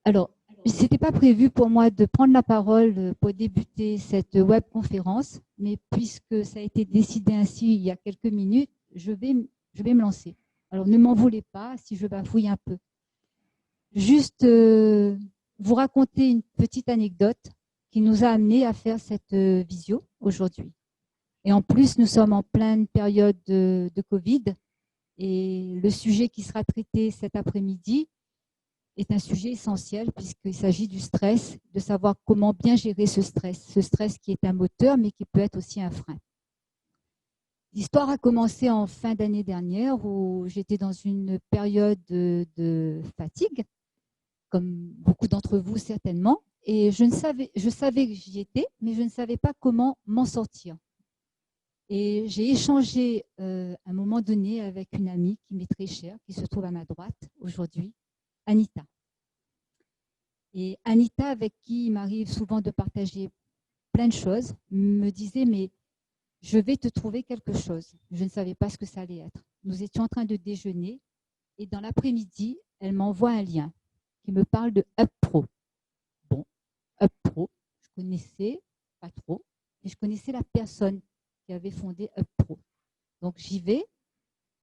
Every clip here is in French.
Alors, ce n'était pas prévu pour moi de prendre la parole pour débuter cette webconférence, mais puisque ça a été décidé ainsi il y a quelques minutes, je vais me lancer. Alors, ne m'en voulez pas si je bafouille un peu. Juste vous raconter une petite anecdote qui nous a amené à faire cette visio aujourd'hui. Et en plus, nous sommes en pleine période de Covid et le sujet qui sera traité cet après-midi est un sujet essentiel puisqu'il s'agit du stress, de savoir comment bien gérer ce stress qui est un moteur mais qui peut être aussi un frein. L'histoire a commencé en fin d'année dernière où j'étais dans une période de fatigue, comme beaucoup d'entre vous certainement, et je savais que j'y étais, mais je ne savais pas comment m'en sortir. Et j'ai échangé à un moment donné avec une amie qui m'est très chère, qui se trouve à ma droite aujourd'hui, Anita. Et Anita, avec qui il m'arrive souvent de partager plein de choses, me disait, mais je vais te trouver quelque chose. Je ne savais pas ce que ça allait être. Nous étions en train de déjeuner et dans l'après-midi, elle m'envoie un lien qui me parle de UpPro. Bon, UpPro, je connaissais pas trop, mais je connaissais la personne qui avait fondé UpPro. Donc j'y vais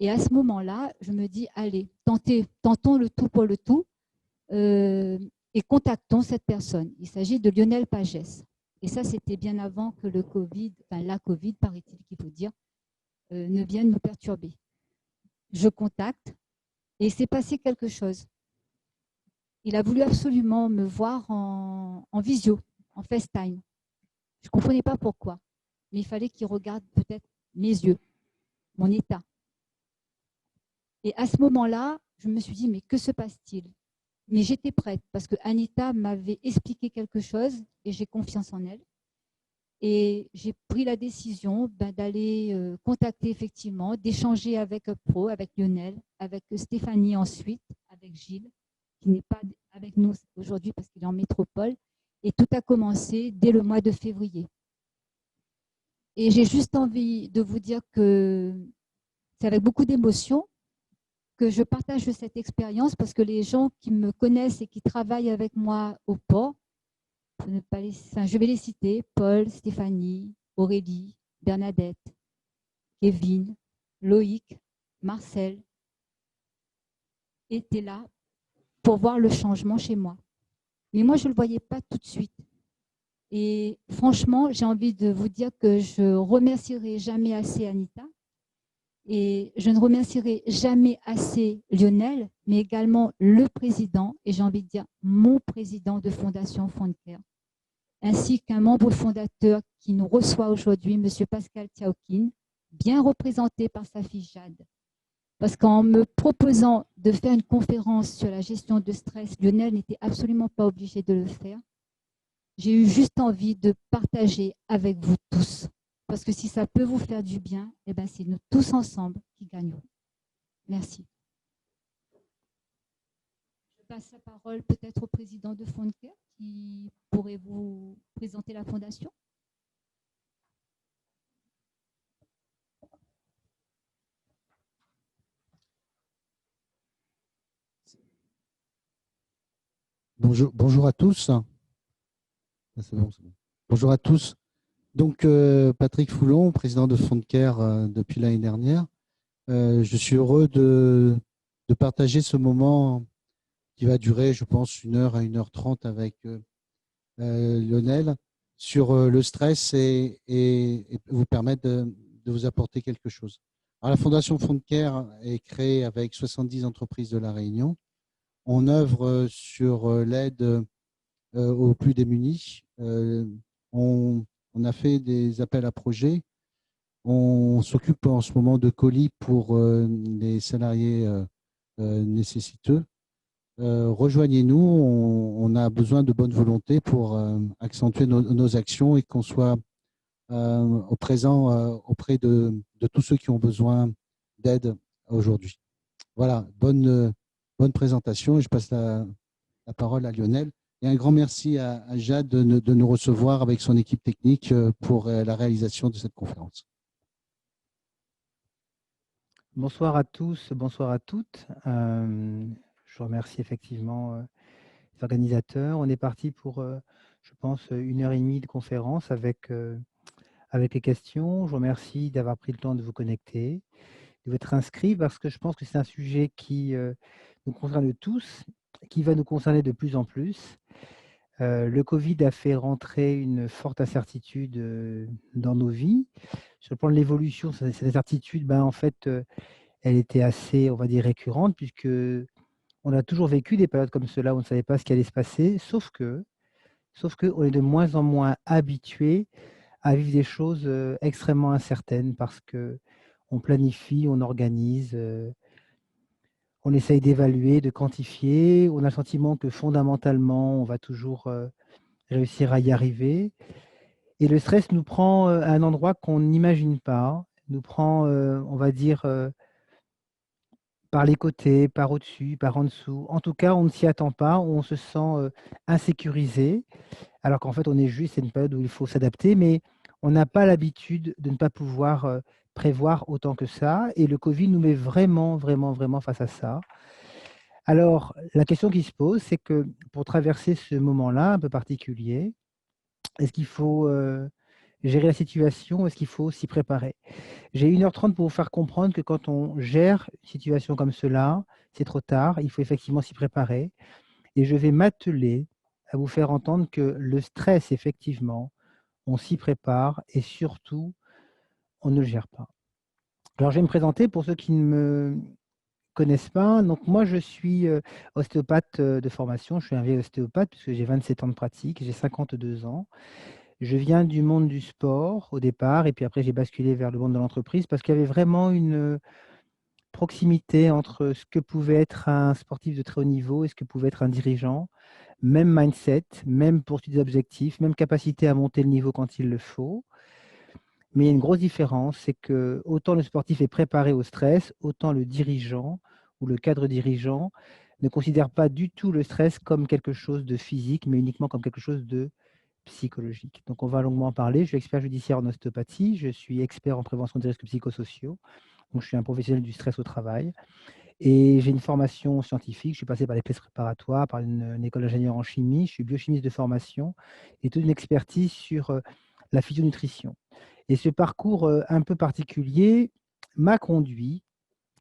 et à ce moment-là, je me dis, allez, tentons le tout pour le tout. Et contactons cette personne. Il s'agit de Lionel Pagès. Et ça, c'était bien avant que le Covid, enfin la Covid, paraît-il qu'il faut dire, ne vienne nous perturber. Je contacte et il s'est passé quelque chose. Il a voulu absolument me voir en visio, en FaceTime. Je ne comprenais pas pourquoi, mais il fallait qu'il regarde peut-être mes yeux, mon état. Et à ce moment-là, je me suis dit, mais que se passe-t-il? Mais j'étais prête parce que Anita m'avait expliqué quelque chose et j'ai confiance en elle. Et j'ai pris la décision d'aller contacter effectivement, d'échanger avec Pro, avec Lionel, avec Stéphanie ensuite, avec Gilles, qui n'est pas avec nous aujourd'hui parce qu'il est en métropole. Et tout a commencé dès le mois de février. Et j'ai juste envie de vous dire que c'est avec beaucoup d'émotion que je partage cette expérience parce que les gens qui me connaissent et qui travaillent avec moi au port, je vais les citer, Paul, Stéphanie, Aurélie, Bernadette, Kevin, Loïc, Marcel, étaient là pour voir le changement chez moi. Mais moi, je ne le voyais pas tout de suite. Et franchement, j'ai envie de vous dire que je remercierai jamais assez Anita et je ne remercierai jamais assez Lionel, mais également le président, et j'ai envie de dire mon président de Fondation Fondcare, ainsi qu'un membre fondateur qui nous reçoit aujourd'hui, M. Pascal Tiaokin, bien représenté par sa fille Jade. Parce qu'en me proposant de faire une conférence sur la gestion de stress, Lionel n'était absolument pas obligé de le faire. J'ai eu juste envie de partager avec vous tous. Parce que si ça peut vous faire du bien, eh ben c'est nous tous ensemble qui gagnons. Merci. Je passe la parole peut-être au président de Fondcare qui pourrait vous présenter la fondation. Bonjour à tous. C'est bon, c'est bon. Bonjour à tous. Donc, Patrick Foulon, président de Fondcare depuis l'année dernière. Je suis heureux de partager ce moment qui va durer, je pense, 1 heure à 1 h 30 avec Lionel sur le stress et vous permettre de vous apporter quelque chose. Alors, la Fondation Fondcare est créée avec 70 entreprises de La Réunion. On œuvre sur l'aide aux plus démunis. On a fait des appels à projets. On s'occupe en ce moment de colis pour les salariés nécessiteux. Rejoignez-nous, on a besoin de bonne volonté pour accentuer nos actions et qu'on soit au présent auprès de tous ceux qui ont besoin d'aide aujourd'hui. Voilà, bonne présentation. Je passe la parole à Lionel. Et un grand merci à Jade de nous recevoir avec son équipe technique pour la réalisation de cette conférence. Bonsoir à tous, bonsoir à toutes. Je remercie effectivement organisateurs. On est parti pour, je pense, 1 heure et demie de conférence avec les questions. Je vous remercie d'avoir pris le temps de vous connecter, de votre inscrit, parce que je pense que c'est un sujet qui nous concerne tous, qui va nous concerner de plus en plus. Le Covid a fait rentrer une forte incertitude dans nos vies. Sur le plan de l'évolution, cette incertitude, en fait, elle était assez, on va dire, récurrente, puisque on a toujours vécu des périodes comme cela où on ne savait pas ce qui allait se passer, sauf que on est de moins en moins habitué à vivre des choses extrêmement incertaines, parce que on planifie, on organise, on essaye d'évaluer, de quantifier. On a le sentiment que fondamentalement, on va toujours réussir à y arriver. Et le stress nous prend à un endroit qu'on n'imagine pas, nous prend, on va dire, par les côtés, par au-dessus, par en dessous. En tout cas, on ne s'y attend pas, on se sent insécurisé, alors qu'en fait, on est juste, c'est une période où il faut s'adapter, mais on n'a pas l'habitude de ne pas pouvoir prévoir autant que ça. Et le Covid nous met vraiment, vraiment, vraiment face à ça. Alors, la question qui se pose, c'est que pour traverser ce moment-là un peu particulier, est-ce qu'il faut gérer la situation? Est-ce qu'il faut s'y préparer? J'ai 1 h 30 pour vous faire comprendre que quand on gère une situation comme cela, c'est trop tard, il faut effectivement s'y préparer. Et je vais m'atteler à vous faire entendre que le stress, effectivement, on s'y prépare et surtout, on ne le gère pas. Alors, je vais me présenter pour ceux qui ne me connaissent pas. Donc, moi, je suis ostéopathe de formation. Je suis un vieil ostéopathe puisque j'ai 27 ans de pratique, j'ai 52 ans. Je viens du monde du sport au départ, et puis après, j'ai basculé vers le monde de l'entreprise parce qu'il y avait vraiment une proximité entre ce que pouvait être un sportif de très haut niveau et ce que pouvait être un dirigeant. Même mindset, même poursuite des objectifs, même capacité à monter le niveau quand il le faut. Mais il y a une grosse différence, c'est que autant le sportif est préparé au stress, autant le dirigeant ou le cadre dirigeant ne considère pas du tout le stress comme quelque chose de physique, mais uniquement comme quelque chose de psychologique. Donc, on va longuement en parler. Je suis expert judiciaire en ostéopathie, je suis expert en prévention des risques psychosociaux, donc je suis un professionnel du stress au travail. Et j'ai une formation scientifique, je suis passé par les classes préparatoires, par une école d'ingénieur en chimie, je suis biochimiste de formation et toute une expertise sur la physionutrition. Et ce parcours un peu particulier m'a conduit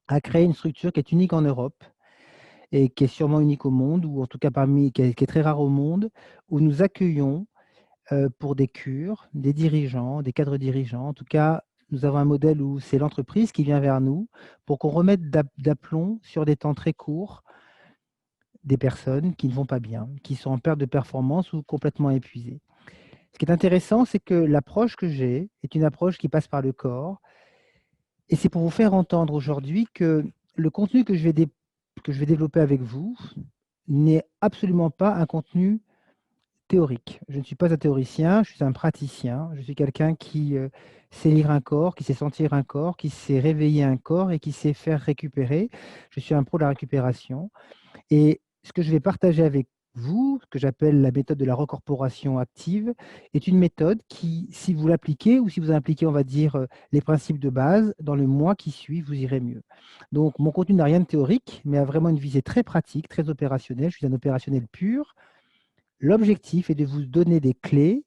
à créer une structure qui est unique en Europe et qui est sûrement unique au monde, ou en tout cas qui est très rare au monde, où nous accueillons pour des cures, des dirigeants, des cadres dirigeants. En tout cas, nous avons un modèle où c'est l'entreprise qui vient vers nous pour qu'on remette d'aplomb sur des temps très courts des personnes qui ne vont pas bien, qui sont en perte de performance ou complètement épuisées. Ce qui est intéressant, c'est que l'approche que j'ai est une approche qui passe par le corps. Et c'est pour vous faire entendre aujourd'hui que le contenu que je vais développer avec vous n'est absolument pas un contenu théorique. Je ne suis pas un théoricien, je suis un praticien. Je suis quelqu'un qui sait lire un corps, qui sait sentir un corps, qui sait réveiller un corps et qui sait faire récupérer. Je suis un pro de la récupération. Et ce que je vais partager avec vous, ce que j'appelle la méthode de la recorporation active, est une méthode qui, si vous l'appliquez ou si vous appliquez, on va dire, les principes de base, dans le mois qui suit, vous irez mieux. Donc, mon contenu n'a rien de théorique, mais a vraiment une visée très pratique, très opérationnelle. Je suis un opérationnel pur. L'objectif est de vous donner des clés,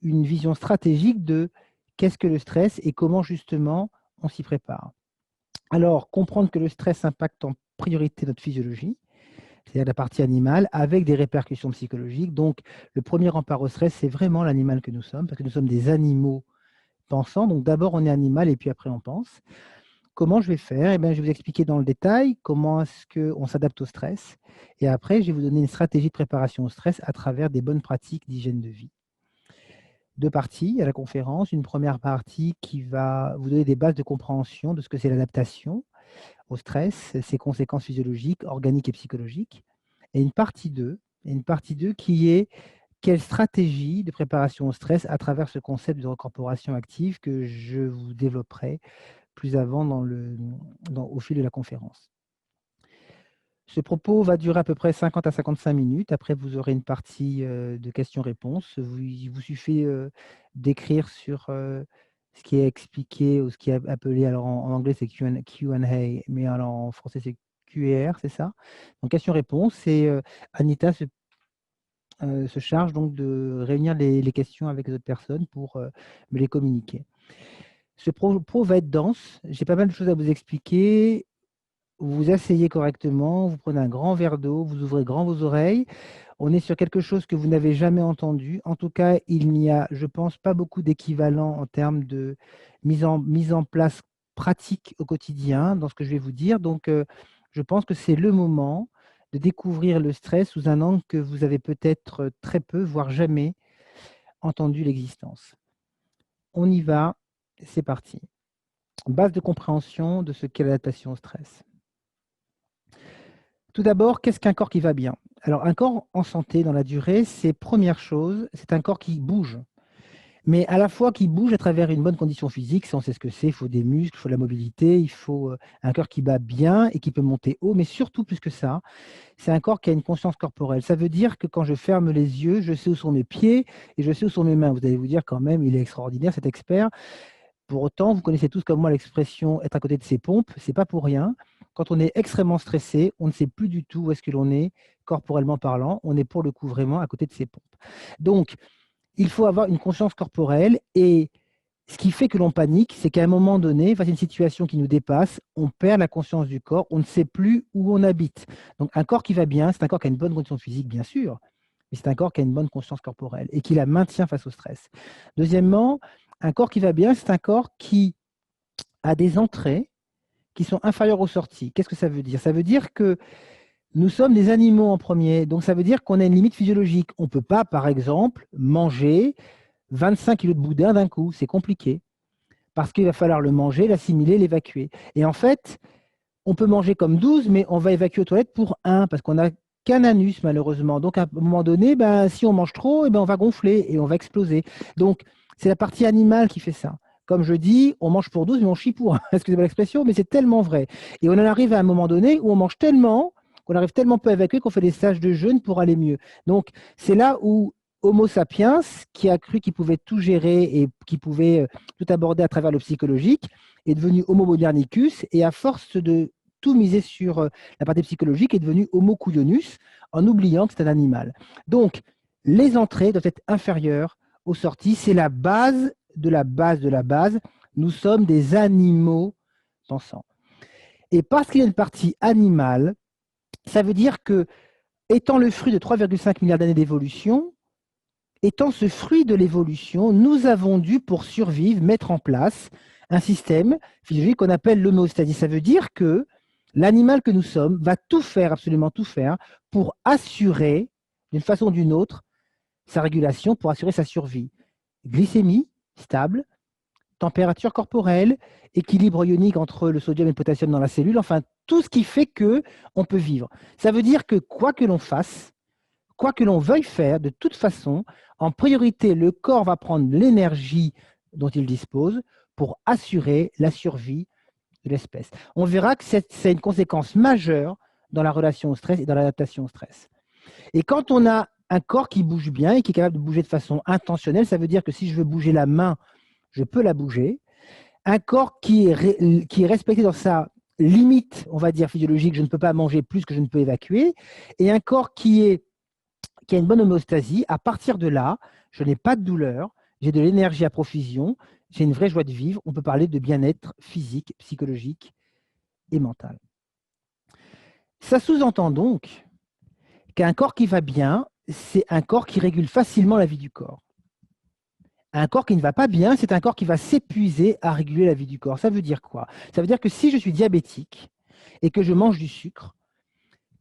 une vision stratégique de qu'est-ce que le stress et comment justement on s'y prépare. Alors, comprendre que le stress impacte en priorité notre physiologie, c'est-à-dire la partie animale, avec des répercussions psychologiques. Donc, le premier rempart au stress, c'est vraiment l'animal que nous sommes, parce que nous sommes des animaux pensants. Donc, d'abord, on est animal et puis après, on pense. Comment je vais faire? Eh bien, je vais vous expliquer dans le détail comment est-ce qu'on s'adapte au stress. Et après, je vais vous donner une stratégie de préparation au stress à travers des bonnes pratiques d'hygiène de vie. 2 parties à la conférence. Une première partie qui va vous donner des bases de compréhension de ce que c'est l'adaptation au stress, ses conséquences physiologiques, organiques et psychologiques. Et une partie 2 qui est quelle stratégie de préparation au stress à travers ce concept de recorporation active que je vous développerai plus avant au fil de la conférence. Ce propos va durer à peu près 50 à 55 minutes. Après, vous aurez une partie de questions-réponses. Il vous suffit d'écrire sur ce qui est expliqué ou ce qui est appelé, alors en anglais c'est Q&A, mais alors en français c'est QR, c'est ça? Donc questions-réponses. Et Anita se charge donc de réunir les questions avec les autres personnes pour me les communiquer. Ce propos va être dense. J'ai pas mal de choses à vous expliquer. Vous vous asseyez correctement, vous prenez un grand verre d'eau, vous ouvrez grand vos oreilles. On est sur quelque chose que vous n'avez jamais entendu. En tout cas, il n'y a, je pense, pas beaucoup d'équivalent en termes de mise en place pratique au quotidien dans ce que je vais vous dire. Donc, je pense que c'est le moment de découvrir le stress sous un angle que vous avez peut-être très peu, voire jamais entendu l'existence. On y va, c'est parti. Base de compréhension de ce qu'est l'adaptation au stress. Tout d'abord, qu'est-ce qu'un corps qui va bien? Alors, un corps en santé dans la durée, c'est première chose, c'est un corps qui bouge. Mais à la fois qui bouge à travers une bonne condition physique, ça on sait ce que c'est, il faut des muscles, il faut de la mobilité, il faut un cœur qui bat bien et qui peut monter haut, mais surtout plus que ça, c'est un corps qui a une conscience corporelle. Ça veut dire que quand je ferme les yeux, je sais où sont mes pieds et je sais où sont mes mains. Vous allez vous dire quand même, il est extraordinaire cet expert. Pour autant, vous connaissez tous comme moi l'expression être à côté de ses pompes, c'est pas pour rien. Quand on est extrêmement stressé, on ne sait plus du tout où est-ce que l'on est corporellement parlant. On est pour le coup vraiment à côté de ses pompes. Donc, il faut avoir une conscience corporelle et ce qui fait que l'on panique, c'est qu'à un moment donné, face à une situation qui nous dépasse, on perd la conscience du corps, on ne sait plus où on habite. Donc, un corps qui va bien, c'est un corps qui a une bonne condition physique, bien sûr, mais c'est un corps qui a une bonne conscience corporelle et qui la maintient face au stress. Deuxièmement, un corps qui va bien, c'est un corps qui a des entrées qui sont inférieures aux sorties. Qu'est-ce que ça veut dire? Ça veut dire que nous sommes des animaux en premier, donc ça veut dire qu'on a une limite physiologique. On ne peut pas, par exemple, manger 25 kilos de boudin d'un coup, c'est compliqué, parce qu'il va falloir le manger, l'assimiler, l'évacuer. Et en fait, on peut manger comme 12, mais on va évacuer aux toilettes pour 1, parce qu'on n'a qu'un anus, malheureusement. Donc, à un moment donné, si on mange trop, on va gonfler et on va exploser. Donc, c'est la partie animale qui fait ça. Comme je dis, on mange pour 12, mais on chie pour 1. Excusez-moi l'expression, mais c'est tellement vrai. Et on en arrive à un moment donné où on mange tellement, qu'on arrive tellement peu à évacuer qu'on fait des stages de jeûne pour aller mieux. Donc, c'est là où Homo sapiens, qui a cru qu'il pouvait tout gérer et qui pouvait tout aborder à travers le psychologique, est devenu Homo modernicus, et à force de tout miser sur la partie psychologique, est devenu Homo couillonus, en oubliant que c'est un animal. Donc, les entrées doivent être inférieures aux sorties. C'est la base de la base de la base. Nous sommes des animaux pensants. Et parce qu'il y a une partie animale, ça veut dire que, étant le fruit de 3,5 milliards d'années d'évolution, étant ce fruit de l'évolution, nous avons dû, pour survivre, mettre en place un système physiologique qu'on appelle l'homéostasie. Ça veut dire que l'animal que nous sommes va tout faire, absolument tout faire, pour assurer, d'une façon ou d'une autre, sa régulation, pour assurer sa survie. Glycémie stable, température corporelle, équilibre ionique entre le sodium et le potassium dans la cellule, enfin, tout ce qui fait qu'on peut vivre. Ça veut dire que quoi que l'on fasse, quoi que l'on veuille faire, de toute façon, en priorité, le corps va prendre l'énergie dont il dispose pour assurer la survie de l'espèce. On verra que c'est une conséquence majeure dans la relation au stress et dans l'adaptation au stress. Et quand on a un corps qui bouge bien et qui est capable de bouger de façon intentionnelle, ça veut dire que si je veux bouger la main, je peux la bouger. Un corps qui est respecté dans sa limite, on va dire, physiologique, je ne peux pas manger plus que je ne peux évacuer, et un corps qui a une bonne homéostasie, à partir de là, je n'ai pas de douleur, j'ai de l'énergie à profusion, j'ai une vraie joie de vivre. On peut parler de bien-être physique, psychologique et mental. Ça sous-entend donc qu'un corps qui va bien, c'est un corps qui régule facilement la vie du corps. Un corps qui ne va pas bien, c'est un corps qui va s'épuiser à réguler la vie du corps. Ça veut dire quoi? Ça veut dire que si je suis diabétique et que je mange du sucre,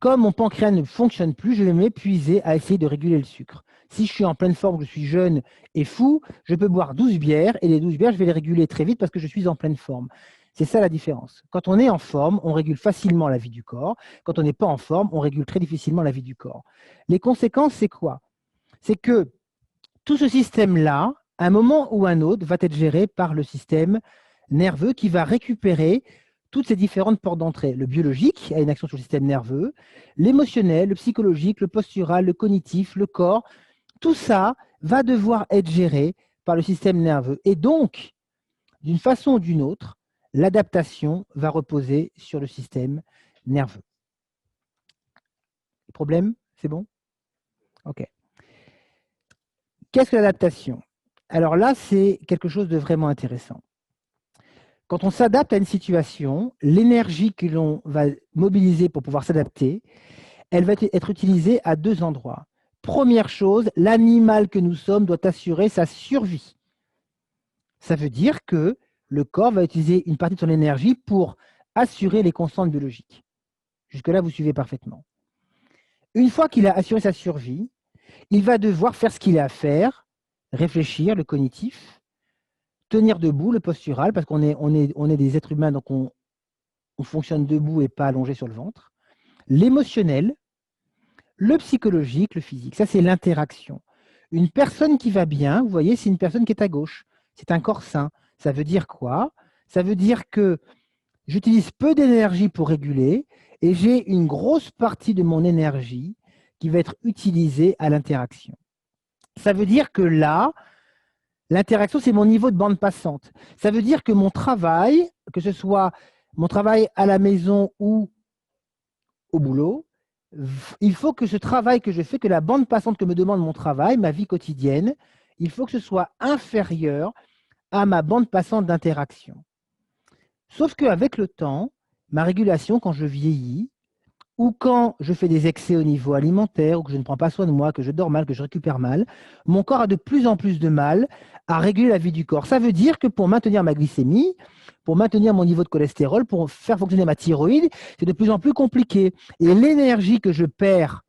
comme mon pancréas ne fonctionne plus, je vais m'épuiser à essayer de réguler le sucre. Si je suis en pleine forme, je suis jeune et fou, je peux boire 12 bières et les 12 bières, je vais les réguler très vite parce que je suis en pleine forme. C'est ça la différence. Quand on est en forme, on régule facilement la vie du corps. Quand on n'est pas en forme, on régule très difficilement la vie du corps. Les conséquences, c'est quoi? C'est que tout ce système-là, à un moment ou un autre, va être géré par le système nerveux qui va récupérer toutes ces différentes portes d'entrée. Le biologique a une action sur le système nerveux, l'émotionnel, le psychologique, le postural, le cognitif, le corps, tout ça va devoir être géré par le système nerveux. Et donc, d'une façon ou d'une autre, l'adaptation va reposer sur le système nerveux. Problème? C'est bon? OK. Qu'est-ce que l'adaptation? Alors là, c'est quelque chose de vraiment intéressant. Quand on s'adapte à une situation, l'énergie que l'on va mobiliser pour pouvoir s'adapter, elle va être utilisée à deux endroits. Première chose, l'animal que nous sommes doit assurer sa survie. Ça veut dire que le corps va utiliser une partie de son énergie pour assurer les constantes biologiques. Jusque-là, vous suivez parfaitement. Une fois qu'il a assuré sa survie, il va devoir faire ce qu'il a à faire, réfléchir, le cognitif, tenir debout, le postural, parce qu'on est des êtres humains, donc on fonctionne debout et pas allongé sur le ventre, l'émotionnel, le psychologique, le physique. Ça, c'est l'interaction. Une personne qui va bien, vous voyez, c'est une personne qui est à gauche. C'est un corps sain. Ça veut dire quoi? Ça veut dire que j'utilise peu d'énergie pour réguler et j'ai une grosse partie de mon énergie qui va être utilisée à l'interaction. Ça veut dire que là, l'interaction, c'est mon niveau de bande passante. Ça veut dire que mon travail, que ce soit mon travail à la maison ou au boulot, il faut que ce travail que je fais, que la bande passante que me demande mon travail, ma vie quotidienne, il faut que ce soit inférieur à ma bande passante d'interaction. Sauf qu'avec le temps, ma régulation, quand je vieillis, ou quand je fais des excès au niveau alimentaire, ou que je ne prends pas soin de moi, que je dors mal, que je récupère mal, mon corps a de plus en plus de mal à réguler la vie du corps. Ça veut dire que pour maintenir ma glycémie, pour maintenir mon niveau de cholestérol, pour faire fonctionner ma thyroïde, c'est de plus en plus compliqué. Et l'énergie que je perds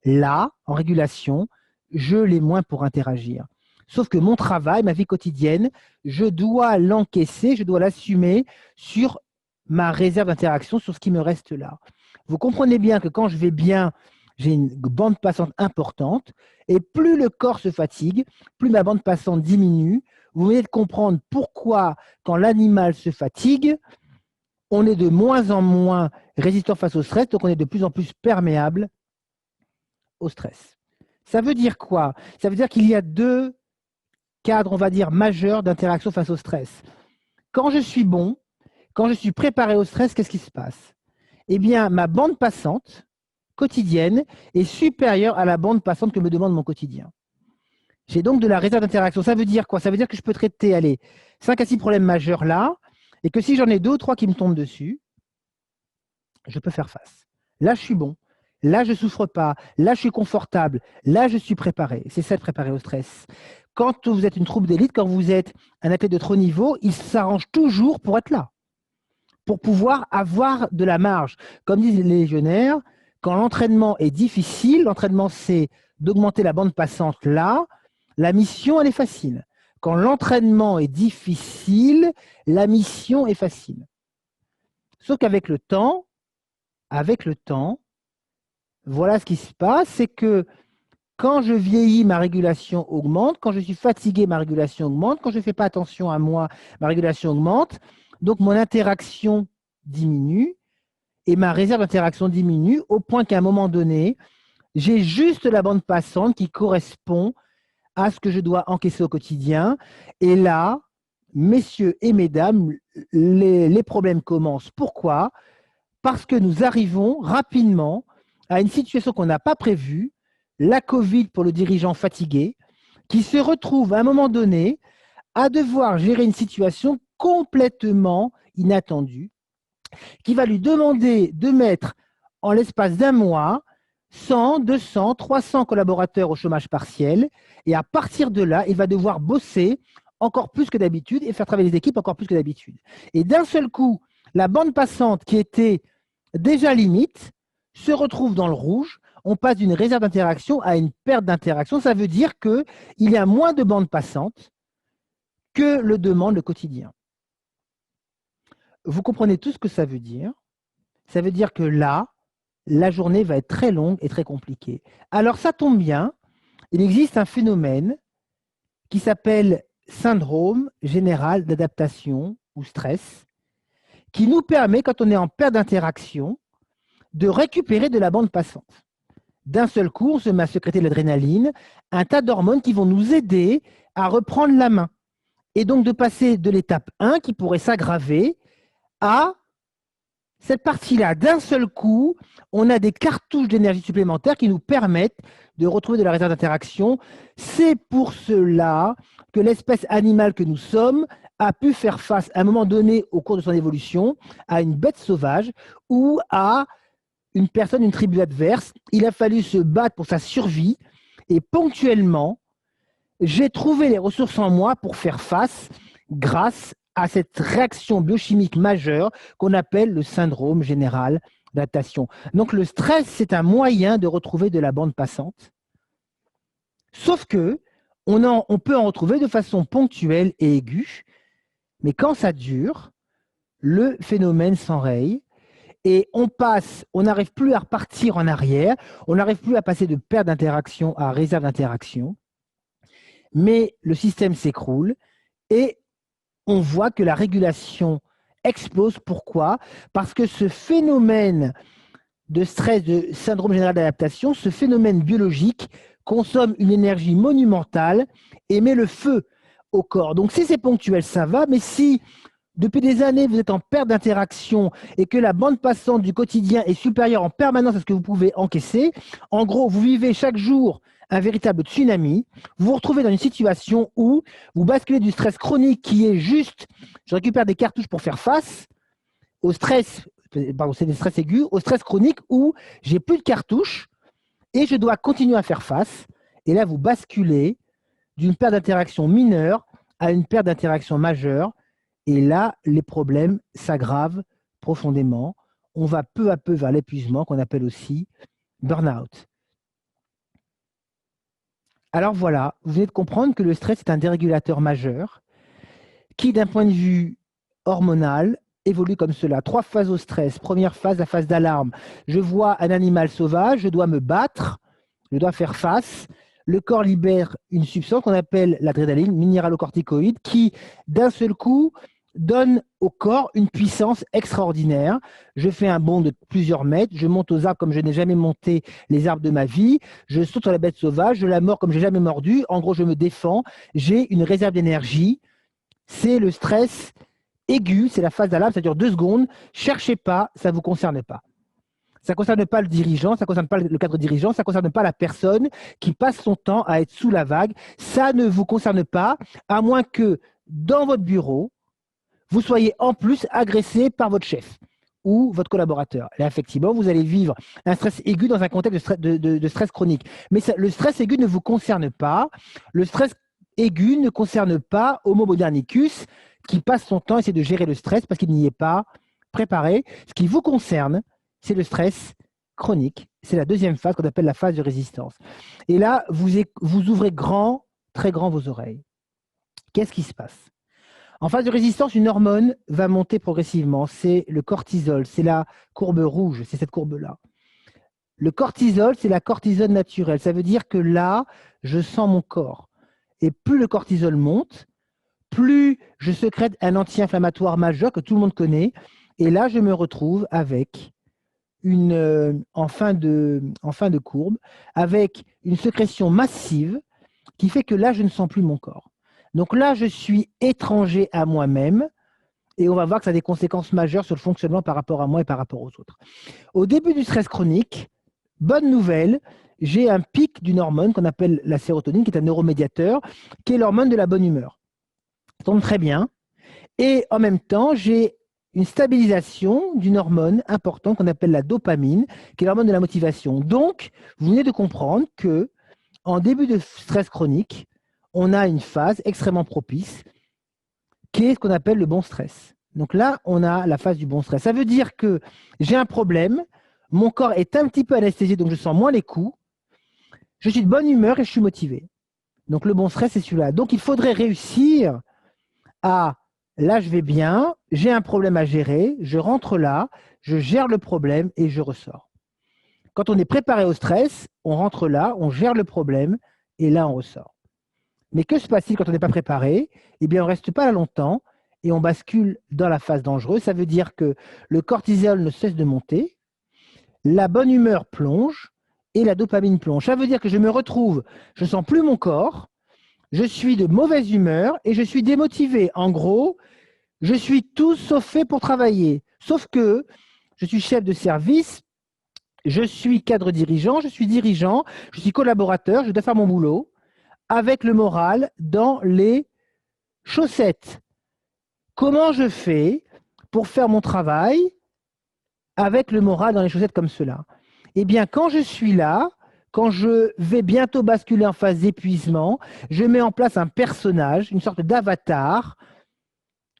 là, en régulation, je l'ai moins pour interagir. Sauf que mon travail, ma vie quotidienne, je dois l'encaisser, je dois l'assumer sur ma réserve d'interaction, sur ce qui me reste là. Vous comprenez bien que quand je vais bien, j'ai une bande passante importante, et plus le corps se fatigue, plus ma bande passante diminue. Vous venez de comprendre pourquoi, quand l'animal se fatigue, on est de moins en moins résistant face au stress, donc on est de plus en plus perméable au stress. Ça veut dire quoi? Ça veut dire qu'il y a deux cadres, on va dire, majeurs d'interaction face au stress. Quand je suis bon, quand je suis préparé au stress, qu'est-ce qui se passe? Eh bien, ma bande passante quotidienne est supérieure à la bande passante que me demande mon quotidien. J'ai donc de la réserve d'interaction. Ça veut dire quoi? Ça veut dire que je peux traiter, 5 à 6 problèmes majeurs là, et que si j'en ai 2 ou 3 qui me tombent dessus, je peux faire face. Là, je suis bon. Là, je ne souffre pas. Là, je suis confortable. Là, je suis préparé. C'est ça de préparer au stress. Quand vous êtes une troupe d'élite, quand vous êtes un athlète de trop niveau, il s'arrange toujours pour être là, pour pouvoir avoir de la marge. Comme disent les légionnaires, quand l'entraînement est difficile, l'entraînement c'est d'augmenter la bande passante là, la mission elle est facile. Quand l'entraînement est difficile, la mission est facile. Sauf qu'avec le temps, voilà ce qui se passe, c'est que quand je vieillis, ma régulation augmente. Quand je suis fatigué, ma régulation augmente. Quand je ne fais pas attention à moi, ma régulation augmente. Donc, mon interaction diminue et ma réserve d'interaction diminue au point qu'à un moment donné, j'ai juste la bande passante qui correspond à ce que je dois encaisser au quotidien. Et là, messieurs et mesdames, les problèmes commencent. Pourquoi? Parce que nous arrivons rapidement à une situation qu'on n'a pas prévue, la Covid pour le dirigeant fatigué, qui se retrouve à un moment donné à devoir gérer une situation complètement inattendue, qui va lui demander de mettre en l'espace d'un mois 100, 200, 300 collaborateurs au chômage partiel, et à partir de là, il va devoir bosser encore plus que d'habitude et faire travailler les équipes encore plus que d'habitude. Et d'un seul coup, la bande passante qui était déjà limite se retrouve dans le rouge. On passe d'une réserve d'interaction à une perte d'interaction. Ça veut dire qu'il y a moins de bandes passantes que le demande le quotidien. Vous comprenez tout ce que ça veut dire? Ça veut dire que là, la journée va être très longue et très compliquée. Alors ça tombe bien, il existe un phénomène qui s'appelle syndrome général d'adaptation ou stress, qui nous permet, quand on est en perte d'interaction, de récupérer de la bande passante. D'un seul coup, on se met à sécréter de l'adrénaline, un tas d'hormones qui vont nous aider à reprendre la main. Et donc de passer de l'étape 1, qui pourrait s'aggraver, à cette partie-là, d'un seul coup, on a des cartouches d'énergie supplémentaires qui nous permettent de retrouver de la réserve d'interaction. C'est pour cela que l'espèce animale que nous sommes a pu faire face à un moment donné au cours de son évolution à une bête sauvage ou à une personne, une tribu adverse. Il a fallu se battre pour sa survie et ponctuellement, j'ai trouvé les ressources en moi pour faire face grâce à cette réaction biochimique majeure qu'on appelle le syndrome général d'adaptation. Donc le stress, c'est un moyen de retrouver de la bande passante, sauf que on peut en retrouver de façon ponctuelle et aiguë, mais quand ça dure, le phénomène s'enraye et on n'arrive plus à repartir en arrière, on n'arrive plus à passer de perte d'interaction à réserve d'interaction, mais le système s'écroule et on voit que la régulation explose. Pourquoi? Parce que ce phénomène de stress, de syndrome général d'adaptation, ce phénomène biologique consomme une énergie monumentale et met le feu au corps. Donc si c'est ponctuel, ça va, mais si depuis des années vous êtes en perte d'interaction et que la bande passante du quotidien est supérieure en permanence à ce que vous pouvez encaisser, en gros, vous vivez chaque jour un véritable tsunami, vous vous retrouvez dans une situation où vous basculez du stress chronique qui est juste, je récupère des cartouches pour faire face, au stress, pardon, c'est des stress aigus, au stress chronique où j'ai plus de cartouches et je dois continuer à faire face. Et là, vous basculez d'une perte d'interaction mineure à une perte d'interaction majeure. Et là, les problèmes s'aggravent profondément. On va peu à peu vers l'épuisement qu'on appelle aussi burn-out. Alors voilà, vous venez de comprendre que le stress est un dérégulateur majeur qui, d'un point de vue hormonal, évolue comme cela. 3 phases au stress. Première phase, la phase d'alarme. Je vois un animal sauvage, je dois me battre, je dois faire face. Le corps libère une substance qu'on appelle l'adrénaline, minéralocorticoïde, qui, d'un seul coup, donne au corps une puissance extraordinaire. Je fais un bond de plusieurs mètres, je monte aux arbres comme je n'ai jamais monté les arbres de ma vie, je saute sur la bête sauvage, je la mords comme je n'ai jamais mordu. En gros, je me défends, j'ai une réserve d'énergie. C'est le stress aigu, c'est la phase d'alarme, ça dure 2 secondes. Cherchez pas, ça ne vous concerne pas. Ça ne concerne pas le dirigeant, ça ne concerne pas le cadre dirigeant, ça ne concerne pas la personne qui passe son temps à être sous la vague. Ça ne vous concerne pas, à moins que dans votre bureau, vous soyez en plus agressé par votre chef ou votre collaborateur. Là, effectivement, vous allez vivre un stress aigu dans un contexte de stress chronique. Mais ça, le stress aigu ne vous concerne pas. Le stress aigu ne concerne pas Homo modernicus qui passe son temps à essayer de gérer le stress parce qu'il n'y est pas préparé. Ce qui vous concerne, c'est le stress chronique. C'est la deuxième phase qu'on appelle la phase de résistance. Et là, vous ouvrez grand, très grand vos oreilles. Qu'est-ce qui se passe? En phase de résistance, une hormone va monter progressivement. C'est le cortisol, c'est la courbe rouge, c'est cette courbe-là. Le cortisol, c'est la cortisone naturelle. Ça veut dire que là, je sens mon corps. Et plus le cortisol monte, plus je sécrète un anti-inflammatoire majeur que tout le monde connaît. Et là, je me retrouve avec en fin de courbe, avec une sécrétion massive qui fait que là, je ne sens plus mon corps. Donc là, je suis étranger à moi-même et on va voir que ça a des conséquences majeures sur le fonctionnement par rapport à moi et par rapport aux autres. Au début du stress chronique, bonne nouvelle, j'ai un pic d'une hormone qu'on appelle la sérotonine, qui est un neuromédiateur, qui est l'hormone de la bonne humeur. Ça tombe très bien. Et en même temps, j'ai une stabilisation d'une hormone importante qu'on appelle la dopamine, qui est l'hormone de la motivation. Donc, vous venez de comprendre que en début de stress chronique, on a une phase extrêmement propice qui est ce qu'on appelle le bon stress. Donc là, on a la phase du bon stress. Ça veut dire que j'ai un problème, mon corps est un petit peu anesthésié, donc je sens moins les coups, je suis de bonne humeur et je suis motivé. Donc le bon stress, c'est celui-là. Donc il faudrait réussir à, là je vais bien, j'ai un problème à gérer, je rentre là, je gère le problème et je ressors. Quand on est préparé au stress, on rentre là, on gère le problème et là on ressort. Mais que se passe-t-il quand on n'est pas préparé? Eh bien, on ne reste pas là longtemps et on bascule dans la phase dangereuse. Ça veut dire que le cortisol ne cesse de monter, la bonne humeur plonge et la dopamine plonge. Ça veut dire que je me retrouve, je ne sens plus mon corps, je suis de mauvaise humeur et je suis démotivé. En gros, je suis tout sauf fait pour travailler. Sauf que je suis chef de service, je suis cadre dirigeant, je suis dirigeant, je suis collaborateur, je dois faire mon boulot avec le moral dans les chaussettes. Comment je fais pour faire mon travail avec le moral dans les chaussettes comme cela? Eh bien, quand je suis là, quand je vais bientôt basculer en phase d'épuisement, je mets en place un personnage, une sorte d'avatar,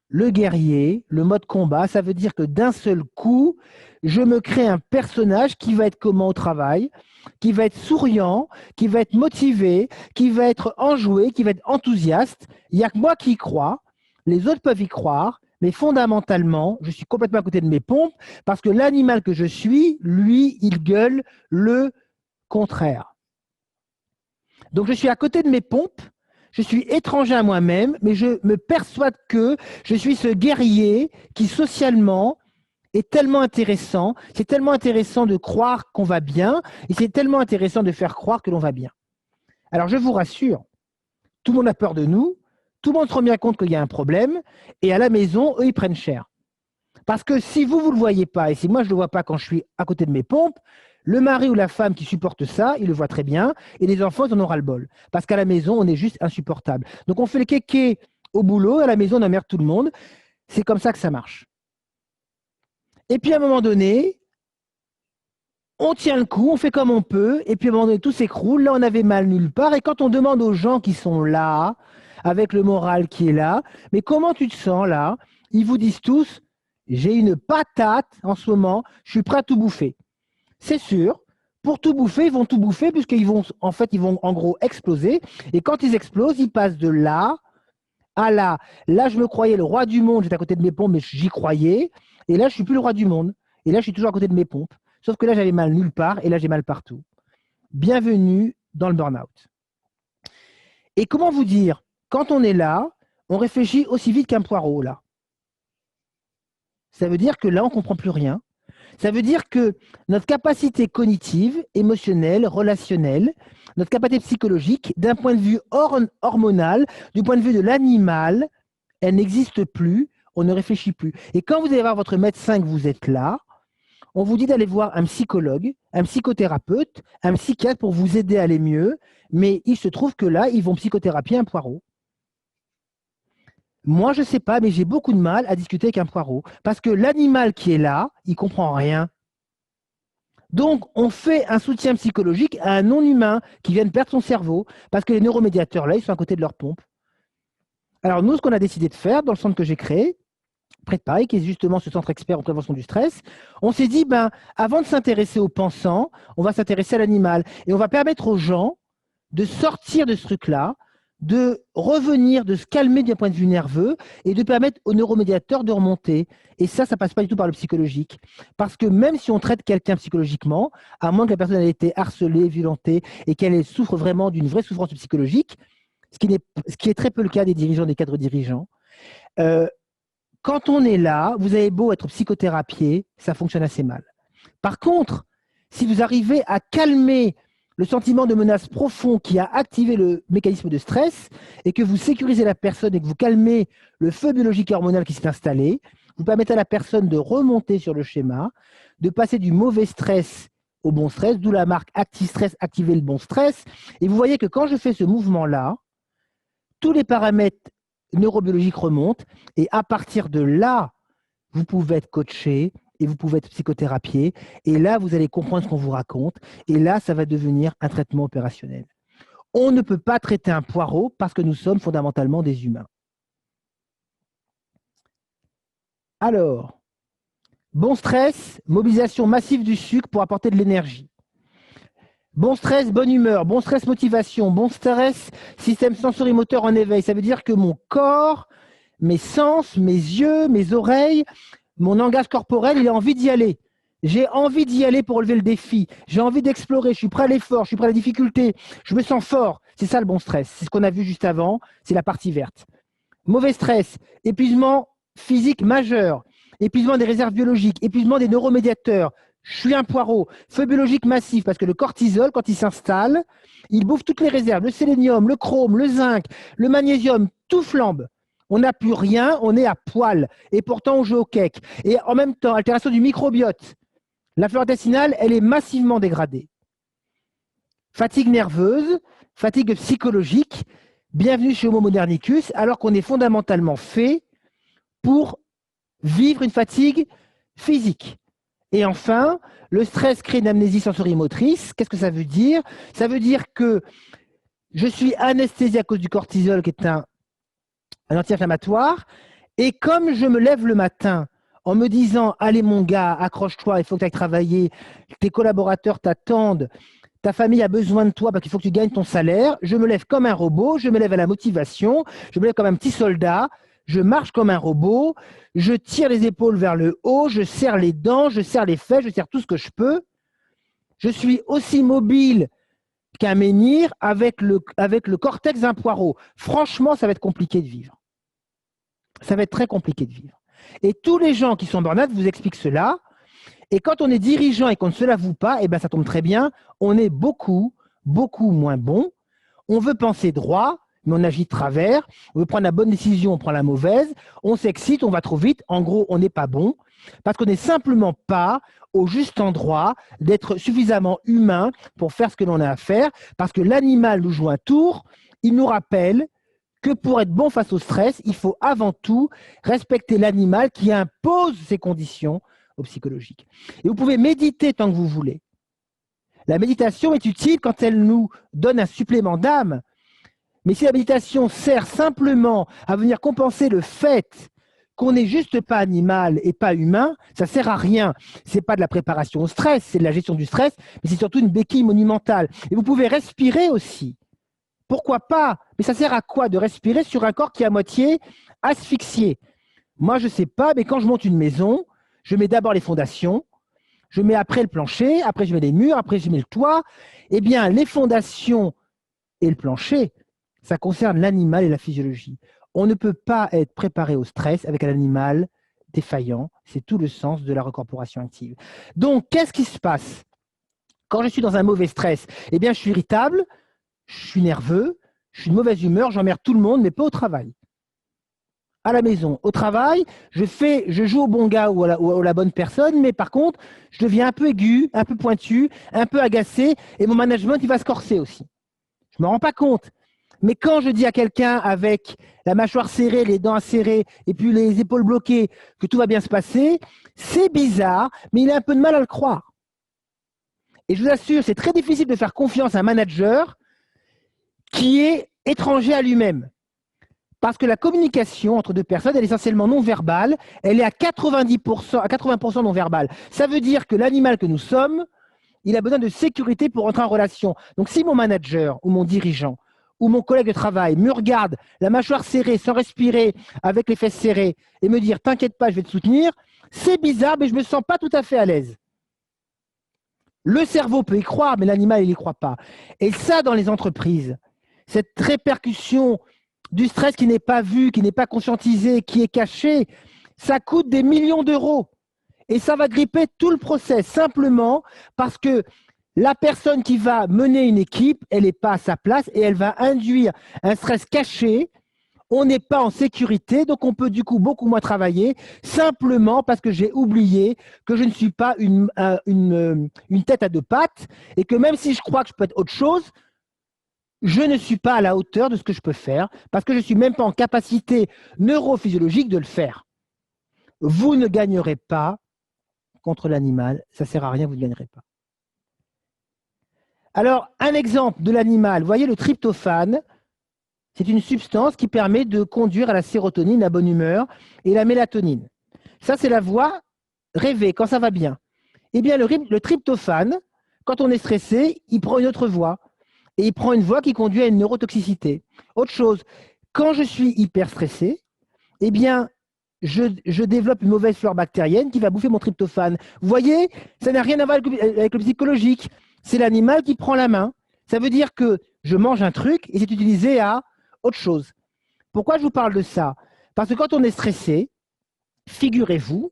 le guerrier, le mode combat. Ça veut dire que d'un seul coup, je me crée un personnage qui va être comment au travail, qui va être souriant, qui va être motivé, qui va être enjoué, qui va être enthousiaste. Il n'y a que moi qui y crois, les autres peuvent y croire, mais fondamentalement, je suis complètement à côté de mes pompes parce que l'animal que je suis, lui, il gueule le contraire. Donc je suis à côté de mes pompes, je suis étranger à moi-même, mais je me persuade que je suis ce guerrier qui socialement est tellement intéressant. C'est tellement intéressant de croire qu'on va bien et c'est tellement intéressant de faire croire que l'on va bien. Alors je vous rassure, tout le monde a peur de nous, tout le monde se rend bien compte qu'il y a un problème et à la maison, eux, ils prennent cher. Parce que si vous ne le voyez pas et si moi je ne le vois pas quand je suis à côté de mes pompes, le mari ou la femme qui supporte ça, il le voit très bien et les enfants, ils en ont ras-le-bol. Parce qu'à la maison, on est juste insupportable. Donc on fait le kéké au boulot, à la maison, on emmerde tout le monde. C'est comme ça que ça marche. Et puis à un moment donné, on tient le coup, on fait comme on peut, et puis à un moment donné, tout s'écroule. Là, on avait mal nulle part. Et quand on demande aux gens qui sont là, avec le moral qui est là, mais comment tu te sens là? Ils vous disent tous, j'ai une patate en ce moment, je suis prêt à tout bouffer. C'est sûr, pour tout bouffer, ils vont tout bouffer, puisqu'ils vont, en fait, ils vont en gros exploser. Et quand ils explosent, ils passent de là à là. Là, je me croyais le roi du monde, j'étais à côté de mes pompes, mais j'y croyais. Et là, je ne suis plus le roi du monde. Et là, je suis toujours à côté de mes pompes. Sauf que là, j'avais mal nulle part et là, j'ai mal partout. Bienvenue dans le burn-out. Et comment vous dire, quand on est là, on réfléchit aussi vite qu'un poireau, là. Ça veut dire que là, on ne comprend plus rien. Ça veut dire que notre capacité cognitive, émotionnelle, relationnelle, notre capacité psychologique, d'un point de vue hormonal, du point de vue de l'animal, elle n'existe plus, on ne réfléchit plus. Et quand vous allez voir votre médecin que vous êtes là, on vous dit d'aller voir un psychologue, un psychothérapeute, un psychiatre pour vous aider à aller mieux, mais il se trouve que là, ils vont psychothérapier un poireau. Moi, je ne sais pas, mais j'ai beaucoup de mal à discuter avec un poireau, parce que l'animal qui est là, il ne comprend rien. Donc, on fait un soutien psychologique à un non-humain qui vient de perdre son cerveau, parce que les neuromédiateurs, là, ils sont à côté de leur pompe. Alors, nous, ce qu'on a décidé de faire dans le centre que j'ai créé, près de Paris, qui est justement ce centre expert en prévention du stress, on s'est dit, avant de s'intéresser aux pensants, on va s'intéresser à l'animal. Et on va permettre aux gens de sortir de ce truc-là, de revenir, de se calmer d'un point de vue nerveux et de permettre aux neuromédiateurs de remonter. Et ça passe pas du tout par le psychologique. Parce que même si on traite quelqu'un psychologiquement, à moins que la personne ait été harcelée, violentée et qu'elle souffre vraiment d'une vraie souffrance psychologique, ce qui est très peu le cas des dirigeants, des cadres dirigeants, quand on est là, vous avez beau être psychothérapié, ça fonctionne assez mal. Par contre, si vous arrivez à calmer le sentiment de menace profond qui a activé le mécanisme de stress et que vous sécurisez la personne et que vous calmez le feu biologique et hormonal qui s'est installé, vous permettez à la personne de remonter sur le schéma, de passer du mauvais stress au bon stress, d'où la marque ActiStress, activer le bon stress. Et vous voyez que quand je fais ce mouvement-là, tous les paramètres neurobiologiques remontent et à partir de là, vous pouvez être coaché, et vous pouvez être psychothérapié. Et là, vous allez comprendre ce qu'on vous raconte. Et là, ça va devenir un traitement opérationnel. On ne peut pas traiter un poireau parce que nous sommes fondamentalement des humains. Alors, bon stress, mobilisation massive du sucre pour apporter de l'énergie. Bon stress, bonne humeur. Bon stress, motivation. Bon stress, système sensorimoteur en éveil. Ça veut dire que mon corps, mes sens, mes yeux, mes oreilles, mon langage corporel, il a envie d'y aller. J'ai envie d'y aller pour relever le défi. J'ai envie d'explorer. Je suis prêt à l'effort. Je suis prêt à la difficulté. Je me sens fort. C'est ça le bon stress. C'est ce qu'on a vu juste avant. C'est la partie verte. Mauvais stress. Épuisement physique majeur. Épuisement des réserves biologiques. Épuisement des neuromédiateurs. Je suis un poireau. Feu biologique massif parce que le cortisol, quand il s'installe, il bouffe toutes les réserves. Le sélénium, le chrome, le zinc, le magnésium, tout flambe. On n'a plus rien, on est à poil. Et pourtant, on joue au cake. Et en même temps, altération du microbiote. La flore intestinale, elle est massivement dégradée. Fatigue nerveuse, fatigue psychologique. Bienvenue chez Homo modernicus, alors qu'on est fondamentalement fait pour vivre une fatigue physique. Et enfin, le stress crée une amnésie sensorimotrice. Qu'est-ce que ça veut dire? Ça veut dire que je suis anesthésié à cause du cortisol, qui est un anti-inflammatoire. Et comme je me lève le matin en me disant « Allez mon gars, accroche-toi, il faut que tu ailles travailler, tes collaborateurs t'attendent, ta famille a besoin de toi parce qu'il faut que tu gagnes ton salaire », je me lève comme un robot, je me lève à la motivation, je me lève comme un petit soldat, je marche comme un robot, je tire les épaules vers le haut, je serre les dents, je serre les fesses, je serre tout ce que je peux. Je suis aussi mobile qu'un menhir avec le cortex d'un poireau. Franchement, ça va être compliqué de vivre. Ça va être très compliqué de vivre. Et tous les gens qui sont burn-out vous expliquent cela. Et quand on est dirigeant et qu'on ne se l'avoue pas, eh ben ça tombe très bien, on est beaucoup, beaucoup moins bon. On veut penser droit, mais on agit de travers. On veut prendre la bonne décision, on prend la mauvaise. On s'excite, on va trop vite. En gros, on n'est pas bon parce qu'on n'est simplement pas au juste endroit d'être suffisamment humain pour faire ce que l'on a à faire. Parce que l'animal nous joue un tour, il nous rappelle que pour être bon face au stress, il faut avant tout respecter l'animal qui impose ses conditions au psychologique. Et vous pouvez méditer tant que vous voulez. La méditation est utile quand elle nous donne un supplément d'âme. Mais si la méditation sert simplement à venir compenser le fait qu'on n'est juste pas animal et pas humain, ça ne sert à rien. Ce n'est pas de la préparation au stress, c'est de la gestion du stress, mais c'est surtout une béquille monumentale. Et vous pouvez respirer aussi. Pourquoi pas? Mais ça sert à quoi de respirer sur un corps qui est à moitié asphyxié? Moi, je ne sais pas, mais quand je monte une maison, je mets d'abord les fondations, je mets après le plancher, après je mets les murs, après je mets le toit. Eh bien, les fondations et le plancher, ça concerne l'animal et la physiologie. On ne peut pas être préparé au stress avec un animal défaillant. C'est tout le sens de la recorporation active. Donc, qu'est-ce qui se passe quand je suis dans un mauvais stress? Eh bien, je suis irritable, je suis nerveux, je suis de mauvaise humeur, j'emmerde tout le monde, mais pas au travail. À la maison, au travail, je joue au bon gars ou à la bonne personne, mais par contre, je deviens un peu aigu, un peu pointu, un peu agacé, et mon management, il va se corser aussi. Je ne me rends pas compte. Mais quand je dis à quelqu'un avec la mâchoire serrée, les dents serrées, et puis les épaules bloquées, que tout va bien se passer, c'est bizarre, mais il a un peu de mal à le croire. Et je vous assure, c'est très difficile de faire confiance à un manager qui est étranger à lui-même. Parce que la communication entre deux personnes, elle est essentiellement non verbale, elle est à 90%, à 80% non verbale. Ça veut dire que l'animal que nous sommes, il a besoin de sécurité pour entrer en relation. Donc si mon manager ou mon dirigeant ou mon collègue de travail me regarde la mâchoire serrée, sans respirer, avec les fesses serrées, et me dire « t'inquiète pas, je vais te soutenir », c'est bizarre, mais je ne me sens pas tout à fait à l'aise. Le cerveau peut y croire, mais l'animal, il n'y croit pas. Et ça, dans les entreprises, cette répercussion du stress qui n'est pas vu, qui n'est pas conscientisé, qui est caché, ça coûte des millions d'euros. Et ça va gripper tout le process, simplement parce que la personne qui va mener une équipe, elle n'est pas à sa place et elle va induire un stress caché. On n'est pas en sécurité, donc on peut du coup beaucoup moins travailler, simplement parce que j'ai oublié que je ne suis pas une tête à deux pattes et que même si je crois que je peux être autre chose, je ne suis pas à la hauteur de ce que je peux faire parce que je ne suis même pas en capacité neurophysiologique de le faire. Vous ne gagnerez pas contre l'animal, ça ne sert à rien, vous ne gagnerez pas. Alors, un exemple de l'animal, vous voyez le tryptophane, c'est une substance qui permet de conduire à la sérotonine, la bonne humeur, et la mélatonine. Ça, c'est la voie rêvée, quand ça va bien. Eh bien, le tryptophane, quand on est stressé, il prend une autre voie. Et il prend une voie qui conduit à une neurotoxicité. Autre chose, quand je suis hyper stressé, eh bien, je développe une mauvaise flore bactérienne qui va bouffer mon tryptophane. Vous voyez, ça n'a rien à voir avec le psychologique. C'est l'animal qui prend la main. Ça veut dire que je mange un truc et c'est utilisé à autre chose. Pourquoi je vous parle de ça? Parce que quand on est stressé, figurez-vous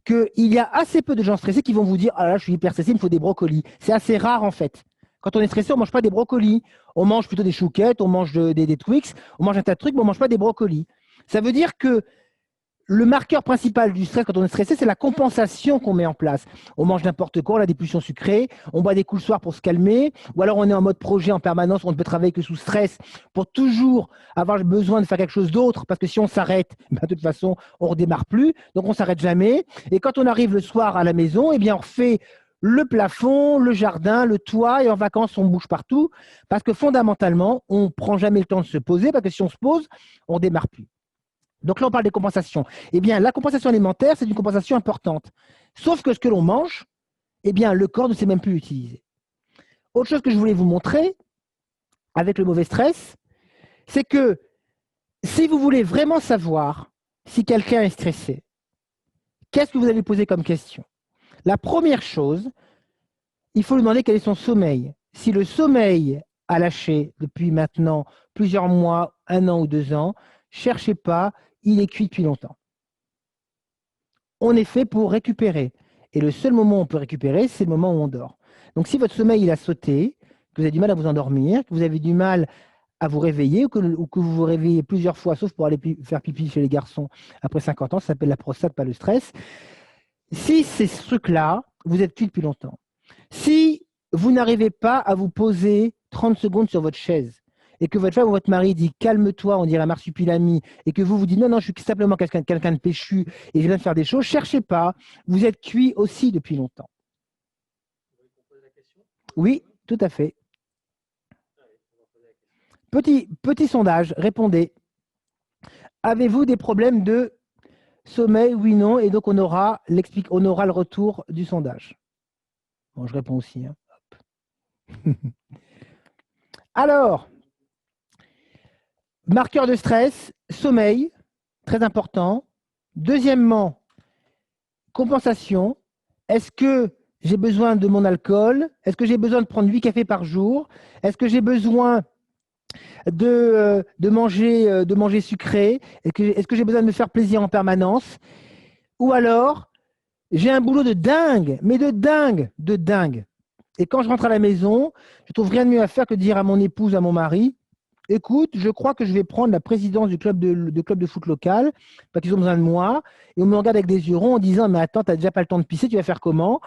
qu'il y a assez peu de gens stressés qui vont vous dire « Ah là, je suis hyper stressé, il me faut des brocolis ». C'est assez rare en fait. Quand on est stressé, on ne mange pas des brocolis. On mange plutôt des chouquettes, on mange des Twix, on mange un tas de trucs, mais on ne mange pas des brocolis. Ça veut dire que le marqueur principal du stress quand on est stressé, c'est la compensation qu'on met en place. On mange n'importe quoi, on a des pulsions sucrées, on boit des coups le soir pour se calmer, ou alors on est en mode projet en permanence, on ne peut travailler que sous stress pour toujours avoir besoin de faire quelque chose d'autre, parce que si on s'arrête, de toute façon, on ne redémarre plus, donc on ne s'arrête jamais. Et quand on arrive le soir à la maison, eh bien, on refait le plafond, le jardin, le toit, et en vacances, on bouge partout, parce que fondamentalement, on ne prend jamais le temps de se poser, parce que si on se pose, on ne redémarre plus. Donc là, on parle des compensations. Eh bien, la compensation alimentaire, c'est une compensation importante. Sauf que ce que l'on mange, eh bien, le corps ne sait même plus l'utiliser. Autre chose que je voulais vous montrer, avec le mauvais stress, c'est que si vous voulez vraiment savoir si quelqu'un est stressé, qu'est-ce que vous allez poser comme question? La première chose, il faut lui demander quel est son sommeil. Si le sommeil a lâché depuis maintenant plusieurs mois, 1 an ou 2 ans, cherchez pas, il est cuit depuis longtemps. On est fait pour récupérer. Et le seul moment où on peut récupérer, c'est le moment où on dort. Donc si votre sommeil il a sauté, que vous avez du mal à vous endormir, que vous avez du mal à vous réveiller ou que vous vous réveillez plusieurs fois, sauf pour aller faire pipi chez les garçons après 50 ans, ça s'appelle la prostate, pas le stress. Si c'est ce truc-là, vous êtes cuit depuis longtemps. Si vous n'arrivez pas à vous poser 30 secondes sur votre chaise, et que votre femme ou votre mari dit calme-toi, on dirait un marsupilami, et que vous dites non, je suis simplement quelqu'un de péchu et je viens de faire des choses, cherchez pas, vous êtes cuit aussi depuis longtemps. Oui, tout à fait. Petit sondage, répondez. Avez-vous des problèmes de sommeil, oui, non, et donc on aura le retour du sondage. Bon, je réponds aussi. Hein. Alors, marqueur de stress, sommeil, très important. Deuxièmement, compensation. Est-ce que j'ai besoin de mon alcool? Est-ce que j'ai besoin de prendre 8 cafés par jour? Est-ce que j'ai besoin de manger sucré? Est-ce que j'ai besoin de me faire plaisir en permanence? Ou alors, j'ai un boulot de dingue, mais de dingue. Et quand je rentre à la maison, je trouve rien de mieux à faire que de dire à mon épouse, à mon mari, écoute, je crois que je vais prendre la présidence du club de foot local, parce qu'ils ont besoin de moi. Et on me regarde avec des yeux ronds en disant, mais attends, tu n'as déjà pas le temps de pisser, tu vas faire comment?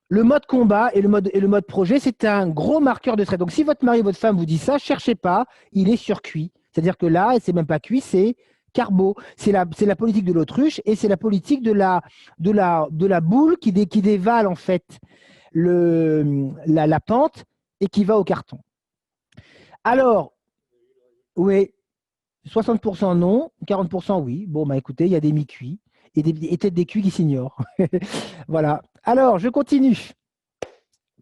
Le mode combat et le mode projet, c'est un gros marqueur de stress. Donc, si votre mari ou votre femme vous dit ça, cherchez pas, il est surcuit. C'est-à-dire que là, c'est même pas cuit, c'est carbo. C'est la politique de l'autruche et c'est la politique de la boule qui dévale en fait la pente et qui va au carton. Alors, oui, 60% non, 40% oui. Bon, bah écoutez, il y a des mi-cuits et peut-être des cuits qui s'ignorent. Voilà. Alors, je continue.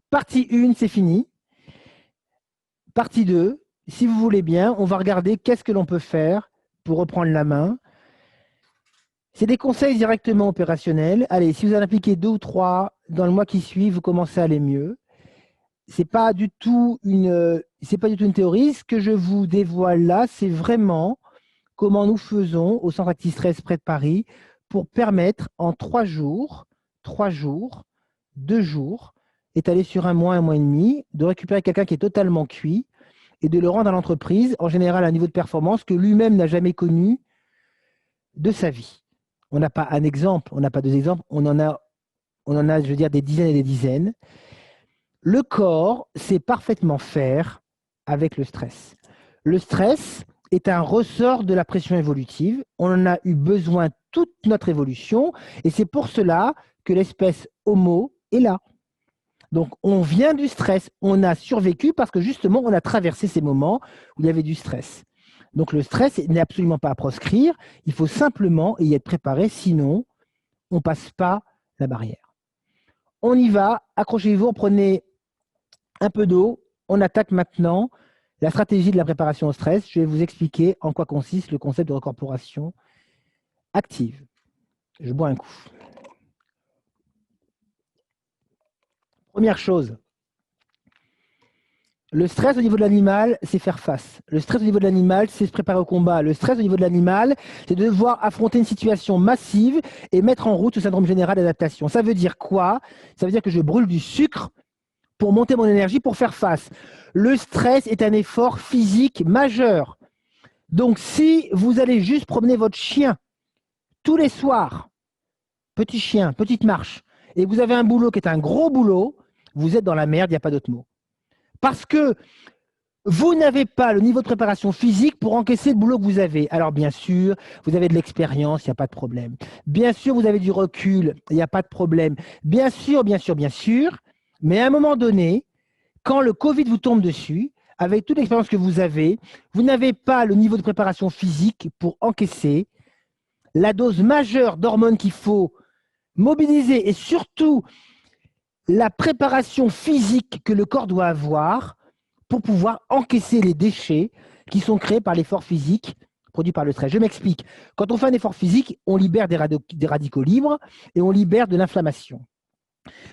Partie 1, c'est fini. Partie 2, si vous voulez bien, on va regarder qu'est-ce que l'on peut faire pour reprendre la main. C'est des conseils directement opérationnels. Allez, si vous en appliquez 2 ou 3 dans le mois qui suit, vous commencez à aller mieux. C'est pas du tout une théorie. Ce que je vous dévoile là, c'est vraiment comment nous faisons au Centre Actistress près de Paris pour permettre en 3 jours, 2 jours, étalés sur 1 mois, 1 mois et demi, de récupérer quelqu'un qui est totalement cuit et de le rendre à l'entreprise, en général à un niveau de performance que lui-même n'a jamais connu de sa vie. On n'a pas un exemple, on n'a pas 2 exemples, on en a, je veux dire, des dizaines et des dizaines. Le corps sait parfaitement faire avec le stress. Le stress est un ressort de la pression évolutive. On en a eu besoin toute notre évolution et c'est pour cela que l'espèce Homo est là. Donc, on vient du stress. On a survécu parce que justement, on a traversé ces moments où il y avait du stress. Donc, le stress n'est absolument pas à proscrire. Il faut simplement y être préparé. Sinon, on ne passe pas la barrière. On y va. Accrochez-vous. Prenez un peu d'eau. On attaque maintenant la stratégie de la préparation au stress. Je vais vous expliquer en quoi consiste le concept de recorporation active. Je bois un coup. Première chose, le stress au niveau de l'animal, c'est faire face. Le stress au niveau de l'animal, c'est se préparer au combat. Le stress au niveau de l'animal, c'est de devoir affronter une situation massive et mettre en route ce syndrome général d'adaptation. Ça veut dire quoi? Ça veut dire que je brûle du sucre pour monter mon énergie pour faire face. Le stress est un effort physique majeur. Donc, si vous allez juste promener votre chien tous les soirs, petit chien, petite marche, et vous avez un boulot qui est un gros boulot, vous êtes dans la merde, il n'y a pas d'autre mot. Parce que vous n'avez pas le niveau de préparation physique pour encaisser le boulot que vous avez. Alors bien sûr, vous avez de l'expérience, il n'y a pas de problème. Bien sûr, vous avez du recul, il n'y a pas de problème. Bien sûr, mais à un moment donné, quand le Covid vous tombe dessus, avec toute l'expérience que vous avez, vous n'avez pas le niveau de préparation physique pour encaisser la dose majeure d'hormones qu'il faut mobiliser et surtout la préparation physique que le corps doit avoir pour pouvoir encaisser les déchets qui sont créés par l'effort physique produit par le stress. Je m'explique. Quand on fait un effort physique, on libère des radicaux libres et on libère de l'inflammation.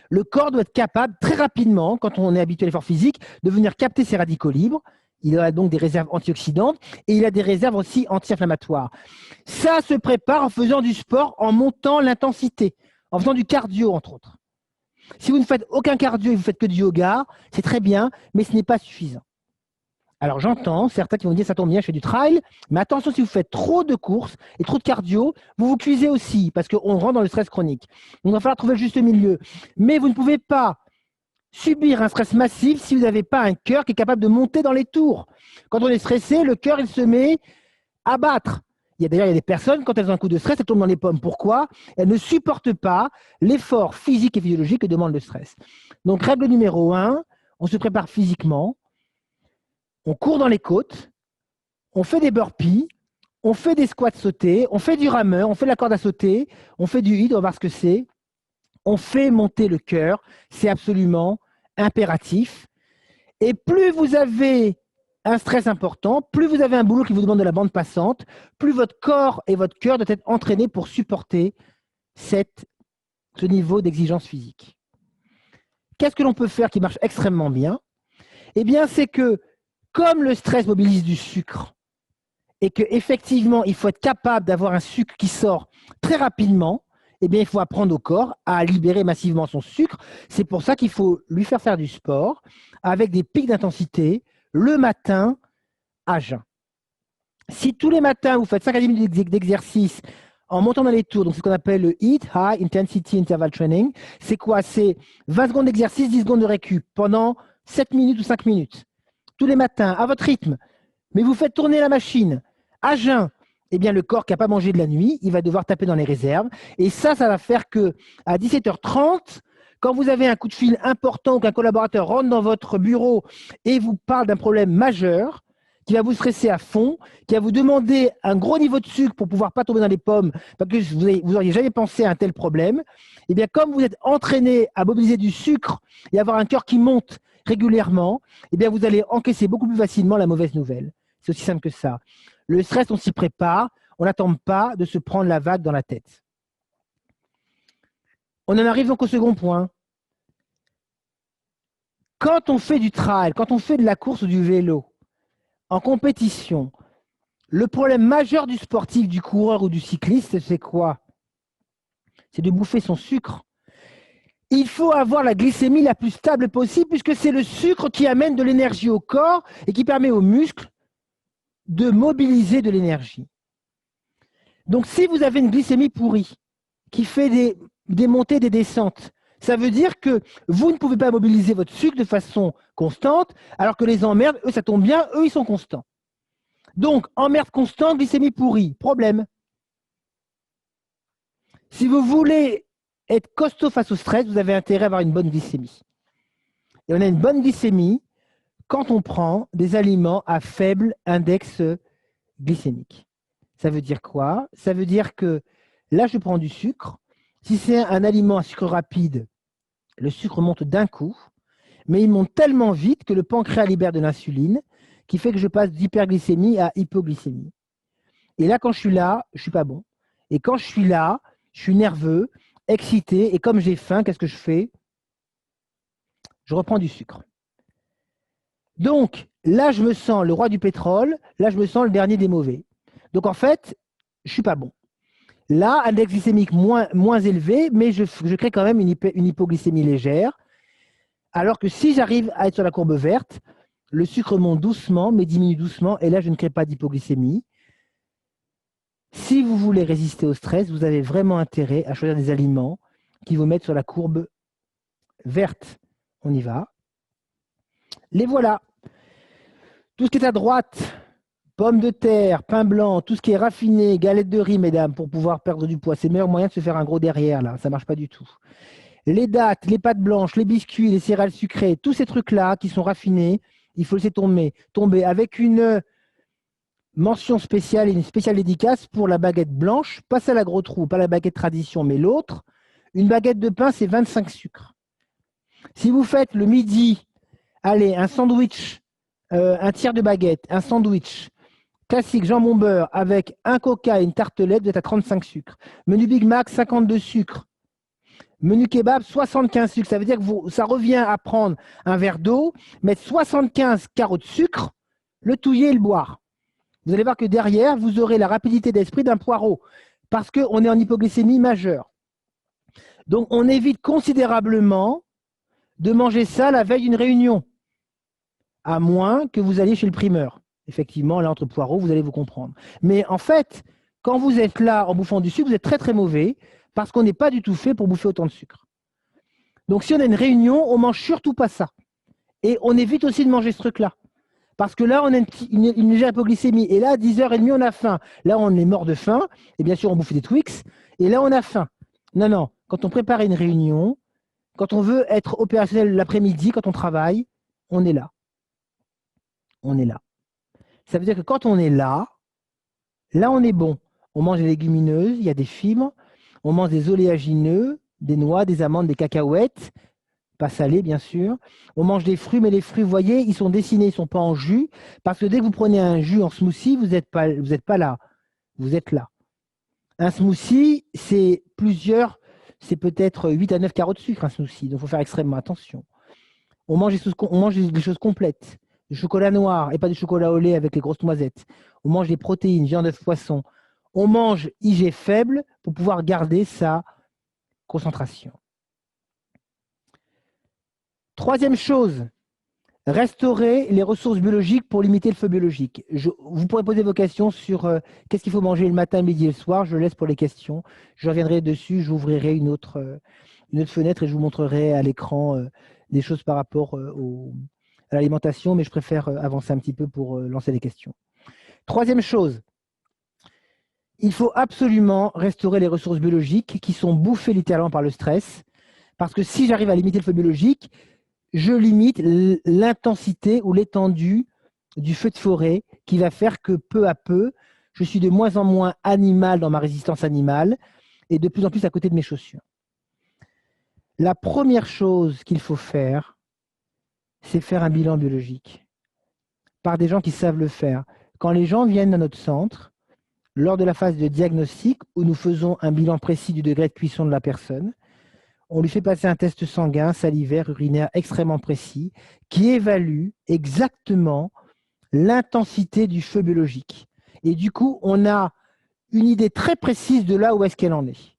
Le corps doit être capable, très rapidement, quand on est habitué à l'effort physique, de venir capter ces radicaux libres. Il a donc des réserves antioxydantes et il a des réserves aussi anti-inflammatoires. Ça se prépare en faisant du sport, en montant l'intensité, en faisant du cardio, entre autres. Si vous ne faites aucun cardio et vous faites que du yoga, c'est très bien, mais ce n'est pas suffisant. Alors j'entends certains qui vont dire ça tombe bien, je fais du trail, mais attention, si vous faites trop de courses et trop de cardio, vous vous cuisez aussi parce qu'on rentre dans le stress chronique. Donc il va falloir trouver le juste milieu. Mais vous ne pouvez pas subir un stress massif si vous n'avez pas un cœur qui est capable de monter dans les tours. Quand on est stressé, le cœur il se met à battre. D'ailleurs, il y a des personnes, quand elles ont un coup de stress, elles tombent dans les pommes. Pourquoi? Elles ne supportent pas l'effort physique et physiologique que demande le stress. Donc, règle numéro 1, on se prépare physiquement, on court dans les côtes, on fait des burpees, on fait des squats sautés, on fait du rameur, on fait de la corde à sauter, on fait du hit, on va voir ce que c'est. On fait monter le cœur, c'est absolument impératif. Et plus vous avez un stress important, plus vous avez un boulot qui vous demande de la bande passante, plus votre corps et votre cœur doivent être entraînés pour supporter ce niveau d'exigence physique. Qu'est-ce que l'on peut faire qui marche extrêmement bien? Eh bien, c'est que comme le stress mobilise du sucre et qu'effectivement, il faut être capable d'avoir un sucre qui sort très rapidement, eh bien, il faut apprendre au corps à libérer massivement son sucre. C'est pour ça qu'il faut lui faire du sport avec des pics d'intensité le matin à jeun. Si tous les matins, vous faites 5 à 10 minutes d'exercice en montant dans les tours, donc c'est ce qu'on appelle le HIIT, High Intensity Interval Training, c'est quoi? C'est 20 secondes d'exercice, 10 secondes de récup pendant 7 minutes ou 5 minutes. Tous les matins, à votre rythme. Mais vous faites tourner la machine à jeun. Eh bien, le corps qui n'a pas mangé de la nuit, il va devoir taper dans les réserves. Et ça va faire qu'à 17h30, quand vous avez un coup de fil important ou qu'un collaborateur rentre dans votre bureau et vous parle d'un problème majeur, qui va vous stresser à fond, qui va vous demander un gros niveau de sucre pour pouvoir pas tomber dans les pommes, parce que vous n'auriez jamais pensé à un tel problème, eh bien, comme vous êtes entraîné à mobiliser du sucre et avoir un cœur qui monte régulièrement, eh bien, vous allez encaisser beaucoup plus facilement la mauvaise nouvelle. C'est aussi simple que ça. Le stress, on s'y prépare, on n'attend pas de se prendre la vague dans la tête. On en arrive donc au second point. Quand on fait du trail, quand on fait de la course ou du vélo, en compétition, le problème majeur du sportif, du coureur ou du cycliste, c'est quoi? C'est de bouffer son sucre. Il faut avoir la glycémie la plus stable possible puisque c'est le sucre qui amène de l'énergie au corps et qui permet aux muscles de mobiliser de l'énergie. Donc, si vous avez une glycémie pourrie qui fait des montées, des descentes, ça veut dire que vous ne pouvez pas mobiliser votre sucre de façon constante, alors que les emmerdes, eux, ça tombe bien, eux, ils sont constants. Donc, emmerde constante, glycémie pourrie, problème. Si vous voulez être costaud face au stress, vous avez intérêt à avoir une bonne glycémie. Et on a une bonne glycémie quand on prend des aliments à faible index glycémique. Ça veut dire quoi? Ça veut dire que là, je prends du sucre. Si c'est un aliment à sucre rapide, le sucre monte d'un coup, mais il monte tellement vite que le pancréas libère de l'insuline, qui fait que je passe d'hyperglycémie à hypoglycémie. Et là, quand je suis là, je ne suis pas bon. Et quand je suis là, je suis nerveux, excité, et comme j'ai faim, qu'est-ce que je fais? Je reprends du sucre. Donc, là, je me sens le roi du pétrole, là, je me sens le dernier des mauvais. Donc, en fait, je ne suis pas bon. Là, index glycémique moins élevé, mais je crée quand même une hypoglycémie légère. Alors que si j'arrive à être sur la courbe verte, le sucre monte doucement, mais diminue doucement, et là, je ne crée pas d'hypoglycémie. Si vous voulez résister au stress, vous avez vraiment intérêt à choisir des aliments qui vous mettent sur la courbe verte. On y va. Les voilà. Tout ce qui est à droite, pommes de terre, pain blanc, tout ce qui est raffiné, galettes de riz, mesdames, pour pouvoir perdre du poids. C'est le meilleur moyen de se faire un gros derrière, là. Ça ne marche pas du tout. Les dattes, les pâtes blanches, les biscuits, les céréales sucrées, tous ces trucs-là qui sont raffinés, il faut laisser tomber avec une mention spéciale et une spéciale dédicace pour la baguette blanche, pas celle à gros trous, pas la baguette tradition, mais l'autre. Une baguette de pain, c'est 25 sucres. Si vous faites le midi, allez, un sandwich, un tiers de baguette, un sandwich classique jambon beurre avec un coca et une tartelette, vous êtes à 35 sucres. Menu Big Mac, 52 sucres. Menu kebab, 75 sucres. Ça veut dire que ça revient à prendre un verre d'eau, mettre 75 carreaux de sucre, le touiller et le boire. Vous allez voir que derrière, vous aurez la rapidité d'esprit d'un poireau parce qu'on est en hypoglycémie majeure. Donc, on évite considérablement de manger ça la veille d'une réunion, à moins que vous alliez chez le primeur. Effectivement, là, entre poireaux, vous allez vous comprendre. Mais en fait, quand vous êtes là en bouffant du sucre, vous êtes très, très mauvais parce qu'on n'est pas du tout fait pour bouffer autant de sucre. Donc, si on a une réunion, on ne mange surtout pas ça. Et on évite aussi de manger ce truc-là. Parce que là, on a une légère hypoglycémie. Et là, à 10h30, on a faim. Là, on est mort de faim. Et bien sûr, on bouffe des Twix. Et là, on a faim. Non, non. Quand on prépare une réunion, quand on veut être opérationnel l'après-midi, quand on travaille, on est là. On est là. Ça veut dire que quand on est là, on est bon. On mange des légumineuses, il y a des fibres. On mange des oléagineux, des noix, des amandes, des cacahuètes. Pas salés, bien sûr. On mange des fruits, mais les fruits, vous voyez, ils sont dessinés, ils ne sont pas en jus. Parce que dès que vous prenez un jus en smoothie, vous n'êtes pas là. Vous êtes là. Un smoothie, c'est peut-être 8 à 9 carreaux de sucre, un smoothie. Donc, il faut faire extrêmement attention. On mange des choses complètes. Du chocolat noir et pas du chocolat au lait avec les grosses noisettes. On mange des protéines, viande, œufs, poisson. On mange IG faible pour pouvoir garder sa concentration. Troisième chose, restaurer les ressources biologiques pour limiter le feu biologique. Vous pourrez poser vos questions sur qu'est-ce qu'il faut manger le matin, midi et le soir. Je laisse pour les questions. Je reviendrai dessus. J'ouvrirai une autre fenêtre et je vous montrerai à l'écran des choses par rapport à l'alimentation, mais je préfère avancer un petit peu pour lancer les questions. Troisième chose, il faut absolument restaurer les ressources biologiques qui sont bouffées littéralement par le stress. Parce que si j'arrive à limiter le feu biologique, je limite l'intensité ou l'étendue du feu de forêt qui va faire que peu à peu, je suis de moins en moins animal dans ma résistance animale et de plus en plus à côté de mes chaussures. La première chose qu'il faut faire, c'est faire un bilan biologique par des gens qui savent le faire. Quand les gens viennent à notre centre, lors de la phase de diagnostic où nous faisons un bilan précis du degré de cuisson de la personne, on lui fait passer un test sanguin, salivaire, urinaire extrêmement précis qui évalue exactement l'intensité du feu biologique. Et du coup, on a une idée très précise de là où est-ce qu'elle en est.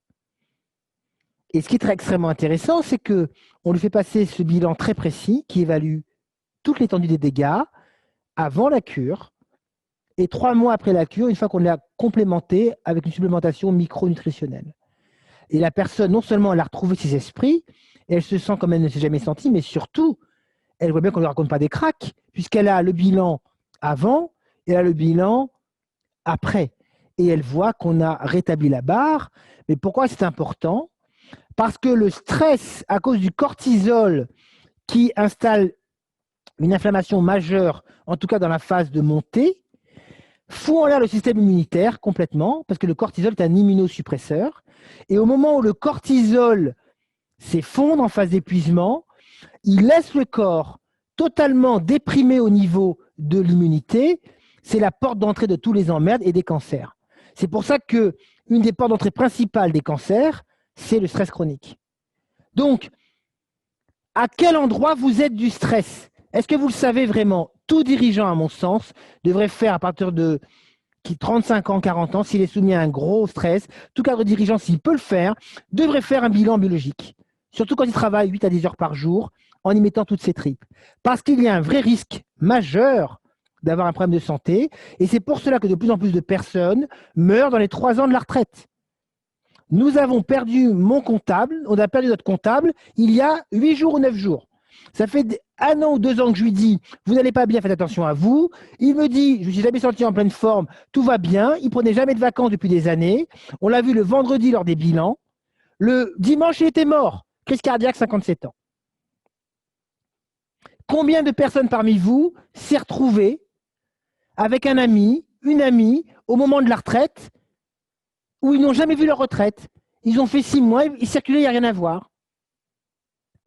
Et ce qui est extrêmement intéressant, c'est qu'on lui fait passer ce bilan très précis qui évalue toute l'étendue des dégâts avant la cure et 3 mois après la cure, une fois qu'on l'a complémenté avec une supplémentation micronutritionnelle. Et la personne, non seulement elle a retrouvé ses esprits, elle se sent comme elle ne s'est jamais sentie, mais surtout, elle voit bien qu'on ne lui raconte pas des cracks, puisqu'elle a le bilan avant et elle a le bilan après. Et elle voit qu'on a rétabli la barre. Mais pourquoi c'est important? Parce que le stress, à cause du cortisol qui installe une inflammation majeure, en tout cas dans la phase de montée, fout en l'air le système immunitaire complètement, parce que le cortisol est un immunosuppresseur. Et au moment où le cortisol s'effondre en phase d'épuisement, il laisse le corps totalement déprimé au niveau de l'immunité. C'est la porte d'entrée de tous les emmerdes et des cancers. C'est pour ça qu'une des portes d'entrée principales des cancers, c'est le stress chronique. Donc, à quel endroit vous êtes du stress? Est-ce que vous le savez vraiment? Tout dirigeant, à mon sens, devrait faire à partir de 35 ans, 40 ans, s'il est soumis à un gros stress, tout cadre dirigeant, s'il peut le faire, devrait faire un bilan biologique. Surtout quand il travaille 8 à 10 heures par jour, en y mettant toutes ses tripes. Parce qu'il y a un vrai risque majeur d'avoir un problème de santé. Et c'est pour cela que de plus en plus de personnes meurent dans les 3 ans de la retraite. Nous avons perdu mon comptable, on a perdu notre comptable il y a 8 jours ou 9 jours. Ça fait 1 an ou 2 ans que je lui dis, vous n'allez pas bien, faites attention à vous. Il me dit, je ne me suis jamais senti en pleine forme, tout va bien. Il ne prenait jamais de vacances depuis des années. On l'a vu le vendredi lors des bilans. Le dimanche, il était mort. Crise cardiaque, 57 ans. Combien de personnes parmi vous s'est retrouvées avec un ami, une amie, au moment de la retraite, où ils n'ont jamais vu leur retraite? Ils ont fait 6 mois, ils circulaient, il n'y a rien à voir.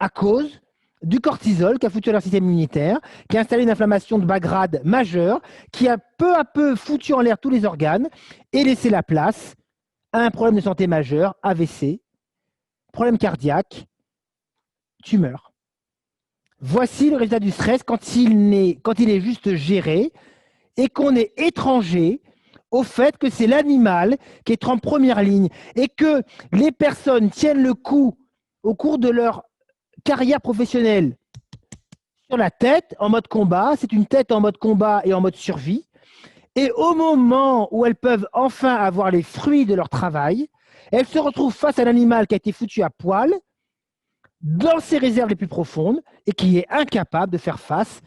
À cause du cortisol qui a foutu à leur système immunitaire, qui a installé une inflammation de bas grade majeure, qui a peu à peu foutu en l'air tous les organes et laissé la place à un problème de santé majeur, AVC, problème cardiaque, tumeur. Voici le résultat du stress quand il est juste géré et qu'on est étranger au fait que c'est l'animal qui est en première ligne et que les personnes tiennent le coup au cours de leur carrière professionnelle sur la tête en mode combat. C'est une tête en mode combat et en mode survie. Et au moment où elles peuvent enfin avoir les fruits de leur travail, elles se retrouvent face à un animal qui a été foutu à poil dans ses réserves les plus profondes et qui est incapable de faire face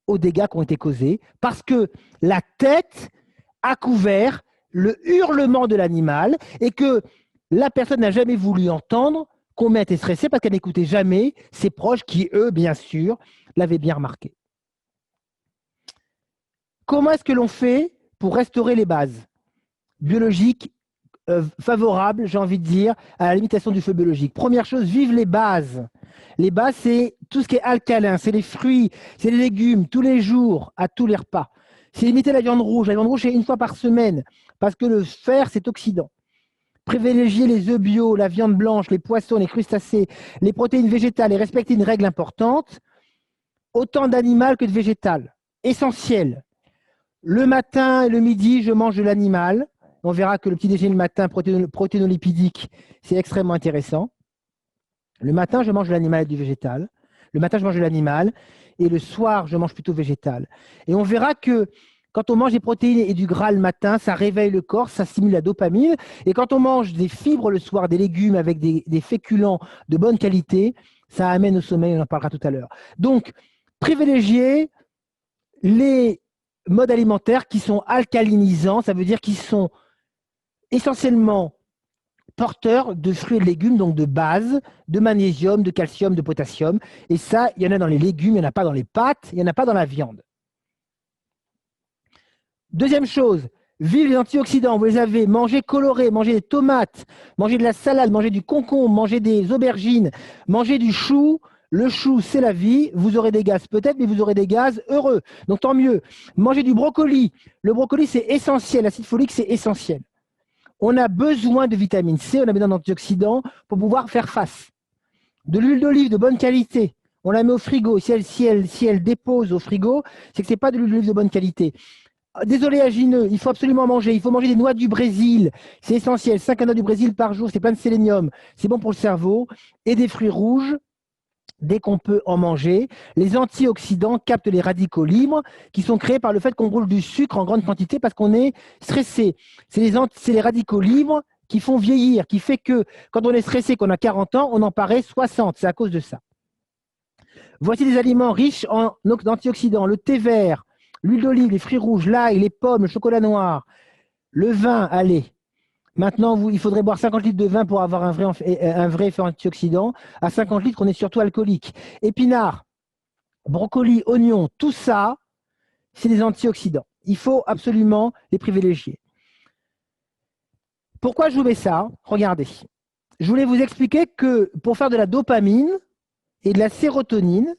aux dégâts qui ont été causés parce que la tête a couvert le hurlement de l'animal et que la personne n'a jamais voulu entendre combien était stressée parce qu'elle n'écoutait jamais ses proches qui, eux, bien sûr, l'avaient bien remarqué. Comment est-ce que l'on fait pour restaurer les bases biologiques favorables, j'ai envie de dire, à la limitation du feu biologique? Première chose, vive les bases. Les bases, c'est tout ce qui est alcalin, c'est les fruits, c'est les légumes, tous les jours, à tous les repas. C'est limiter la viande rouge. La viande rouge, c'est 1 fois par semaine, parce que le fer, c'est oxydant. Privilégier les œufs bio, la viande blanche, les poissons, les crustacés, les protéines végétales et respecter une règle importante, autant d'animal que de végétal. Essentiel. Le matin et le midi, je mange de l'animal. On verra que le petit déjeuner le matin, protéinolipidique, c'est extrêmement intéressant. Le matin, je mange de l'animal et du végétal. Le matin, je mange de l'animal. Et le soir, je mange plutôt végétal. Et on verra que quand on mange des protéines et du gras le matin, ça réveille le corps, ça stimule la dopamine. Et quand on mange des fibres le soir, des légumes avec des féculents de bonne qualité, ça amène au sommeil, on en parlera tout à l'heure. Donc, privilégier les modes alimentaires qui sont alcalinisants, ça veut dire qu'ils sont essentiellement porteurs de fruits et de légumes, donc de base, de magnésium, de calcium, de potassium. Et ça, il y en a dans les légumes, il n'y en a pas dans les pâtes, il n'y en a pas dans la viande. Deuxième chose, vive les antioxydants. Vous les avez, mangez coloré, mangez des tomates, mangez de la salade, mangez du concombre, mangez des aubergines, mangez du chou. Le chou, c'est la vie. Vous aurez des gaz peut-être, mais vous aurez des gaz heureux. Donc tant mieux. Mangez du brocoli. Le brocoli, c'est essentiel. L'acide folique, c'est essentiel. On a besoin de vitamine C, on a besoin d'antioxydants pour pouvoir faire face. De l'huile d'olive de bonne qualité, on la met au frigo. Si elle dépose au frigo, c'est que ce n'est pas de l'huile d'olive de bonne qualité. Des oléagineux, il faut absolument manger. Il faut manger des noix du Brésil, c'est essentiel. 5 noix du Brésil par jour, c'est plein de sélénium, c'est bon pour le cerveau. Et des fruits rouges, dès qu'on peut en manger. Les antioxydants captent les radicaux libres qui sont créés par le fait qu'on brûle du sucre en grande quantité parce qu'on est stressé. C'est les radicaux libres qui font vieillir, qui fait que quand on est stressé, qu'on a 40 ans, on en paraît 60. C'est à cause de ça. Voici des aliments riches en antioxydants. Le thé vert, l'huile d'olive, les fruits rouges, l'ail, les pommes, le chocolat noir, le vin, allez. Maintenant, il faudrait boire 50 litres de vin pour avoir un vrai effet antioxydant. À 50 litres, on est surtout alcoolique. Épinards, brocoli, oignons, tout ça, c'est des antioxydants. Il faut absolument les privilégier. Pourquoi je vous mets ça? Regardez. Je voulais vous expliquer que pour faire de la dopamine et de la sérotonine,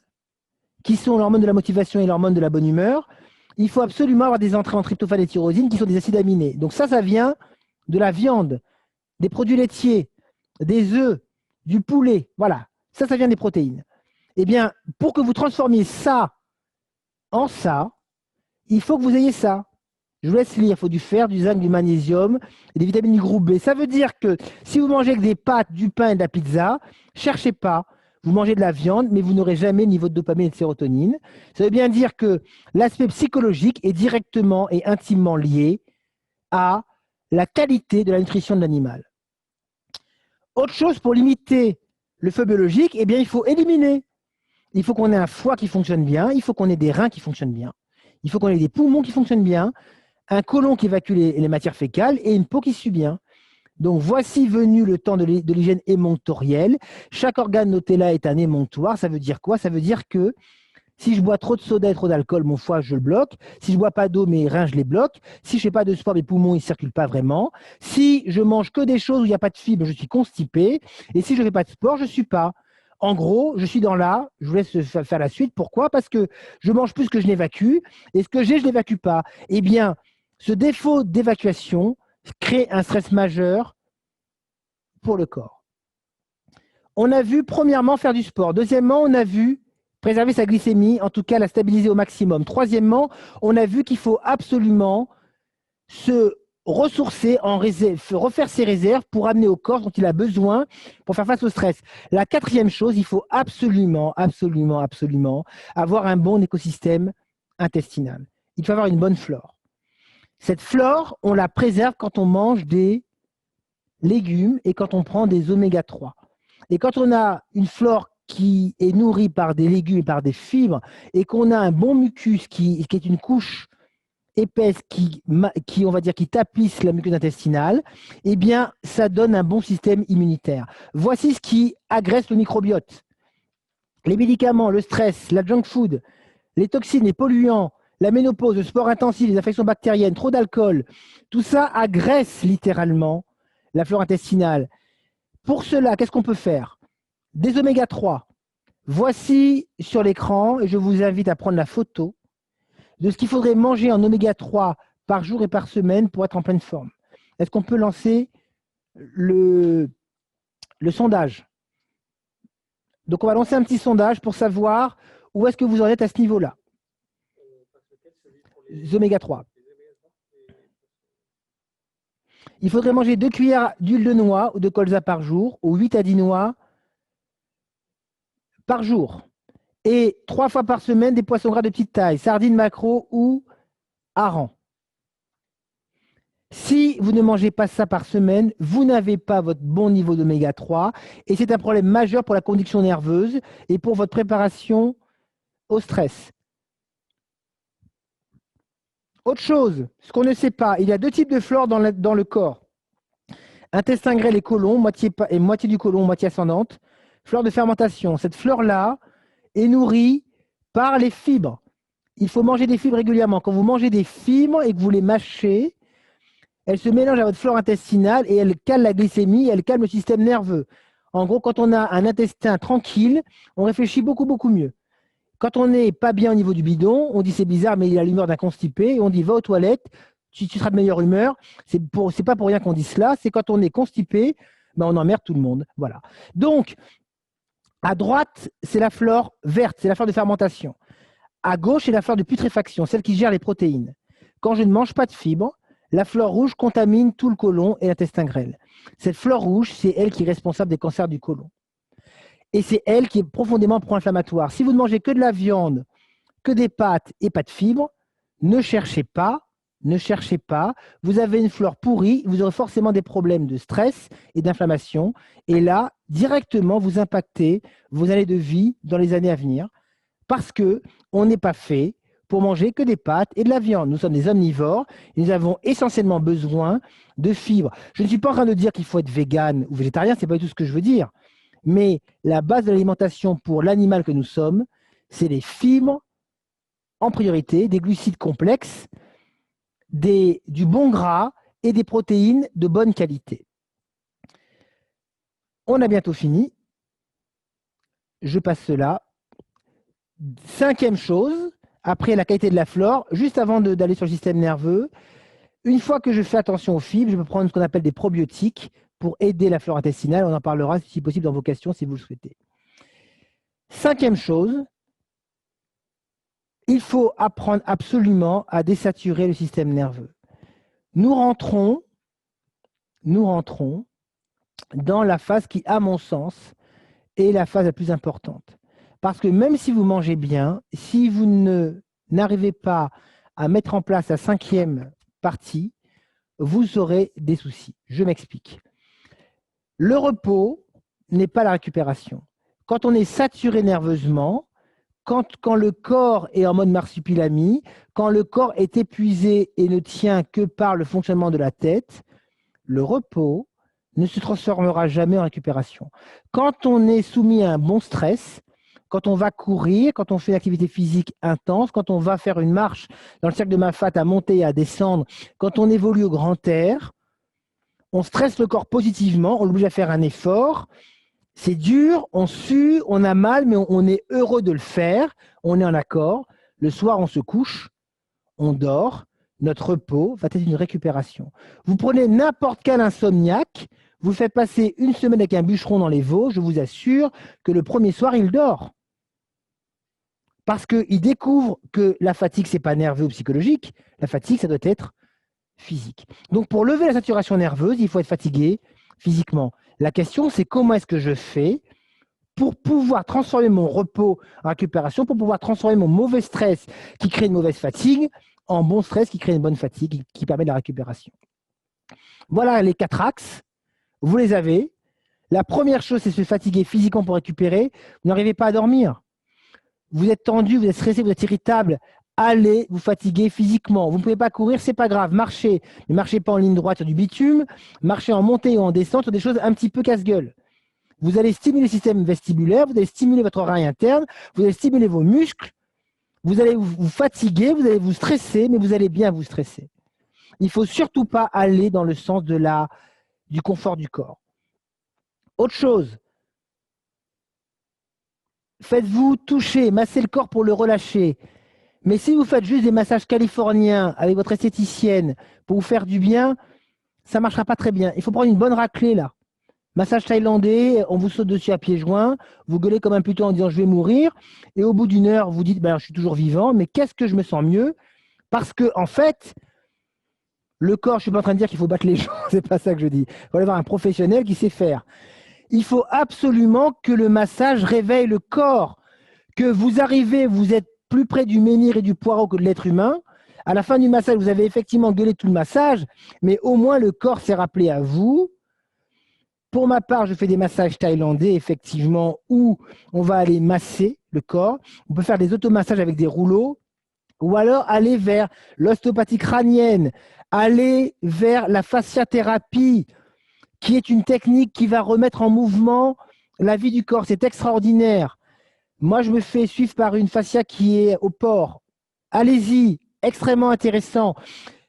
qui sont l'hormone de la motivation et l'hormone de la bonne humeur, il faut absolument avoir des entrées en tryptophane et tyrosine qui sont des acides aminés. Donc ça vient de la viande, des produits laitiers, des œufs, du poulet, voilà. Ça vient des protéines. Eh bien, pour que vous transformiez ça en ça, il faut que vous ayez ça. Je vous laisse lire, il faut du fer, du zinc, du magnésium et des vitamines du groupe B. Ça veut dire que si vous mangez que des pâtes, du pain et de la pizza, cherchez pas. vous mangez de la viande, mais vous n'aurez jamais le niveau de dopamine et de sérotonine. Ça veut bien dire que l'aspect psychologique est directement et intimement lié à la qualité de la nutrition de l'animal. Autre chose, pour limiter le feu biologique, eh bien, il faut éliminer. Il faut qu'on ait un foie qui fonctionne bien, il faut qu'on ait des reins qui fonctionnent bien, il faut qu'on ait des poumons qui fonctionnent bien, un côlon qui évacue les matières fécales et une peau qui sue bien. Donc, voici venu le temps de l'hygiène émonctorielle. Chaque organe noté là est un émonctoire. Ça veut dire quoi? Ça veut dire que si je bois trop de soda et trop d'alcool, mon foie, je le bloque. Si je bois pas d'eau, mes reins, je les bloque. Si je fais pas de sport, mes poumons, ils circulent pas vraiment. Si je mange que des choses où il n'y a pas de fibres, je suis constipé. Et si je fais pas de sport, je suis pas. En gros, je suis dans là. Je vous laisse faire la suite. Pourquoi? Parce que je mange plus que je n'évacue. Et ce que j'ai, je l'évacue pas. Eh bien, ce défaut d'évacuation crée un stress majeur pour le corps. On a vu, premièrement, faire du sport. Deuxièmement, on a vu préserver sa glycémie, en tout cas la stabiliser au maximum. Troisièmement, on a vu qu'il faut absolument se ressourcer, refaire ses réserves pour amener au corps dont il a besoin pour faire face au stress. La quatrième chose, il faut absolument avoir un bon écosystème intestinal. Il faut avoir une bonne flore. Cette flore, on la préserve quand on mange des légumes et quand on prend des oméga 3. Et quand on a une flore qui est nourrie par des légumes et par des fibres et qu'on a un bon mucus qui est une couche épaisse qui on va dire, qui tapisse la muqueuse intestinale, eh bien, ça donne un bon système immunitaire. Voici ce qui agresse le microbiote. Les médicaments, le stress, la junk food, les toxines, les polluants, la ménopause, le sport intensif, les infections bactériennes, trop d'alcool, tout ça agresse littéralement la flore intestinale. Pour cela, qu'est-ce qu'on peut faire? Des oméga 3. Voici sur l'écran, et je vous invite à prendre la photo de ce qu'il faudrait manger en oméga 3 par jour et par semaine pour être en pleine forme. Est-ce qu'on peut lancer le sondage? Donc, on va lancer un petit sondage pour savoir où est-ce que vous en êtes à ce niveau-là. Les oméga 3. Il faudrait manger 2 cuillères d'huile de noix ou de colza par jour, ou 8 à 10 noix par jour. Et 3 fois par semaine, des poissons gras de petite taille, sardines, maquereaux ou harengs. Si vous ne mangez pas ça par semaine, vous n'avez pas votre bon niveau d'oméga 3 et c'est un problème majeur pour la conduction nerveuse et pour votre préparation au stress. Autre chose, ce qu'on ne sait pas, il y a 2 types de flore dans le corps. Intestin grêle et côlon, moitié du côlon, moitié ascendante. Flore de fermentation. Cette flore-là est nourrie par les fibres. Il faut manger des fibres régulièrement. Quand vous mangez des fibres et que vous les mâchez, elles se mélangent à votre flore intestinale et elles calment la glycémie, elles calment le système nerveux. En gros, quand on a un intestin tranquille, on réfléchit beaucoup mieux. Quand on n'est pas bien au niveau du bidon, on dit c'est bizarre, mais il a l'humeur d'un constipé, et on dit va aux toilettes, tu seras de meilleure humeur. C'est pas pour rien qu'on dit cela, c'est quand on est constipé, ben on emmerde tout le monde. Voilà. Donc, à droite, c'est la flore verte, c'est la flore de fermentation. À gauche, c'est la flore de putréfaction, celle qui gère les protéines. Quand je ne mange pas de fibres, la flore rouge contamine tout le côlon et l'intestin grêle. Cette flore rouge, c'est elle qui est responsable des cancers du côlon. Et c'est elle qui est profondément pro-inflammatoire. Si vous ne mangez que de la viande, que des pâtes et pas de fibres, ne cherchez pas. Vous avez une flore pourrie, vous aurez forcément des problèmes de stress et d'inflammation. Et là, directement, vous impactez vos années de vie dans les années à venir parce qu'on n'est pas fait pour manger que des pâtes et de la viande. Nous sommes des omnivores et nous avons essentiellement besoin de fibres. Je ne suis pas en train de dire qu'il faut être végane ou végétarien, ce n'est pas du tout ce que je veux dire. Mais la base de l'alimentation pour l'animal que nous sommes, c'est les fibres en priorité, des glucides complexes, du bon gras et des protéines de bonne qualité. On a bientôt fini. Je passe cela. 5e chose, après la qualité de la flore, juste avant d'aller sur le système nerveux, une fois que je fais attention aux fibres, je peux prendre ce qu'on appelle des probiotiques pour aider la flore intestinale. On en parlera si possible dans vos questions si vous le souhaitez. 5e chose, il faut apprendre absolument à désaturer le système nerveux. Nous rentrons dans la phase qui, à mon sens, est la phase la plus importante. Parce que même si vous mangez bien, si vous n'arrivez pas à mettre en place la 5e partie, vous aurez des soucis. Je m'explique. Le repos n'est pas la récupération. Quand on est saturé nerveusement, quand le corps est en mode marsupilami, quand le corps est épuisé et ne tient que par le fonctionnement de la tête, le repos ne se transformera jamais en récupération. Quand on est soumis à un bon stress, quand on va courir, quand on fait une activité physique intense, quand on va faire une marche dans le cercle de Mafat à monter et à descendre, quand on évolue au grand air, on stresse le corps positivement, on l'oblige à faire un effort. C'est dur, on sue, on a mal, mais on est heureux de le faire, on est en accord. Le soir, on se couche, on dort, notre repos va être une récupération. Vous prenez n'importe quel insomniaque, vous le faites passer une semaine avec un bûcheron dans les Vosges, je vous assure que le premier soir, il dort. Parce qu'il découvre que la fatigue, ce n'est pas nerveux ou psychologique, la fatigue, ça doit être physique. Donc, pour lever la saturation nerveuse, il faut être fatigué physiquement. La question, c'est comment est-ce que je fais pour pouvoir transformer mon repos en récupération, pour pouvoir transformer mon mauvais stress qui crée une mauvaise fatigue en bon stress qui crée une bonne fatigue qui permet de la récupération. Voilà les 4 axes. Vous les avez. La première chose, c'est se fatiguer physiquement pour récupérer. Vous n'arrivez pas à dormir. Vous êtes tendu, vous êtes stressé, vous êtes irritable. Allez vous fatiguer physiquement. Vous ne pouvez pas courir, c'est pas grave. Marchez, mais marchez pas en ligne droite sur du bitume. Marchez en montée ou en descente sur des choses un petit peu casse-gueule. Vous allez stimuler le système vestibulaire, vous allez stimuler votre oreille interne, vous allez stimuler vos muscles, vous allez vous fatiguer, vous allez vous stresser, mais vous allez bien vous stresser. Il ne faut surtout pas aller dans le sens du confort du corps. Autre chose, faites-vous toucher, massez le corps pour le relâcher. Mais si vous faites juste des massages californiens avec votre esthéticienne pour vous faire du bien, ça ne marchera pas très bien. Il faut prendre une bonne raclée là. Massage thaïlandais, on vous saute dessus à pieds joints, vous gueulez comme un putain en disant je vais mourir, et au bout d'une heure, vous dites ben, je suis toujours vivant, mais qu'est-ce que je me sens mieux? Parce que en fait, le corps, je ne suis pas en train de dire qu'il faut battre les gens, c'est pas ça que je dis. Il faut aller voir un professionnel qui sait faire. Il faut absolument que le massage réveille le corps, que vous arrivez, vous êtes plus près du menhir et du poireau que de l'être humain. À la fin du massage, vous avez effectivement gueulé tout le massage, mais au moins le corps s'est rappelé à vous. Pour ma part, je fais des massages thaïlandais, effectivement, où on va aller masser le corps. On peut faire des automassages avec des rouleaux, ou alors aller vers l'ostéopathie crânienne, aller vers la fasciathérapie, qui est une technique qui va remettre en mouvement la vie du corps. C'est extraordinaire. Moi, je me fais suivre par une fascia qui est au port. Allez-y, extrêmement intéressant.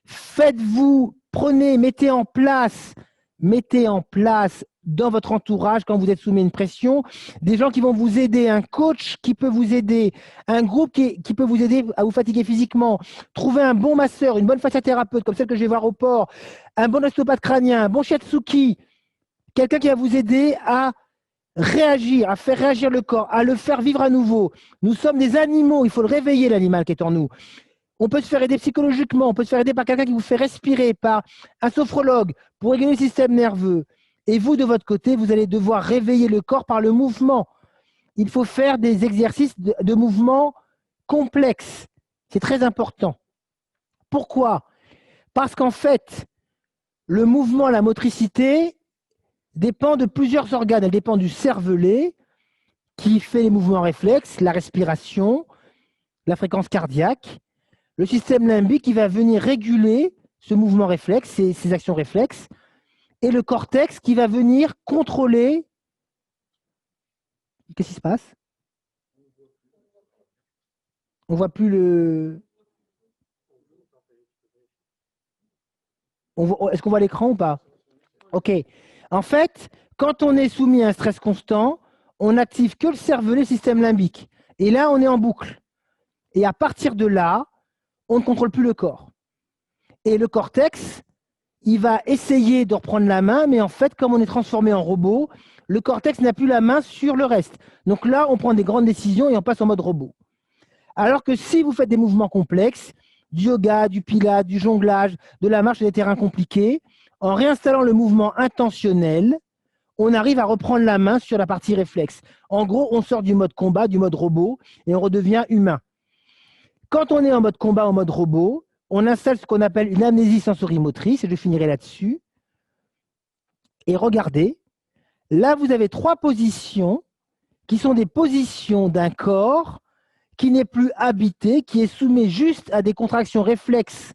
Faites-vous, prenez, mettez en place dans votre entourage, quand vous êtes soumis à une pression, des gens qui vont vous aider, un coach qui peut vous aider, un groupe qui peut vous aider à vous fatiguer physiquement. Trouvez un bon masseur, une bonne fasciathérapeute, comme celle que je vais voir au port, un bon ostéopathe crânien, un bon shiatsuki, quelqu'un qui va vous aider à réagir, à faire réagir le corps, à le faire vivre à nouveau. Nous sommes des animaux, il faut le réveiller, l'animal qui est en nous. On peut se faire aider psychologiquement, on peut se faire aider par quelqu'un qui vous fait respirer, par un sophrologue pour réguler le système nerveux. Et vous, de votre côté, vous allez devoir réveiller le corps par le mouvement. Il faut faire des exercices de mouvement complexes. C'est très important. Pourquoi? Parce qu'en fait, le mouvement, la motricité dépend de plusieurs organes. Elle dépend du cervelet qui fait les mouvements réflexes, la respiration, la fréquence cardiaque, le système limbique qui va venir réguler ce mouvement réflexe, ces actions réflexes, et le cortex qui va venir contrôler. Qu'est-ce qui se passe? On ne voit plus le. Est-ce qu'on voit l'écran ou pas? Ok. En fait, quand on est soumis à un stress constant, on n'active que le cervelet, le système limbique. Et là, on est en boucle. Et à partir de là, on ne contrôle plus le corps. Et le cortex, il va essayer de reprendre la main, mais en fait, comme on est transformé en robot, le cortex n'a plus la main sur le reste. Donc là, on prend des grandes décisions et on passe en mode robot. Alors que si vous faites des mouvements complexes, du yoga, du pilates, du jonglage, de la marche sur des terrains compliqués, en réinstallant le mouvement intentionnel, on arrive à reprendre la main sur la partie réflexe. En gros, on sort du mode combat, du mode robot, et on redevient humain. Quand on est en mode combat, en mode robot, on installe ce qu'on appelle une amnésie sensorimotrice, et je finirai là-dessus. Et regardez, là, vous avez 3 positions qui sont des positions d'un corps qui n'est plus habité, qui est soumis juste à des contractions réflexes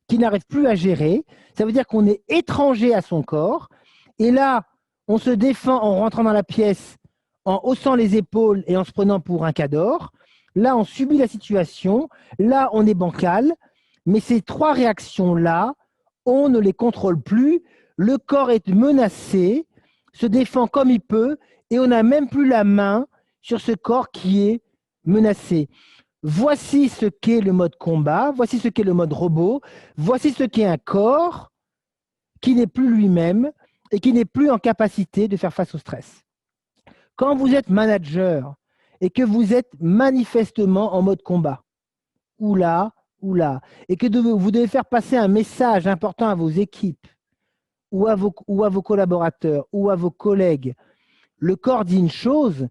qui n'arrive plus à gérer. Ça veut dire qu'on est étranger à son corps. Et là, on se défend en rentrant dans la pièce, en haussant les épaules et en se prenant pour un cador. Là, on subit la situation. Là, on est bancal. Mais ces 3 réactions-là, on ne les contrôle plus. Le corps est menacé, se défend comme il peut, et on n'a même plus la main sur ce corps qui est menacé. Voici ce qu'est le mode combat, voici ce qu'est le mode robot, voici ce qu'est un corps qui n'est plus lui-même et qui n'est plus en capacité de faire face au stress. Quand vous êtes manager et que vous êtes manifestement en mode combat, ou là, et que vous devez faire passer un message important à vos équipes, ou à vos collaborateurs, ou à vos collègues, le corps dit une chose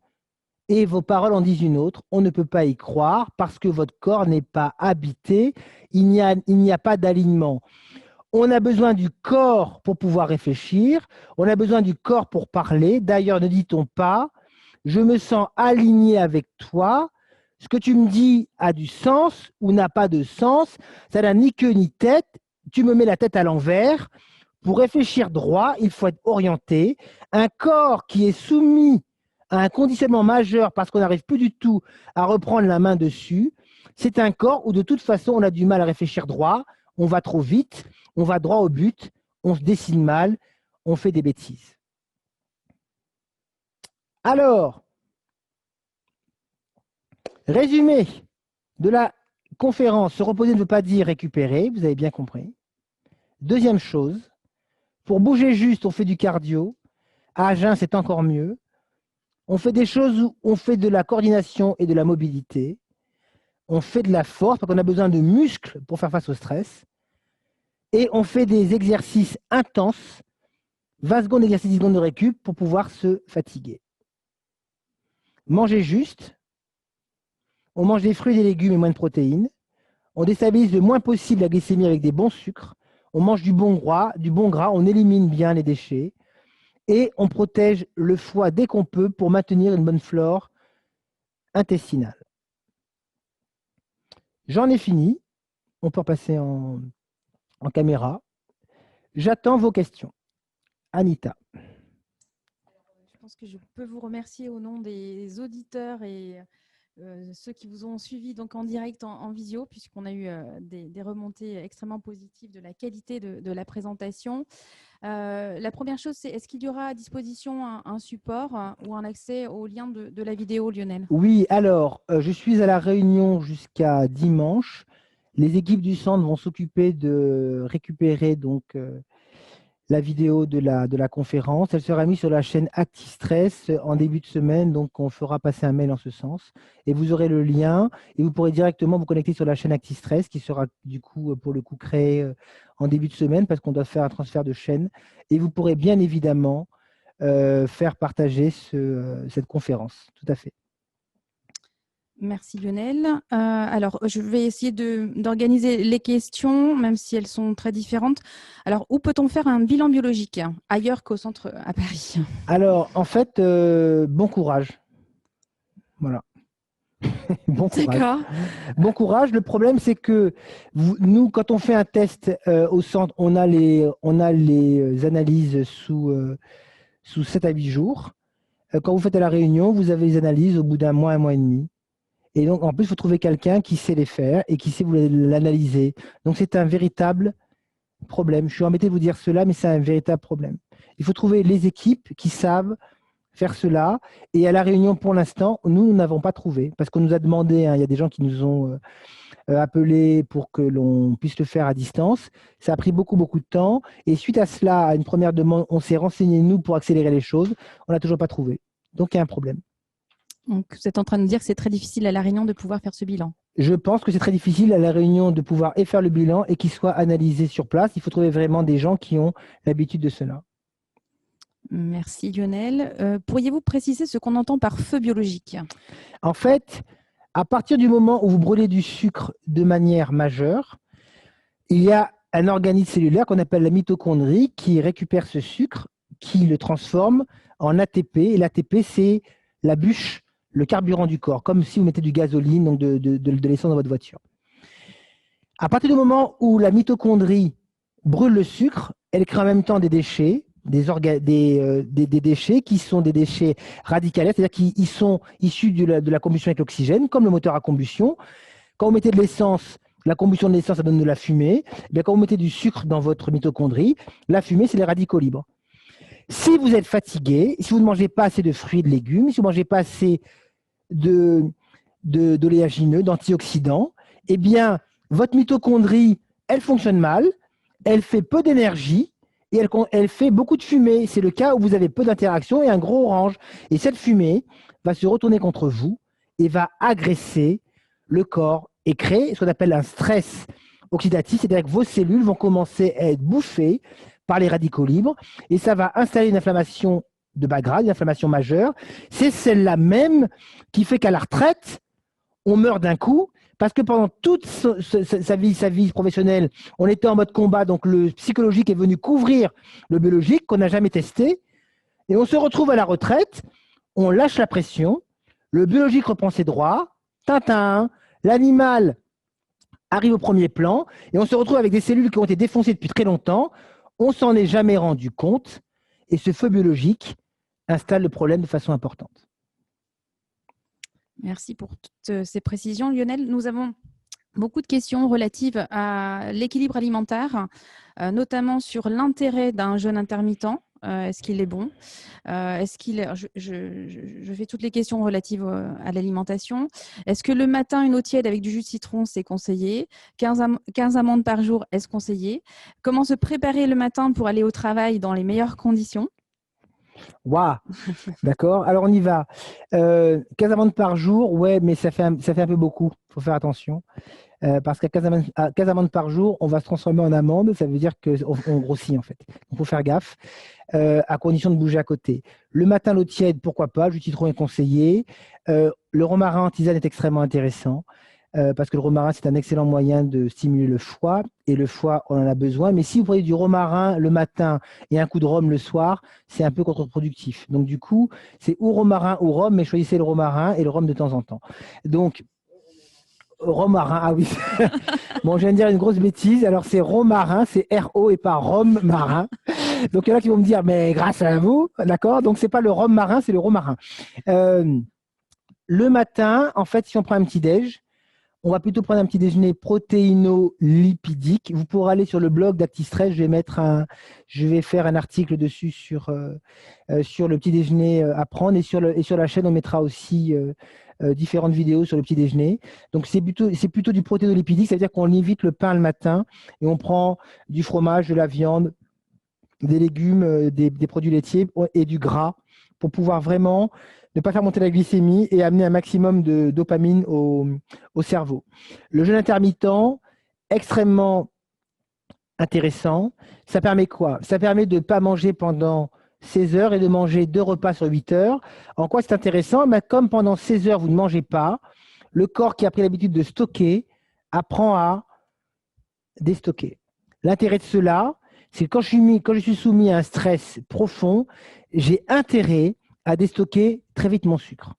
et vos paroles en disent une autre. On ne peut pas y croire parce que votre corps n'est pas habité, il n'y a pas d'alignement. On a besoin du corps pour pouvoir réfléchir, on a besoin du corps pour parler. D'ailleurs, ne dit-on pas « je me sens aligné avec toi », ce que tu me dis a du sens ou n'a pas de sens, ça n'a ni queue ni tête, tu me mets la tête à l'envers. Pour réfléchir droit, il faut être orienté. Un corps qui est soumis à un conditionnement majeur parce qu'on n'arrive plus du tout à reprendre la main dessus, c'est un corps où de toute façon on a du mal à réfléchir droit, on va trop vite, on va droit au but, on se dessine mal, on fait des bêtises. Alors, résumé de la conférence, se reposer ne veut pas dire récupérer, vous avez bien compris. Deuxième chose, pour bouger juste, on fait du cardio. À jeun, c'est encore mieux. On fait des choses où on fait de la coordination et de la mobilité. On fait de la force parce qu'on a besoin de muscles pour faire face au stress. Et on fait des exercices intenses, 20 secondes d'exercice, 10 secondes de récup pour pouvoir se fatiguer. Manger juste. On mange des fruits et des légumes et moins de protéines. On déstabilise le moins possible la glycémie avec des bons sucres. On mange du bon gras, on élimine bien les déchets. Et on protège le foie dès qu'on peut pour maintenir une bonne flore intestinale. J'en ai fini. On peut repasser en caméra. J'attends vos questions. Anita. Je pense que je peux vous remercier au nom des auditeurs et ceux qui vous ont suivi donc en direct, en visio, puisqu'on a eu des remontées extrêmement positives de la qualité de la présentation. La première chose, c'est est-ce qu'il y aura à disposition un support ou un accès au lien de la vidéo, Lionel? Oui, alors, je suis à la Réunion jusqu'à dimanche. Les équipes du centre vont s'occuper de récupérer donc la vidéo de la conférence. Elle sera mise sur la chaîne ActiStress en début de semaine, donc on fera passer un mail en ce sens. Et vous aurez le lien et vous pourrez directement vous connecter sur la chaîne ActiStress qui sera du coup, pour le coup, créée en début de semaine parce qu'on doit faire un transfert de chaîne. Et vous pourrez bien évidemment faire partager cette conférence. Tout à fait. Merci Lionel. Alors, je vais essayer d'organiser les questions, même si elles sont très différentes. Alors, où peut-on faire un bilan biologique ailleurs qu'au centre à Paris? Alors, en fait, bon courage. Voilà. Bon courage. D'accord. Bon courage. Le problème, c'est que nous, quand on fait un test au centre, on a les analyses sous 7 à 8 jours. Quand vous faites à la Réunion, vous avez les analyses au bout d'un mois et demi. Et donc, en plus, il faut trouver quelqu'un qui sait les faire et qui sait vous l'analyser. Donc, c'est un véritable problème. Je suis embêté de vous dire cela, mais c'est un véritable problème. Il faut trouver les équipes qui savent faire cela. Et à la Réunion, pour l'instant, nous n'avons pas trouvé. Parce qu'on nous a demandé, il y a des gens qui nous ont appelés pour que l'on puisse le faire à distance. Ça a pris beaucoup, beaucoup de temps. Et suite à cela, à une première demande, on s'est renseigné, nous, pour accélérer les choses. On n'a toujours pas trouvé. Donc, il y a un problème. Donc, vous êtes en train de dire que c'est très difficile à La Réunion de pouvoir faire ce bilan. Je pense que c'est très difficile à La Réunion de pouvoir faire le bilan et qu'il soit analysé sur place. Il faut trouver vraiment des gens qui ont l'habitude de cela. Merci Lionel. Pourriez-vous préciser ce qu'on entend par feu biologique? En fait, à partir du moment où vous brûlez du sucre de manière majeure, il y a un organisme cellulaire qu'on appelle la mitochondrie qui récupère ce sucre, qui le transforme en ATP. Et l'ATP, c'est la bûche, le carburant du corps, comme si vous mettez du gasoline, donc de l'essence dans votre voiture. À partir du moment où la mitochondrie brûle le sucre, elle crée en même temps des déchets, des déchets qui sont des déchets radicalaires, c'est-à-dire qui sont issus de la combustion avec l'oxygène, comme le moteur à combustion. Quand vous mettez de l'essence, la combustion de l'essence, ça donne de la fumée. Eh bien, quand vous mettez du sucre dans votre mitochondrie, la fumée, c'est les radicaux libres. Si vous êtes fatigué, si vous ne mangez pas assez de fruits et de légumes, si vous ne mangez pas assez d'oléagineux, d'antioxydants, eh bien, votre mitochondrie, elle fonctionne mal, elle fait peu d'énergie et elle fait beaucoup de fumée. C'est le cas où vous avez peu d'interaction et un gros orange. Et cette fumée va se retourner contre vous et va agresser le corps et créer ce qu'on appelle un stress oxydatif, c'est-à-dire que vos cellules vont commencer à être bouffées par les radicaux libres et ça va installer une inflammation de bas grade, une inflammation majeure. C'est celle-là même qui fait qu'à la retraite, on meurt d'un coup parce que pendant toute sa vie professionnelle, on était en mode combat, donc le psychologique est venu couvrir le biologique qu'on n'a jamais testé et on se retrouve à la retraite, on lâche la pression, le biologique reprend ses droits, tintin, l'animal arrive au premier plan et on se retrouve avec des cellules qui ont été défoncées depuis très longtemps, on s'en est jamais rendu compte et ce feu biologique installe le problème de façon importante. Merci pour toutes ces précisions, Lionel. Nous avons beaucoup de questions relatives à l'équilibre alimentaire, notamment sur l'intérêt d'un jeûne intermittent. Est-ce qu'il est bon? Je fais toutes les questions relatives à l'alimentation. Est-ce que le matin, une eau tiède avec du jus de citron, c'est conseillé? 15 amandes par jour, est-ce conseillé? Comment se préparer le matin pour aller au travail dans les meilleures conditions? Waouh, d'accord. Alors on y va. 15 amandes par jour, ouais, mais ça fait un peu beaucoup. Il faut faire attention. Parce qu'à 15 amandes par jour, on va se transformer en amande. Ça veut dire qu'on grossit en fait. Il faut faire gaffe, à condition de bouger à côté. Le matin, l'eau tiède, pourquoi pas. Le jus de citron est conseillé. Le romarin en tisane est extrêmement intéressant. Parce que le romarin, c'est un excellent moyen de stimuler le foie. Et le foie, on en a besoin. Mais si vous prenez du romarin le matin et un coup de rhum le soir, c'est un peu contre-productif. Donc, du coup, c'est ou romarin ou rhum, mais choisissez le romarin et le rhum de temps en temps. Donc, romarin, ah oui. Bon, je viens de dire une grosse bêtise. Alors, c'est romarin, c'est R-O et pas rhum marin. Donc, il y en a qui vont me dire, mais grâce à vous, d'accord? Donc, c'est pas le rhum marin, c'est le romarin. Le matin, en fait, si on prend un petit déj, on va plutôt prendre un petit déjeuner protéino-lipidique. Vous pourrez aller sur le blog d'ActiStress. Je vais faire un article dessus sur le petit déjeuner à prendre et sur la chaîne, on mettra aussi différentes vidéos sur le petit déjeuner. Donc, c'est plutôt du protéino-lipidique. Ça veut dire qu'on évite le pain le matin et on prend du fromage, de la viande, des légumes, des produits laitiers et du gras pour pouvoir vraiment ne pas faire monter la glycémie et amener un maximum de dopamine au cerveau. Le jeûne intermittent, extrêmement intéressant. Ça permet quoi? Ça permet de ne pas manger pendant 16 heures et de manger 2 repas sur 8 heures. En quoi c'est intéressant? Comme pendant 16 heures, vous ne mangez pas, le corps qui a pris l'habitude de stocker apprend à déstocker. L'intérêt de cela, c'est que quand je suis soumis à un stress profond, j'ai intérêt à déstocker très vite mon sucre.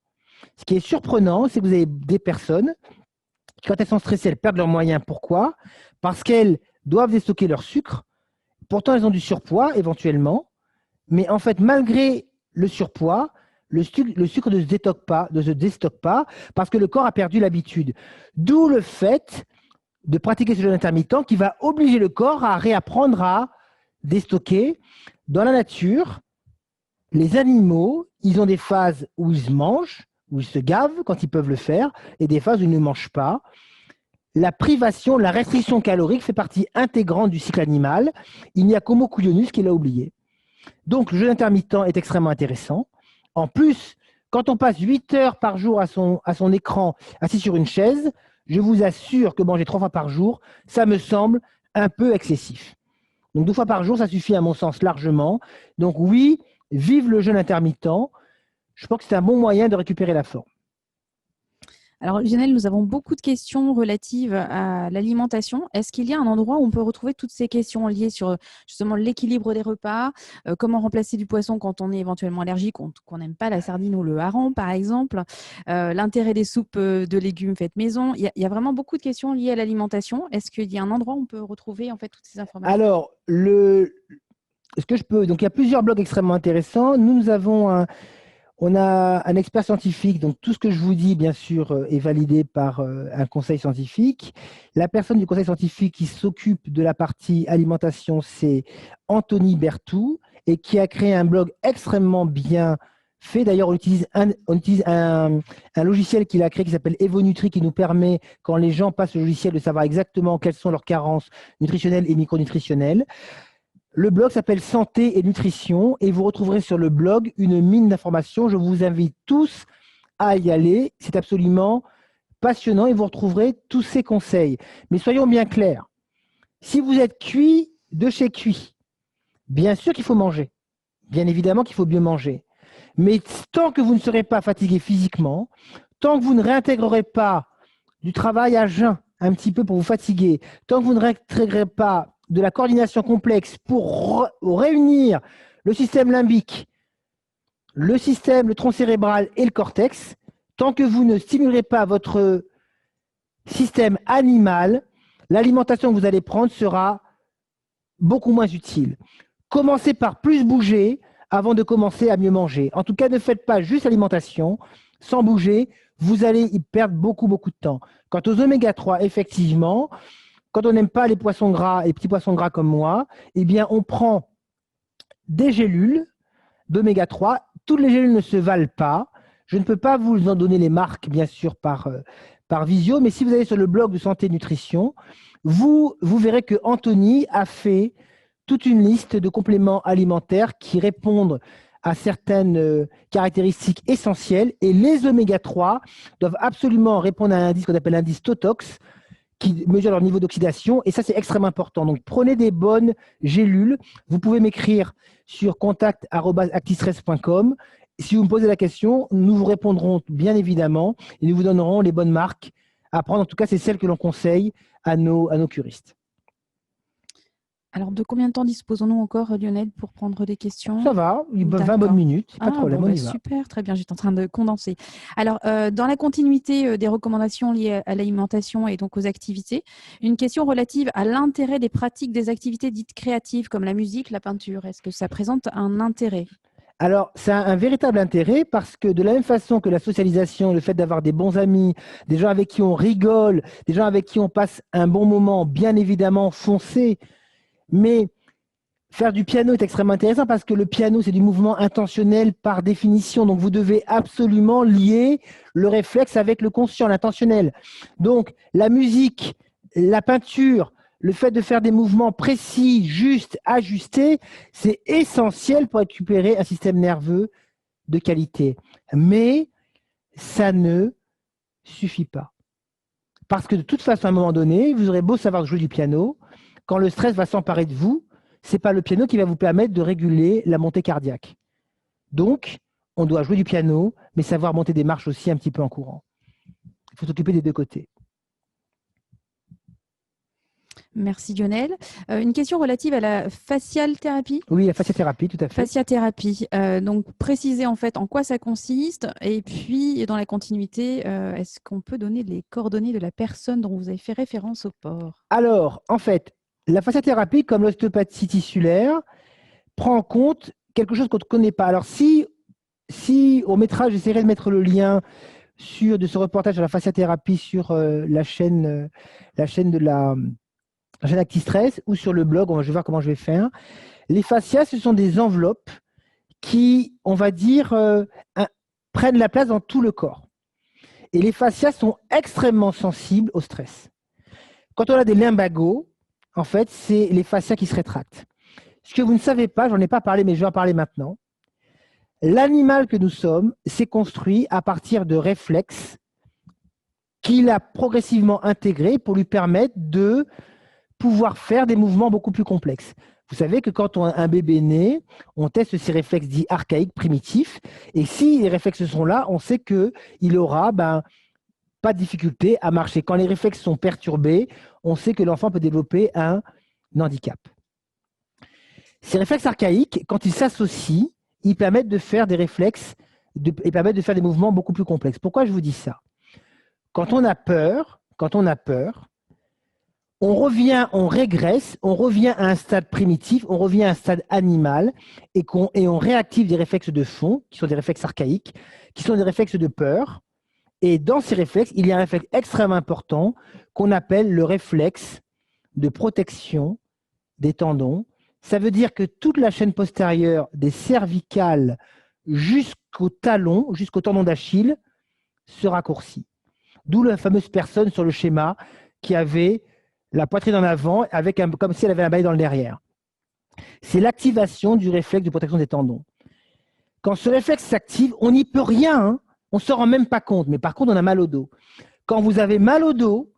Ce qui est surprenant, c'est que vous avez des personnes qui, quand elles sont stressées, elles perdent leurs moyens. Pourquoi? Parce qu'elles doivent déstocker leur sucre. Pourtant, elles ont du surpoids éventuellement. Mais en fait, malgré le surpoids, le sucre ne se déstocke pas parce que le corps a perdu l'habitude. D'où le fait de pratiquer ce jeûne intermittent qui va obliger le corps à réapprendre à déstocker. Dans la nature, les animaux, ils ont des phases où ils mangent, où ils se gavent quand ils peuvent le faire, et des phases où ils ne mangent pas. La privation, la restriction calorique fait partie intégrante du cycle animal. Il n'y a qu'Homo culionius qui l'a oublié. Donc, le jeûne intermittent est extrêmement intéressant. En plus, quand on passe 8 heures par jour à son écran, assis sur une chaise, je vous assure que manger 3 fois par jour, ça me semble un peu excessif. Donc, 2 fois par jour, ça suffit à mon sens largement. Donc, oui, vive le jeûne intermittent. Je pense que c'est un bon moyen de récupérer la forme. Alors, Lionel, nous avons beaucoup de questions relatives à l'alimentation. Est-ce qu'il y a un endroit où on peut retrouver toutes ces questions liées sur justement l'équilibre des repas, comment remplacer du poisson quand on est éventuellement allergique, qu'on n'aime pas la sardine ou le hareng, par exemple, l'intérêt des soupes de légumes faites maison. Il y a vraiment beaucoup de questions liées à l'alimentation. Est-ce qu'il y a un endroit où on peut retrouver en fait toutes ces informations? Alors, ce que je peux, donc il y a plusieurs blogs extrêmement intéressants. Nous avons on a un expert scientifique, donc tout ce que je vous dis, bien sûr, est validé par un conseil scientifique. La personne du conseil scientifique qui s'occupe de la partie alimentation, c'est Anthony Berthoud, et qui a créé un blog extrêmement bien fait. D'ailleurs, on utilise un logiciel qu'il a créé qui s'appelle EvoNutri, qui nous permet, quand les gens passent le logiciel, de savoir exactement quelles sont leurs carences nutritionnelles et micronutritionnelles. Le blog s'appelle Santé et Nutrition et vous retrouverez sur le blog une mine d'informations. Je vous invite tous à y aller. C'est absolument passionnant et vous retrouverez tous ces conseils. Mais soyons bien clairs. Si vous êtes cuit de chez cuit, bien sûr qu'il faut manger. Bien évidemment qu'il faut bien manger. Mais tant que vous ne serez pas fatigué physiquement, tant que vous ne réintégrerez pas du travail à jeun un petit peu pour vous fatiguer, tant que vous ne réintégrerez pas de la coordination complexe pour réunir le système limbique, le tronc cérébral et le cortex, tant que vous ne stimulerez pas votre système animal, l'alimentation que vous allez prendre sera beaucoup moins utile. Commencez par plus bouger avant de commencer à mieux manger. En tout cas, ne faites pas juste l'alimentation sans bouger, vous allez y perdre beaucoup de temps. Quant aux oméga 3, effectivement, quand on n'aime pas les poissons gras, les petits poissons gras comme moi, eh bien, on prend des gélules d'oméga 3. Toutes les gélules ne se valent pas. Je ne peux pas vous en donner les marques, bien sûr, par visio, mais si vous allez sur le blog de Santé et Nutrition, vous verrez que Anthony a fait toute une liste de compléments alimentaires qui répondent à certaines caractéristiques essentielles. Et les oméga 3 doivent absolument répondre à un indice qu'on appelle l'indice Totox, qui mesure leur niveau d'oxydation, et ça c'est extrêmement important. Donc prenez des bonnes gélules. Vous pouvez m'écrire sur contact@actistress.com. Si vous me posez la question, nous vous répondrons bien évidemment et nous vous donnerons les bonnes marques à prendre. En tout cas, c'est celles que l'on conseille à nos curistes. Alors, de combien de temps disposons-nous encore, Lionel, pour prendre des questions? Ça va, 20 bonnes minutes, pas de problème, bon, on y va. super, très bien, j'étais en train de condenser. Alors, dans la continuité des recommandations liées à l'alimentation et donc aux activités, une question relative à l'intérêt des pratiques des activités dites créatives comme la musique, la peinture. Est-ce que ça présente un intérêt? Alors, ça a un véritable intérêt parce que de la même façon que la socialisation, le fait d'avoir des bons amis, des gens avec qui on rigole, des gens avec qui on passe un bon moment, bien évidemment, foncez. Mais faire du piano est extrêmement intéressant parce que le piano, c'est du mouvement intentionnel par définition. Donc, vous devez absolument lier le réflexe avec le conscient, l'intentionnel. Donc, la musique, la peinture, le fait de faire des mouvements précis, justes, ajustés, c'est essentiel pour récupérer un système nerveux de qualité. Mais ça ne suffit pas. Parce que de toute façon, à un moment donné, vous aurez beau savoir jouer du piano, quand le stress va s'emparer de vous, ce n'est pas le piano qui va vous permettre de réguler la montée cardiaque. Donc, on doit jouer du piano, mais savoir monter des marches aussi un petit peu en courant. Il faut s'occuper des deux côtés. Merci Lionel. Une question relative à la facial thérapie. Oui, la fasciathérapie, tout à fait. Fasciathérapie. Donc, préciser en fait en quoi ça consiste et puis dans la continuité, est-ce qu'on peut donner les coordonnées de la personne dont vous avez fait référence au port? Alors, en fait, la fasciathérapie, comme l'ostéopathie tissulaire, prend en compte quelque chose qu'on ne connaît pas. Alors, si on mettra, j'essaierai de mettre le lien de ce reportage sur la fasciathérapie sur la chaîne de la chaîne ActiStress ou sur le blog, je vais voir comment je vais faire. Les fascias, ce sont des enveloppes qui, on va dire, prennent la place dans tout le corps. Et les fascias sont extrêmement sensibles au stress. Quand on a des lumbagos, en fait, c'est les fascias qui se rétractent. Ce que vous ne savez pas, j'en ai pas parlé, mais je vais en parler maintenant. L'animal que nous sommes s'est construit à partir de réflexes qu'il a progressivement intégrés pour lui permettre de pouvoir faire des mouvements beaucoup plus complexes. Vous savez que quand un bébé naît, on teste ces réflexes dits archaïques, primitifs. Et si les réflexes sont là, on sait qu'il aura pas de difficulté à marcher. Quand les réflexes sont perturbés, on sait que l'enfant peut développer un handicap. Ces réflexes archaïques, quand ils s'associent, ils permettent de faire des réflexes, ils permettent de faire des mouvements beaucoup plus complexes. Pourquoi je vous dis ça? Quand on a peur, on revient, on régresse, on revient à un stade primitif, on revient à un stade animal et on réactive des réflexes de fond, qui sont des réflexes archaïques, qui sont des réflexes de peur. Et dans ces réflexes, il y a un réflexe extrêmement important qu'on appelle le réflexe de protection des tendons. Ça veut dire que toute la chaîne postérieure des cervicales jusqu'au talon, jusqu'au tendon d'Achille, se raccourcit. D'où la fameuse personne sur le schéma qui avait la poitrine en avant, comme si elle avait un balai dans le derrière. C'est l'activation du réflexe de protection des tendons. Quand ce réflexe s'active, on n'y peut rien, hein. On ne se rend même pas compte, mais par contre, on a mal au dos. Quand vous avez mal au dos,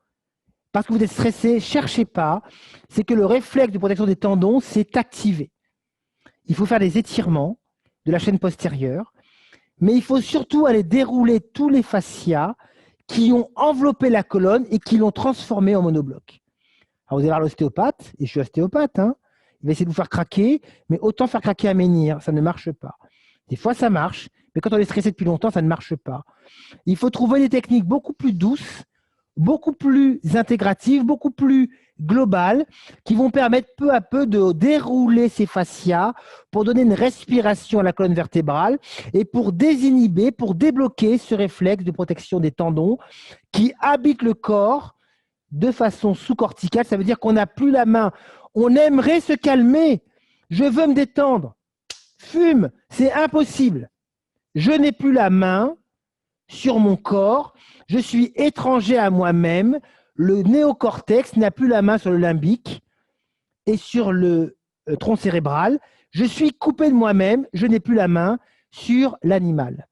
parce que vous êtes stressé, cherchez pas, c'est que le réflexe de protection des tendons s'est activé. Il faut faire des étirements de la chaîne postérieure, mais il faut surtout aller dérouler tous les fascias qui ont enveloppé la colonne et qui l'ont transformée en monobloc. Alors vous allez voir l'ostéopathe, et je suis ostéopathe, hein, il va essayer de vous faire craquer, mais autant faire craquer un menhir, ça ne marche pas. Des fois, ça marche, mais quand on est stressé depuis longtemps, ça ne marche pas. Il faut trouver des techniques beaucoup plus douces, beaucoup plus intégratives, beaucoup plus globales, qui vont permettre peu à peu de dérouler ces fascias pour donner une respiration à la colonne vertébrale et pour désinhiber, pour débloquer ce réflexe de protection des tendons qui habite le corps de façon sous-corticale. Ça veut dire qu'on n'a plus la main. On aimerait se calmer. Je veux me détendre. Fume, c'est impossible. Je n'ai plus la main sur mon corps, je suis étranger à moi-même, le néocortex n'a plus la main sur le limbique et sur le tronc cérébral, je suis coupé de moi-même, je n'ai plus la main sur l'animal.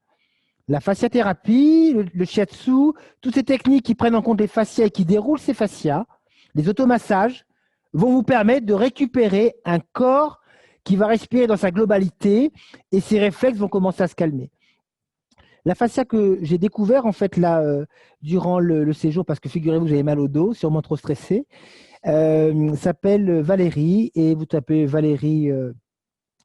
La fasciathérapie, le shiatsu, toutes ces techniques qui prennent en compte les fascias et qui déroulent ces fascias, les automassages, vont vous permettre de récupérer un corps qui va respirer dans sa globalité et ses réflexes vont commencer à se calmer. La fascia que j'ai découvert en fait là durant le séjour, parce que figurez-vous que j'avais mal au dos, sûrement trop stressé, s'appelle Valérie et vous tapez Valérie,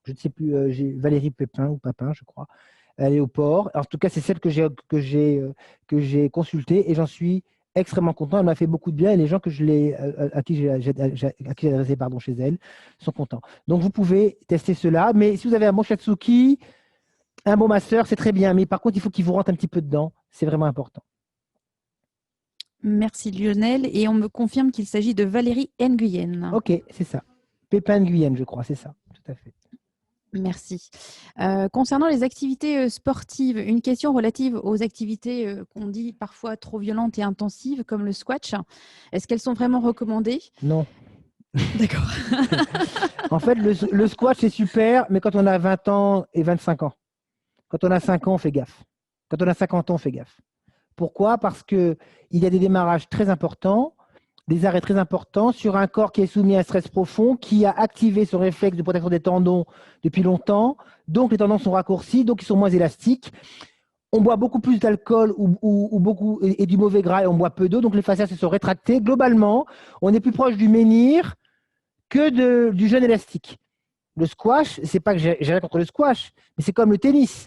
je ne sais plus, Valérie Pépin ou Papin, je crois. Elle est au port. En tout cas, c'est celle que j'ai consultée et j'en suis extrêmement content. Elle m'a fait beaucoup de bien et les gens à qui j'ai adressé chez elle sont contents. Donc, vous pouvez tester cela. Mais si vous avez un bon shiatsuki, un bon masseur, c'est très bien. Mais par contre, il faut qu'il vous rentre un petit peu dedans. C'est vraiment important. Merci Lionel. Et on me confirme qu'il s'agit de Valérie Nguyen. Ok, c'est ça. Pépin Nguyen, je crois, c'est ça. Tout à fait. Merci. Concernant les activités sportives, une question relative aux activités qu'on dit parfois trop violentes et intensives, comme le squash. Est-ce qu'elles sont vraiment recommandées? Non. D'accord. En fait, le squash, c'est super, mais quand on a 20 ans et 25 ans. Quand on a 5 ans, on fait gaffe. Quand on a 50 ans, on fait gaffe. Pourquoi? Parce qu'il y a des démarrages très importants, des arrêts très importants sur un corps qui est soumis à un stress profond, qui a activé son réflexe de protection des tendons depuis longtemps. Donc, les tendons sont raccourcis, donc ils sont moins élastiques. On boit beaucoup plus d'alcool et du mauvais gras et on boit peu d'eau, donc les fascias se sont rétractés. Globalement, on est plus proche du menhir que du jeune élastique. Le squash, c'est pas que j'ai rien contre le squash, mais c'est comme le tennis.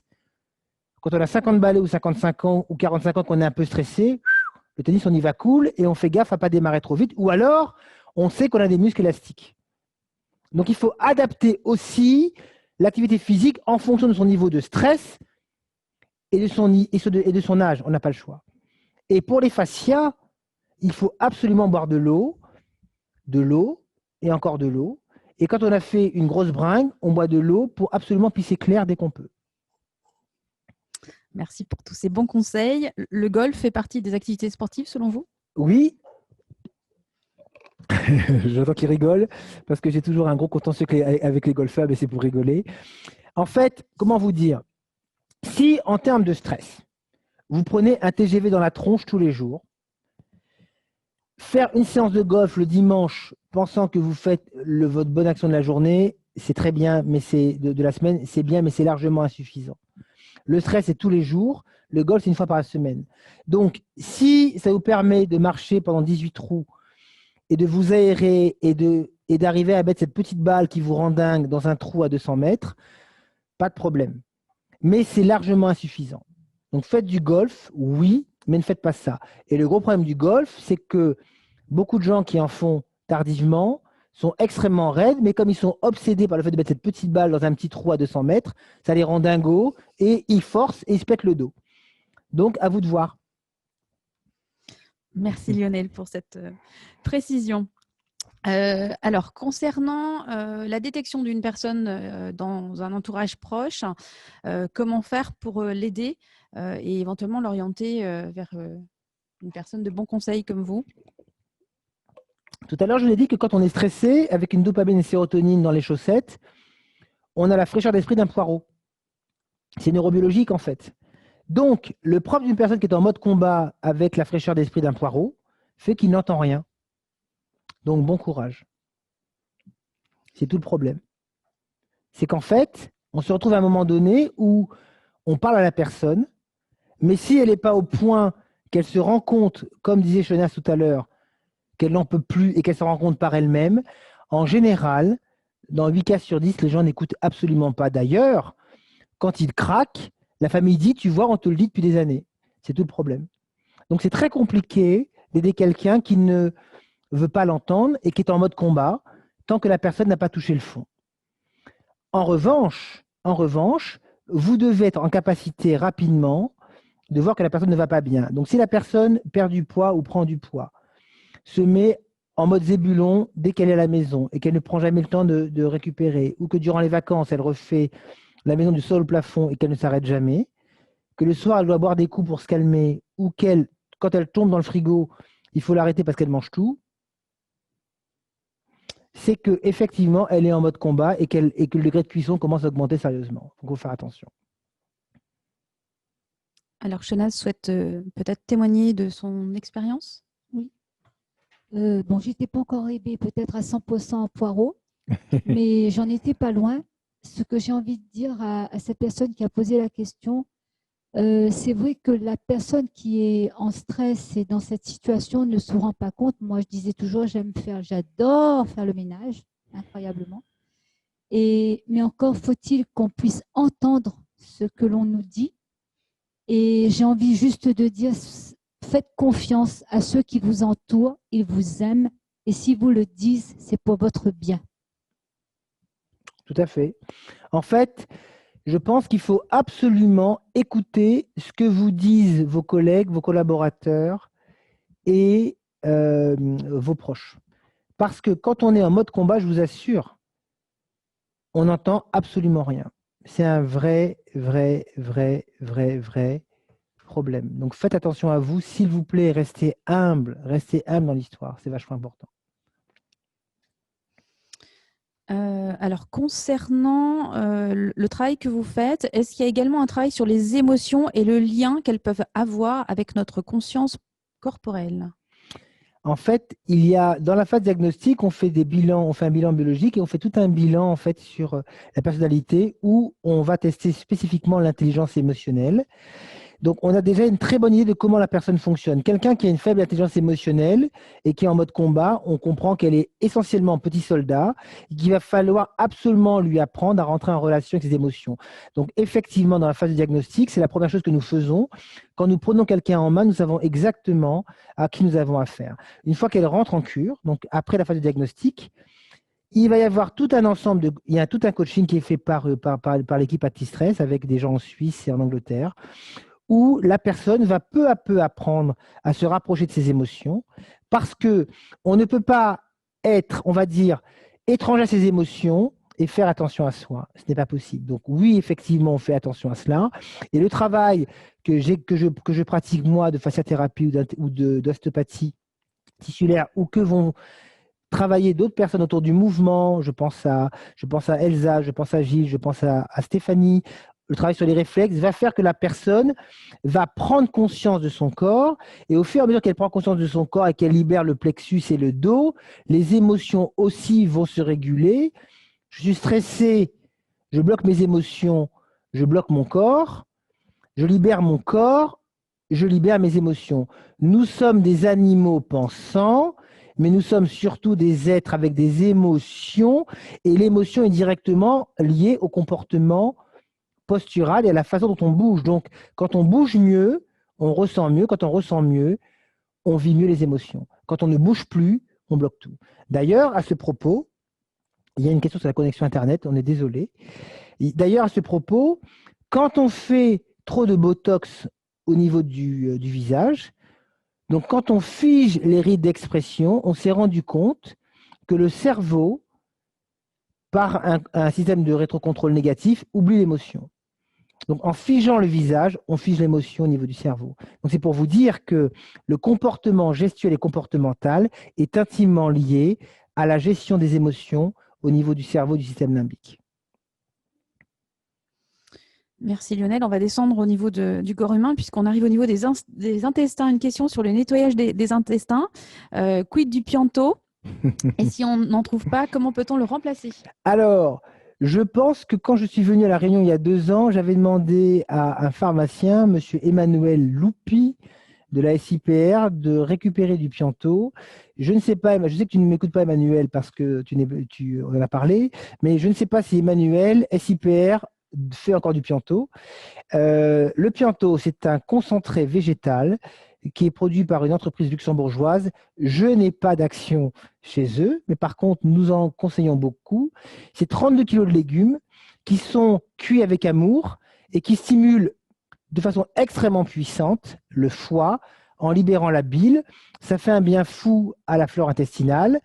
Quand on a 50 balais ou 55 ans ou 45 ans qu'on est un peu stressé, le tennis, on y va cool et on fait gaffe à ne pas démarrer trop vite. Ou alors, on sait qu'on a des muscles élastiques. Donc, il faut adapter aussi l'activité physique en fonction de son niveau de stress et de son âge. On n'a pas le choix. Et pour les fascias, il faut absolument boire de l'eau et encore de l'eau. Et quand on a fait une grosse bringue, on boit de l'eau pour absolument pisser clair dès qu'on peut. Merci pour tous ces bons conseils. Le golf fait partie des activités sportives selon vous? Oui. J'entends qu'il rigole parce que j'ai toujours un gros contentieux avec les golfeurs, mais c'est pour rigoler. En fait, comment vous dire? Si en termes de stress, vous prenez un TGV dans la tronche tous les jours, faire une séance de golf le dimanche, pensant que vous faites votre bonne action de la journée, c'est très bien, mais c'est de la semaine, c'est bien, mais c'est largement insuffisant. Le stress, c'est tous les jours. Le golf, c'est une fois par semaine. Donc, si ça vous permet de marcher pendant 18 trous et de vous aérer et d'arriver à mettre cette petite balle qui vous rend dingue dans un trou à 200 mètres, pas de problème. Mais c'est largement insuffisant. Donc, faites du golf, oui, mais ne faites pas ça. Et le gros problème du golf, c'est que beaucoup de gens qui en font tardivement sont extrêmement raides, mais comme ils sont obsédés par le fait de mettre cette petite balle dans un petit trou à 200 mètres, ça les rend dingos et ils forcent et ils se pètent le dos. Donc, à vous de voir. Merci Lionel pour cette précision. Alors, concernant la détection d'une personne dans un entourage proche, comment faire pour l'aider et éventuellement l'orienter vers une personne de bon conseil comme vous? Tout à l'heure, je vous ai dit que quand on est stressé, avec une dopamine et une sérotonine dans les chaussettes, on a la fraîcheur d'esprit d'un poireau. C'est neurobiologique en fait. Donc, le propre d'une personne qui est en mode combat avec la fraîcheur d'esprit d'un poireau fait qu'il n'entend rien. Donc, bon courage. C'est tout le problème. C'est qu'en fait, on se retrouve à un moment donné où on parle à la personne, mais si elle n'est pas au point qu'elle se rend compte, comme disait Chenas tout à l'heure, qu'elle n'en peut plus et qu'elle se rend compte par elle-même, en général, dans 8 cas sur 10, les gens n'écoutent absolument pas. D'ailleurs, quand ils craquent, la famille dit, tu vois, on te le dit depuis des années. C'est tout le problème. Donc c'est très compliqué d'aider quelqu'un qui ne veut pas l'entendre et qui est en mode combat tant que la personne n'a pas touché le fond. En revanche, vous devez être en capacité rapidement de voir que la personne ne va pas bien. Donc si la personne perd du poids ou prend du poids, se met en mode zébulon dès qu'elle est à la maison et qu'elle ne prend jamais le temps de récupérer, ou que durant les vacances, elle refait la maison du sol au plafond et qu'elle ne s'arrête jamais, que le soir, elle doit boire des coups pour se calmer, ou quand elle tombe dans le frigo, il faut l'arrêter parce qu'elle mange tout, c'est qu'effectivement, elle est en mode combat et que le degré de cuisson commence à augmenter sérieusement. Donc, il faut faire attention. Alors, Chenas souhaite peut-être témoigner de son expérience. Oui. Bon, j'étais pas encore aidée peut-être à 100% poireau, mais j'en étais pas loin. Ce que j'ai envie de dire à cette personne qui a posé la question, c'est vrai que la personne qui est en stress et dans cette situation ne se rend pas compte. Moi, je disais toujours, j'adore faire le ménage, incroyablement. Mais encore faut-il qu'on puisse entendre ce que l'on nous dit. Et j'ai envie juste de dire, faites confiance à ceux qui vous entourent, ils vous aiment. Et si vous le disent, c'est pour votre bien. Tout à fait. En fait, je pense qu'il faut absolument écouter ce que vous disent vos collègues, vos collaborateurs et vos proches. Parce que quand on est en mode combat, je vous assure, on n'entend absolument rien. C'est un vrai problème. Donc faites attention à vous, s'il vous plaît, restez humble dans l'histoire, c'est vachement important. Alors, concernant le travail que vous faites, est-ce qu'il y a également un travail sur les émotions et le lien qu'elles peuvent avoir avec notre conscience corporelle? En fait, il y a dans la phase diagnostique, on fait des bilans, on fait un bilan biologique et on fait tout un bilan en fait sur la personnalité où on va tester spécifiquement l'intelligence émotionnelle. Donc, on a déjà une très bonne idée de comment la personne fonctionne. Quelqu'un qui a une faible intelligence émotionnelle et qui est en mode combat, on comprend qu'elle est essentiellement petit soldat et qu'il va falloir absolument lui apprendre à rentrer en relation avec ses émotions. Donc, effectivement, dans la phase de diagnostic, c'est la première chose que nous faisons. Quand nous prenons quelqu'un en main, nous savons exactement à qui nous avons affaire. Une fois qu'elle rentre en cure, donc après la phase de diagnostic, il va y avoir tout un ensemble il y a tout un coaching qui est fait par l'équipe Anti-Stress avec des gens en Suisse et en Angleterre, où la personne va peu à peu apprendre à se rapprocher de ses émotions, parce que on ne peut pas être, on va dire, étranger à ses émotions et faire attention à soi. Ce n'est pas possible. Donc oui, effectivement, on fait attention à cela. Et le travail que je pratique moi de fasciathérapie ou d'ostéopathie tissulaire, ou que vont travailler d'autres personnes autour du mouvement, je pense à Elsa, je pense à Gilles, je pense à Stéphanie, le travail sur les réflexes va faire que la personne va prendre conscience de son corps et au fur et à mesure qu'elle prend conscience de son corps et qu'elle libère le plexus et le dos, les émotions aussi vont se réguler. Je suis stressé, je bloque mes émotions, je bloque mon corps, je libère mon corps, je libère mes émotions. Nous sommes des animaux pensants, mais nous sommes surtout des êtres avec des émotions et l'émotion est directement liée au comportement postural et à la façon dont on bouge. Donc, quand on bouge mieux, on ressent mieux. Quand on ressent mieux, on vit mieux les émotions. Quand on ne bouge plus, on bloque tout. D'ailleurs, à ce propos, il y a une question sur la connexion Internet, on est désolé. D'ailleurs, à ce propos, quand on fait trop de Botox au niveau du visage, donc quand on fige les rides d'expression, on s'est rendu compte que le cerveau, par un système de rétrocontrôle négatif, oublie l'émotion. Donc, en figeant le visage, on fige l'émotion au niveau du cerveau. Donc, c'est pour vous dire que le comportement gestuel et comportemental est intimement lié à la gestion des émotions au niveau du cerveau, du système limbique. Merci Lionel. On va descendre au niveau du corps humain puisqu'on arrive au niveau des intestins. Une question sur le nettoyage des intestins. Quid du pianto? Et si on n'en trouve pas, comment peut-on le remplacer? Alors, je pense que quand je suis venu à La Réunion il y a 2 ans, j'avais demandé à un pharmacien, M. Emmanuel Loupi, de la SIPR, de récupérer du pianto. Je ne sais pas, je sais que tu ne m'écoutes pas Emmanuel parce que on en a parlé, mais je ne sais pas si Emmanuel, SIPR, fait encore du pianto. Le pianto, c'est un concentré végétal qui est produit par une entreprise luxembourgeoise. Je n'ai pas d'action chez eux, mais par contre, nous en conseillons beaucoup. C'est 32 kg de légumes qui sont cuits avec amour et qui stimulent de façon extrêmement puissante le foie en libérant la bile. Ça fait un bien fou à la flore intestinale.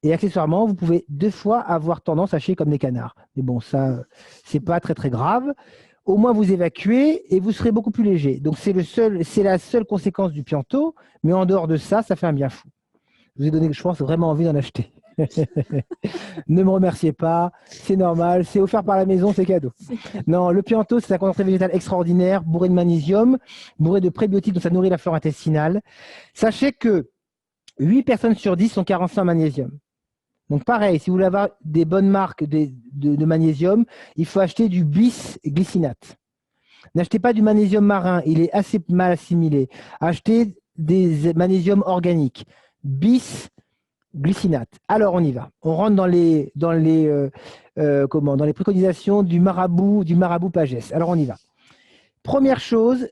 Et accessoirement, vous pouvez 2 fois avoir tendance à chier comme des canards. Mais bon, ça, c'est pas très très grave. Au moins, vous évacuez et vous serez beaucoup plus léger. Donc, c'est la seule conséquence du pianto. Mais en dehors de ça, ça fait un bien fou. Je vous ai donné, je pense, vraiment envie d'en acheter. Ne me remerciez pas, c'est normal, c'est offert par la maison, c'est cadeau. Non, le pianto, c'est un concentré végétal extraordinaire, bourré de magnésium, bourré de prébiotiques, donc ça nourrit la flore intestinale. Sachez que 8 personnes sur 10 sont carencées en magnésium. Donc pareil, si vous voulez avoir des bonnes marques de magnésium, il faut acheter du bis-glycinate. N'achetez pas du magnésium marin, il est assez mal assimilé. Achetez des magnésiums organiques. Bis-glycinate. Alors on y va. On rentre dans les préconisations du marabout Pagès. Alors on y va. Première chose,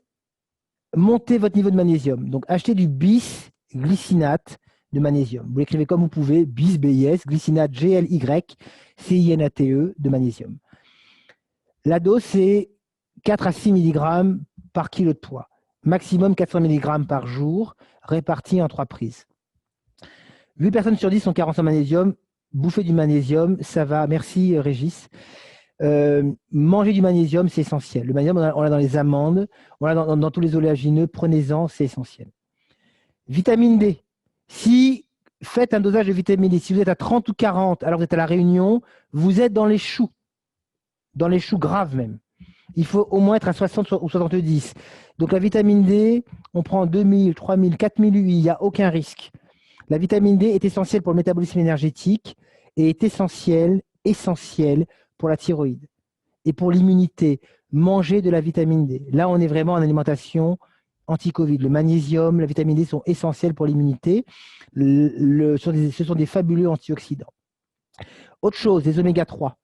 montez votre niveau de magnésium. Donc achetez du bis-glycinate de magnésium. Vous l'écrivez comme vous pouvez, bis, BIS, glycinate, GLY, CINATE de magnésium. La dose, c'est 4 à 6 mg par kilo de poids. Maximum 400 mg par jour, répartis en 3 prises. 8 personnes sur 10 sont carences en magnésium. Bouffez du magnésium, ça va. Merci Régis. Manger du magnésium, c'est essentiel. Le magnésium, on l'a dans les amandes, on l'a dans tous les oléagineux. Prenez-en, c'est essentiel. Vitamine D. Si faites un dosage de vitamine D, si vous êtes à 30 ou 40 alors que vous êtes à La Réunion, vous êtes dans les choux graves même. Il faut au moins être à 60 ou 70. Donc la vitamine D, on prend 2000, 3000, 4000 UI, il n'y a aucun risque. La vitamine D est essentielle pour le métabolisme énergétique et est essentielle pour la thyroïde et pour l'immunité. Manger de la vitamine D. Là, on est vraiment en alimentation anti-Covid. Le magnésium, la vitamine D sont essentiels pour l'immunité. Ce sont des fabuleux antioxydants. Autre chose, les oméga 3.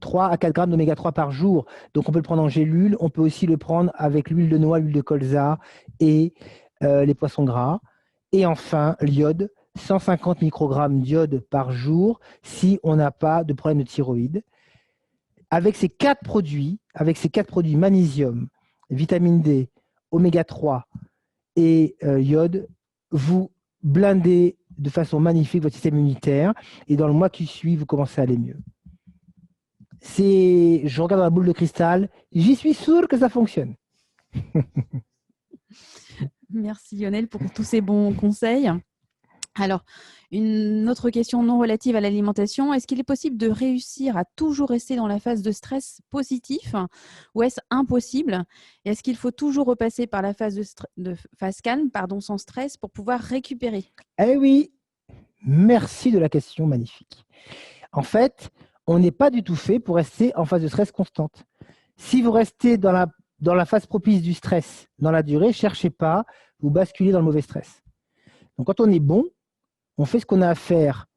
3 à 4 grammes d'oméga 3 par jour. Donc, on peut le prendre en gélule. On peut aussi le prendre avec l'huile de noix, l'huile de colza et les poissons gras. Et enfin, l'iode. 150 microgrammes d'iode par jour si on n'a pas de problème de thyroïde. Avec ces 4 produits, magnésium, vitamine D, oméga 3 et iode, vous blindez de façon magnifique votre système immunitaire et dans le mois qui suit, vous commencez à aller mieux. Je regarde dans la boule de cristal, j'y suis sûr que ça fonctionne. Merci Lionel pour tous ces bons conseils. Alors, une autre question non relative à l'alimentation, est-ce qu'il est possible de réussir à toujours rester dans la phase de stress positif ou est-ce impossible? Et est-ce qu'il faut toujours repasser par la phase de phase calme, pardon, sans stress pour pouvoir récupérer? Eh oui, merci de la question magnifique. En fait, on n'est pas du tout fait pour rester en phase de stress constante. Si vous restez dans la phase propice du stress dans la durée, cherchez pas, vous basculez dans le mauvais stress. Donc quand on est bon, on fait ce qu'on a à faire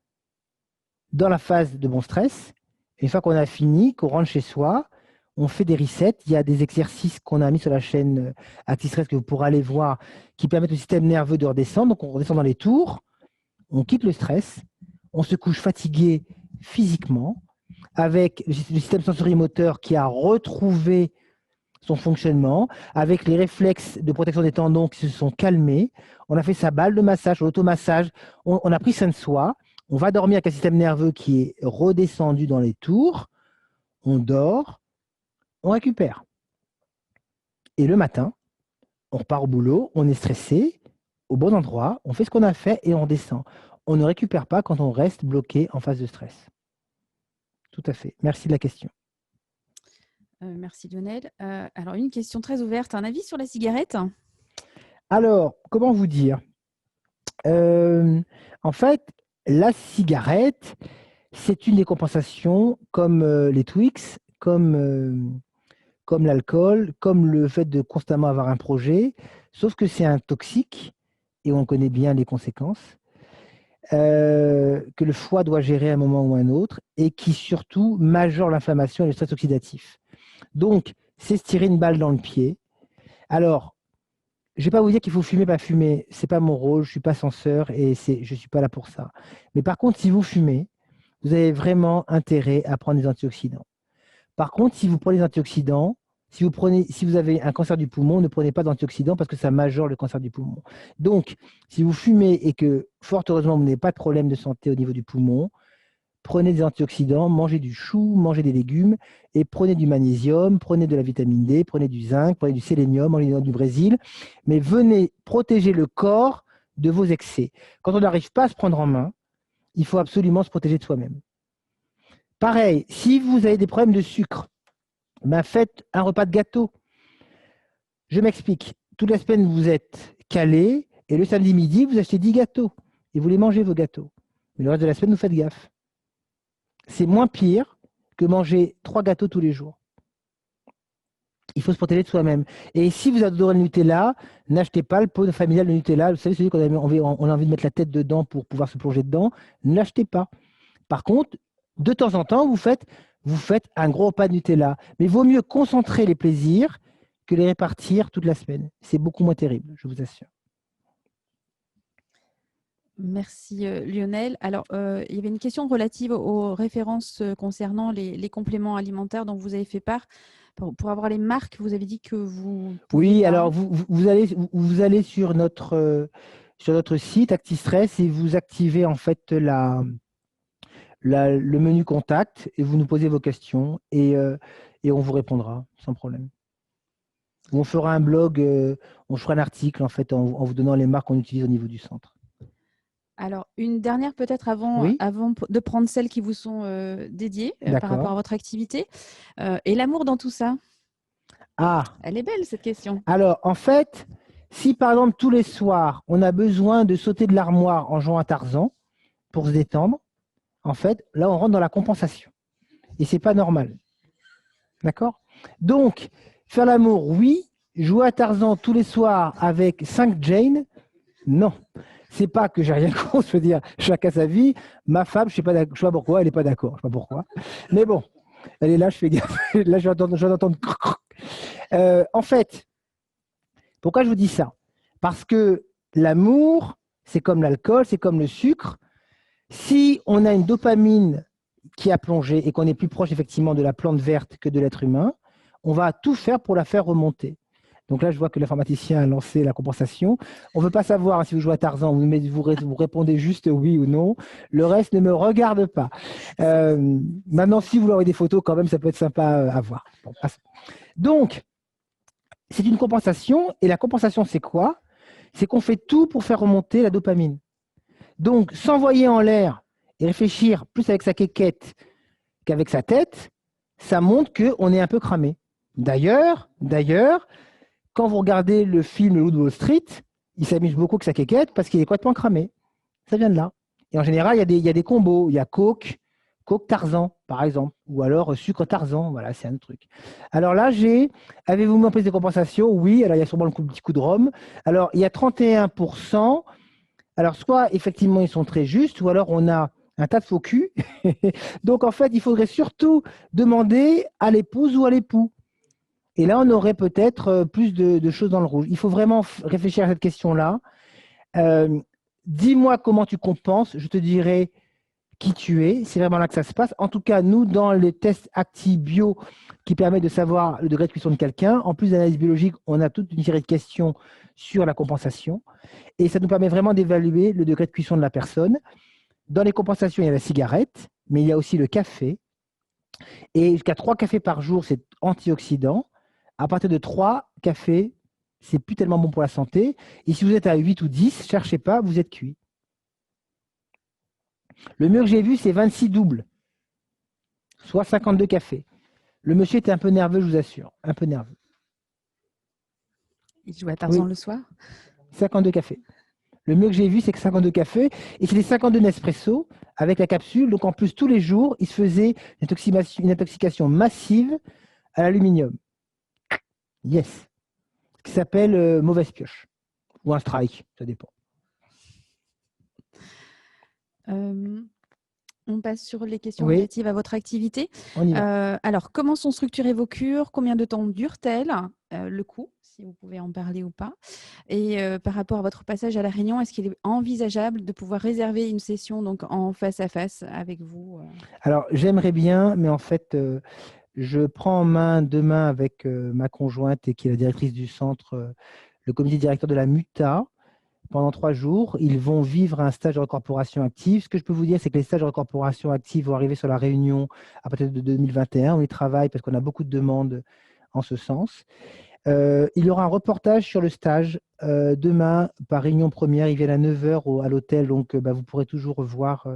dans la phase de bon stress. Et une fois qu'on a fini, qu'on rentre chez soi, on fait des resets. Il y a des exercices qu'on a mis sur la chaîne ActiStress que vous pourrez aller voir qui permettent au système nerveux de redescendre. Donc on redescend dans les tours, on quitte le stress, on se couche fatigué physiquement avec le système sensorimoteur qui a retrouvé son fonctionnement, avec les réflexes de protection des tendons qui se sont calmés. On a fait sa balle de massage, l'automassage, on a pris soin de soi. On va dormir avec un système nerveux qui est redescendu dans les tours. On dort, on récupère. Et le matin, on repart au boulot, on est stressé, au bon endroit, on fait ce qu'on a fait et on descend. On ne récupère pas quand on reste bloqué en phase de stress. Tout à fait. Merci de la question. Merci Lionel. Alors, une question très ouverte. Un avis sur la cigarette? Alors, comment vous dire? En fait, la cigarette, c'est une décompensation comme les Twix, comme l'alcool, comme le fait de constamment avoir un projet, sauf que c'est un toxique, et on connaît bien les conséquences, que le foie doit gérer à un moment ou à un autre, et qui surtout majore l'inflammation et le stress oxydatif. Donc, c'est se tirer une balle dans le pied. Alors, je ne vais pas vous dire qu'il faut fumer, pas fumer. Ce n'est pas mon rôle, je ne suis pas censeur et je ne suis pas là pour ça. Mais par contre, si vous fumez, vous avez vraiment intérêt à prendre des antioxydants. Par contre, si vous prenez des antioxydants, si vous avez un cancer du poumon, ne prenez pas d'antioxydants parce que ça majore le cancer du poumon. Donc, si vous fumez et que, fort heureusement, vous n'avez pas de problème de santé au niveau du poumon, prenez des antioxydants, mangez du chou, mangez des légumes et prenez du magnésium, prenez de la vitamine D, prenez du zinc, prenez du sélénium, mangez du Brésil, mais venez protéger le corps de vos excès. Quand on n'arrive pas à se prendre en main, il faut absolument se protéger de soi-même. Pareil, si vous avez des problèmes de sucre, ben faites un repas de gâteau. Je m'explique. Toute la semaine, vous êtes calé et le samedi midi, vous achetez 10 gâteaux et vous les mangez, vos gâteaux. Mais le reste de la semaine, vous faites gaffe. C'est moins pire que manger 3 gâteaux tous les jours. Il faut se protéger de soi-même. Et si vous adorez le Nutella, n'achetez pas le pot familial de Nutella. Vous savez, celui qu'on a envie de mettre la tête dedans pour pouvoir se plonger dedans. Ne l'achetez pas. Par contre, de temps en temps, vous faites un gros repas de Nutella. Mais il vaut mieux concentrer les plaisirs que les répartir toute la semaine. C'est beaucoup moins terrible, je vous assure. Merci Lionel. Alors, il y avait une question relative aux références concernant les compléments alimentaires dont vous avez fait part. Pour avoir les marques, vous avez dit que vous... Oui, alors vous allez sur notre site ActiStress et vous activez en fait le menu contact et vous nous posez vos questions et on vous répondra sans problème. On fera un blog, on fera un article en fait en vous donnant les marques qu'on utilise au niveau du centre. Alors, une dernière peut-être avant de prendre celles qui vous sont dédiées par rapport à votre activité. Et l'amour dans tout ça? Ah, elle est belle cette question. Alors, en fait, si par exemple tous les soirs, on a besoin de sauter de l'armoire en jouant à Tarzan pour se détendre, en fait, là, on rentre dans la compensation. Et ce n'est pas normal. D'accord? Donc, faire l'amour, oui. Jouer à Tarzan tous les soirs avec 5 Jane, non. C'est pas que j'ai rien contre, je veux dire, chacun sa vie. Ma femme, je ne sais pas pourquoi, elle n'est pas d'accord. Je ne sais pas pourquoi. Mais bon, elle est là, je fais gaffe. Là, je vais entendre. En fait, pourquoi je vous dis ça? Parce que l'amour, c'est comme l'alcool, c'est comme le sucre. Si on a une dopamine qui a plongé et qu'on est plus proche effectivement de la plante verte que de l'être humain, on va tout faire pour la faire remonter. Donc là, je vois que l'informaticien a lancé la compensation. On ne veut pas savoir si vous jouez à Tarzan, vous répondez juste oui ou non. Le reste ne me regarde pas. Maintenant, si vous leur avez des photos, quand même, ça peut être sympa à voir. Bon, donc, c'est une compensation. Et la compensation, c'est quoi? C'est qu'on fait tout pour faire remonter la dopamine. Donc, s'envoyer en l'air et réfléchir plus avec sa quéquette qu'avec sa tête, ça montre qu'on est un peu cramé. D'ailleurs, quand vous regardez le film Le Loup de Wall Street, il s'amuse beaucoup avec sa quéquette parce qu'il est complètement cramé. Ça vient de là. Et en général, il y a des combos. Il y a Coke Tarzan, par exemple, ou alors sucre Tarzan. Voilà, c'est un autre truc. Alors là, avez-vous mis en place des compensations? Oui, alors il y a sûrement le petit coup de rhum. Alors, il y a 31%. Alors, soit effectivement, ils sont très justes, ou alors on a un tas de faux culs. Donc, en fait, il faudrait surtout demander à l'épouse ou à l'époux. Et là, on aurait peut-être plus de choses dans le rouge. Il faut vraiment réfléchir à cette question-là. Dis-moi comment tu compenses, je te dirai qui tu es. C'est vraiment là que ça se passe. En tout cas, nous, dans les tests Acti Bio qui permettent de savoir le degré de cuisson de quelqu'un, en plus d'analyse biologique, on a toute une série de questions sur la compensation. Et ça nous permet vraiment d'évaluer le degré de cuisson de la personne. Dans les compensations, il y a la cigarette, mais il y a aussi le café. Et jusqu'à 3 cafés par jour, c'est antioxydant. À partir de 3 cafés, c'est plus tellement bon pour la santé. Et si vous êtes à 8 ou 10, cherchez pas, vous êtes cuit. Le mieux que j'ai vu, c'est 26 doubles, soit 52 cafés. Le monsieur était un peu nerveux, je vous assure, un peu nerveux. Il joue à Tarzan le soir? 52 cafés. Le mieux que j'ai vu, c'est que 52 cafés. Et c'est les 52 Nespresso avec la capsule. Donc en plus, tous les jours, il se faisait une intoxication massive à l'aluminium. Yes. Ce qui s'appelle mauvaise pioche. Ou un strike, ça dépend. On passe sur les questions relatives à votre activité. On y va. Alors, comment sont structurées vos cures? Combien de temps durent-elles? Le coût, si vous pouvez en parler ou pas. Et par rapport à votre passage à La Réunion, est-ce qu'il est envisageable de pouvoir réserver une session donc, en face à face avec vous? Alors, j'aimerais bien, mais en fait, je prends en main demain avec ma conjointe et qui est la directrice du centre, le comité directeur de la MUTA. Pendant 3 jours, ils vont vivre un stage de recorporation active. Ce que je peux vous dire, c'est que les stages de recorporation active vont arriver sur La Réunion à partir de 2021. On y travaille parce qu'on a beaucoup de demandes en ce sens. Il y aura un reportage sur le stage demain par Réunion Première. Ils viennent à 9 h à l'hôtel, donc vous pourrez toujours revoir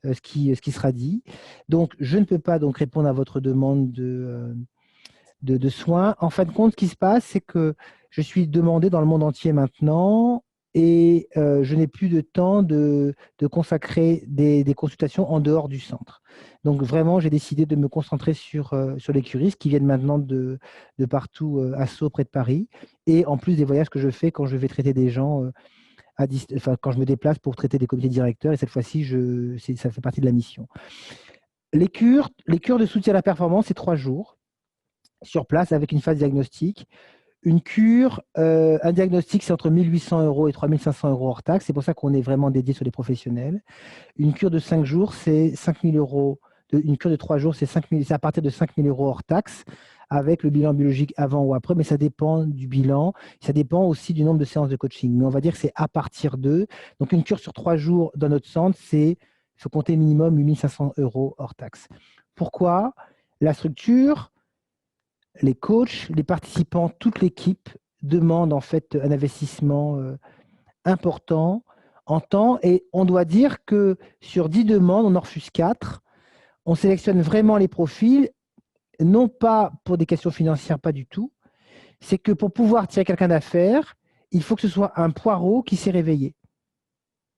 ce qui sera dit. Donc, je ne peux pas donc répondre à votre demande de soins. En fin de compte, ce qui se passe, c'est que je suis demandé dans le monde entier maintenant et je n'ai plus de temps de consacrer des consultations en dehors du centre. Donc vraiment, j'ai décidé de me concentrer sur les curistes qui viennent maintenant de partout à Sceaux, près de Paris, et en plus des voyages que je fais quand je vais traiter des gens, quand je me déplace pour traiter des comités directeurs, et cette fois-ci, ça fait partie de la mission. Les cures de soutien à la performance, c'est 3 jours sur place avec une phase diagnostique. Une cure, un diagnostic, c'est entre 1 800 € et 3 500 € hors taxe. C'est pour ça qu'on est vraiment dédié sur les professionnels. Une cure de 5 jours, c'est 5 000 €. Une cure de 3 jours, c'est à partir de 5 000 € hors taxe, avec le bilan biologique avant ou après, mais ça dépend du bilan. Ça dépend aussi du nombre de séances de coaching. Mais on va dire que c'est à partir de. Donc, une cure sur 3 jours dans notre centre, il faut compter minimum 8 500 € hors taxe. Pourquoi? La structure, les coachs, les participants, toute l'équipe demandent en fait un investissement important en temps, et on doit dire que sur 10 demandes, on en refuse 4. On sélectionne vraiment les profils, non pas pour des questions financières, pas du tout. C'est que pour pouvoir tirer quelqu'un d'affaires, il faut que ce soit un poireau qui s'est réveillé.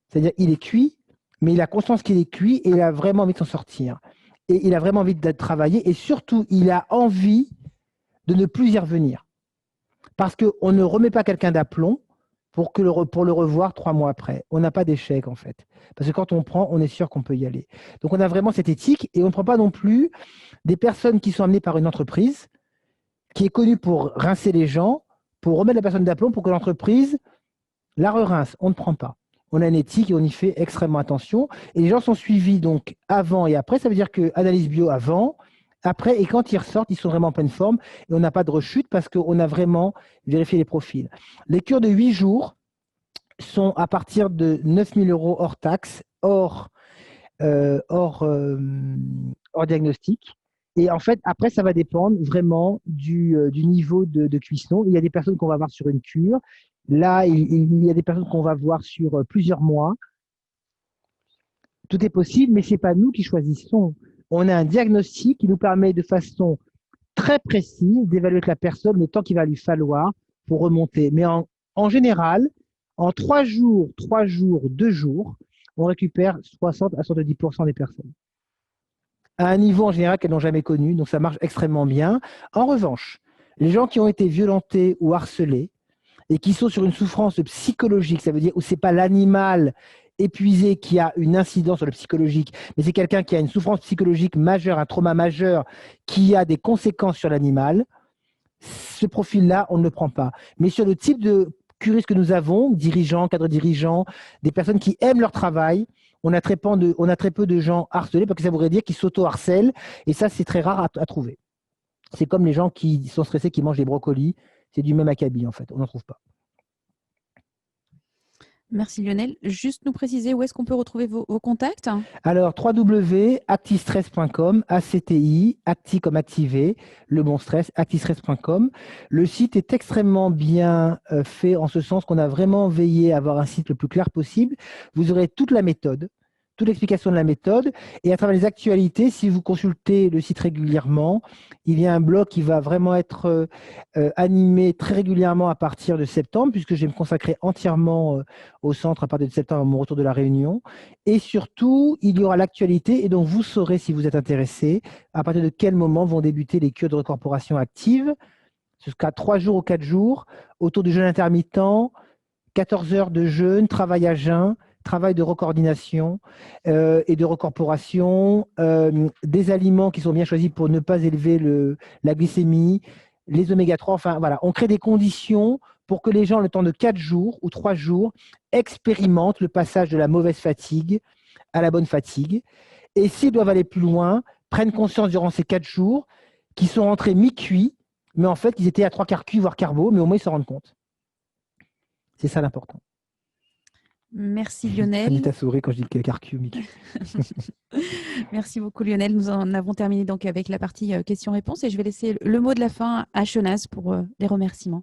C'est-à-dire il est cuit, mais il a conscience qu'il est cuit et il a vraiment envie de s'en sortir. Et il a vraiment envie d'être travaillé, et surtout, il a envie de ne plus y revenir. Parce qu'on ne remet pas quelqu'un d'aplomb pour le revoir 3 mois après. On n'a pas d'échec, en fait. Parce que quand on prend, on est sûr qu'on peut y aller. Donc, on a vraiment cette éthique, et on ne prend pas non plus des personnes qui sont amenées par une entreprise qui est connue pour rincer les gens, pour remettre la personne d'aplomb pour que l'entreprise la re-rince. On ne prend pas. On a une éthique et on y fait extrêmement attention. Et les gens sont suivis donc avant et après. Ça veut dire que analyse bio avant, après, et quand ils ressortent, ils sont vraiment en pleine forme, et on n'a pas de rechute parce qu'on a vraiment vérifié les profils. Les cures de 8 jours sont à partir de 9 000 € hors taxe, hors diagnostic. Et en fait, après, ça va dépendre vraiment du niveau de cuisson. Il y a des personnes qu'on va voir sur une cure. Là, il y a des personnes qu'on va voir sur plusieurs mois. Tout est possible, mais ce n'est pas nous qui choisissons. On a un diagnostic qui nous permet de façon très précise d'évaluer avec la personne le temps qu'il va lui falloir pour remonter. Mais en général, en 3 jours, 2 jours, on récupère 60 à 70% des personnes. À un niveau en général qu'elles n'ont jamais connu, donc ça marche extrêmement bien. En revanche, les gens qui ont été violentés ou harcelés et qui sont sur une souffrance psychologique, ça veut dire où ce n'est pas l'animal épuisé qui a une incidence sur le psychologique, mais c'est quelqu'un qui a une souffrance psychologique majeure, un trauma majeur qui a des conséquences sur l'animal, ce profil-là, on ne le prend pas. Mais sur le type de curistes que nous avons, dirigeants, cadres dirigeants, des personnes qui aiment leur travail, on a très peu de gens harcelés, parce que ça voudrait dire qu'ils s'auto-harcèlent, et ça, c'est très rare à trouver. C'est comme les gens qui sont stressés, qui mangent des brocolis, c'est du même acabit, en fait, on n'en trouve pas. Merci Lionel. Juste nous préciser où est-ce qu'on peut retrouver vos contacts? Alors, www.actistress.com, ACTI, acti comme activé, le bon stress, actistress.com. Le site est extrêmement bien fait en ce sens qu'on a vraiment veillé à avoir un site le plus clair possible. Vous aurez toute la méthode, toute l'explication de la méthode. Et à travers les actualités, si vous consultez le site régulièrement, il y a un blog qui va vraiment être animé très régulièrement à partir de septembre, puisque je vais me consacrer entièrement au centre à partir de septembre à mon retour de la Réunion. Et surtout, il y aura l'actualité, et donc vous saurez, si vous êtes intéressé, à partir de quel moment vont débuter les cures de recorporation active, jusqu'à 3 jours ou 4 jours, autour du jeûne intermittent, 14 heures de jeûne, travail à jeun, travail de recoordination et de recorporation, des aliments qui sont bien choisis pour ne pas élever la glycémie, les oméga 3, enfin voilà, on crée des conditions pour que les gens, le temps de 4 jours ou 3 jours, expérimentent le passage de la mauvaise fatigue à la bonne fatigue. Et s'ils doivent aller plus loin, prennent conscience durant ces 4 jours qu'ils sont rentrés mi-cuits, mais en fait, ils étaient à 3/4 cuits, voire carbo, mais au moins ils s'en rendent compte. C'est ça l'important. Merci Lionel. Anita sourit quand je dis carcu, mi-cuit. Merci beaucoup Lionel. Nous en avons terminé donc avec la partie questions-réponses et je vais laisser le mot de la fin à Chenaz pour les remerciements.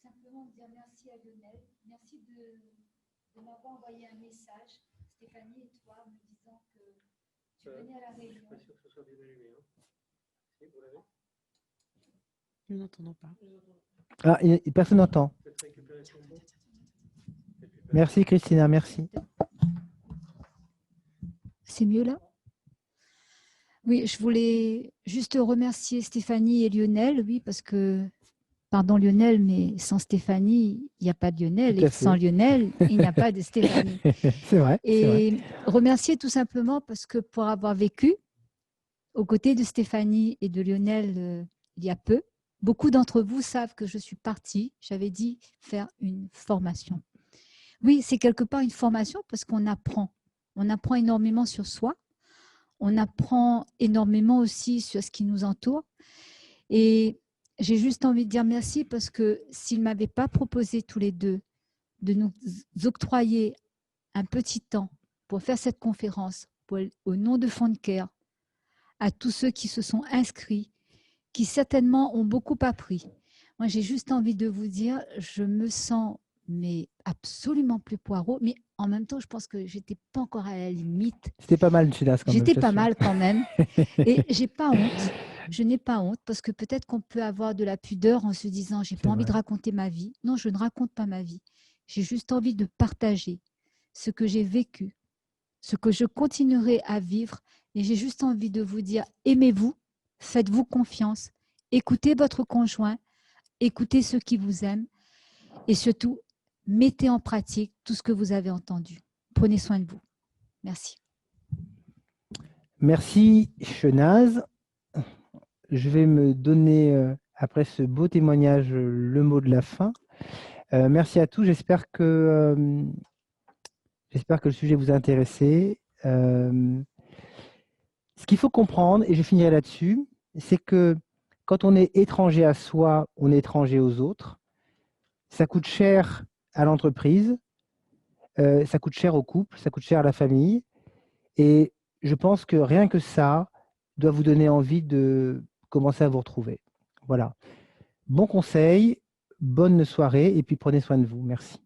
Simplement dire merci à Lionel. Merci de m'avoir envoyé un message, Stéphanie et toi, me disant que tu venais à la réunion. Nous n'entendons pas. Ah, personne n'entend. Merci Christina, merci. C'est mieux là? Oui, je voulais juste remercier Stéphanie et Lionel, oui, parce que, pardon Lionel, mais sans Stéphanie, il n'y a pas de Lionel, et sans Lionel, il n'y a pas de Stéphanie. C'est vrai. Et remercier tout simplement parce que pour avoir vécu aux côtés de Stéphanie et de Lionel il y a peu, beaucoup d'entre vous savent que je suis partie, j'avais dit faire une formation. Oui, c'est quelque part une formation parce qu'on apprend. On apprend énormément sur soi. On apprend énormément aussi sur ce qui nous entoure. Et j'ai juste envie de dire merci parce que s'ils ne m'avaient pas proposé tous les deux de nous octroyer un petit temps pour faire cette conférence au nom de FondCare, à tous ceux qui se sont inscrits, qui certainement ont beaucoup appris. Moi, j'ai juste envie de vous dire, je me sens mais absolument plus poireau, mais en même temps, je pense que j'étais pas encore à la limite. C'était pas mal, Chidas, quand même. J'étais pas mal quand même. Et j'ai pas honte. Je n'ai pas honte parce que peut-être qu'on peut avoir de la pudeur en se disant, j'ai pas envie de raconter ma vie. Non, je ne raconte pas ma vie. J'ai juste envie de partager ce que j'ai vécu, ce que je continuerai à vivre. Et j'ai juste envie de vous dire, aimez-vous, faites-vous confiance, écoutez votre conjoint, écoutez ceux qui vous aiment et surtout, mettez en pratique tout ce que vous avez entendu. Prenez soin de vous. Merci. Merci, Chenaz. Je vais me donner, après ce beau témoignage, le mot de la fin. Merci à tous. J'espère que le sujet vous a intéressé. Ce qu'il faut comprendre, et je finirai là-dessus, c'est que quand on est étranger à soi, on est étranger aux autres. Ça coûte cher à l'entreprise, ça coûte cher au couple, ça coûte cher à la famille. Et je pense que rien que ça doit vous donner envie de commencer à vous retrouver. Voilà. Bon conseil, bonne soirée et puis prenez soin de vous. Merci.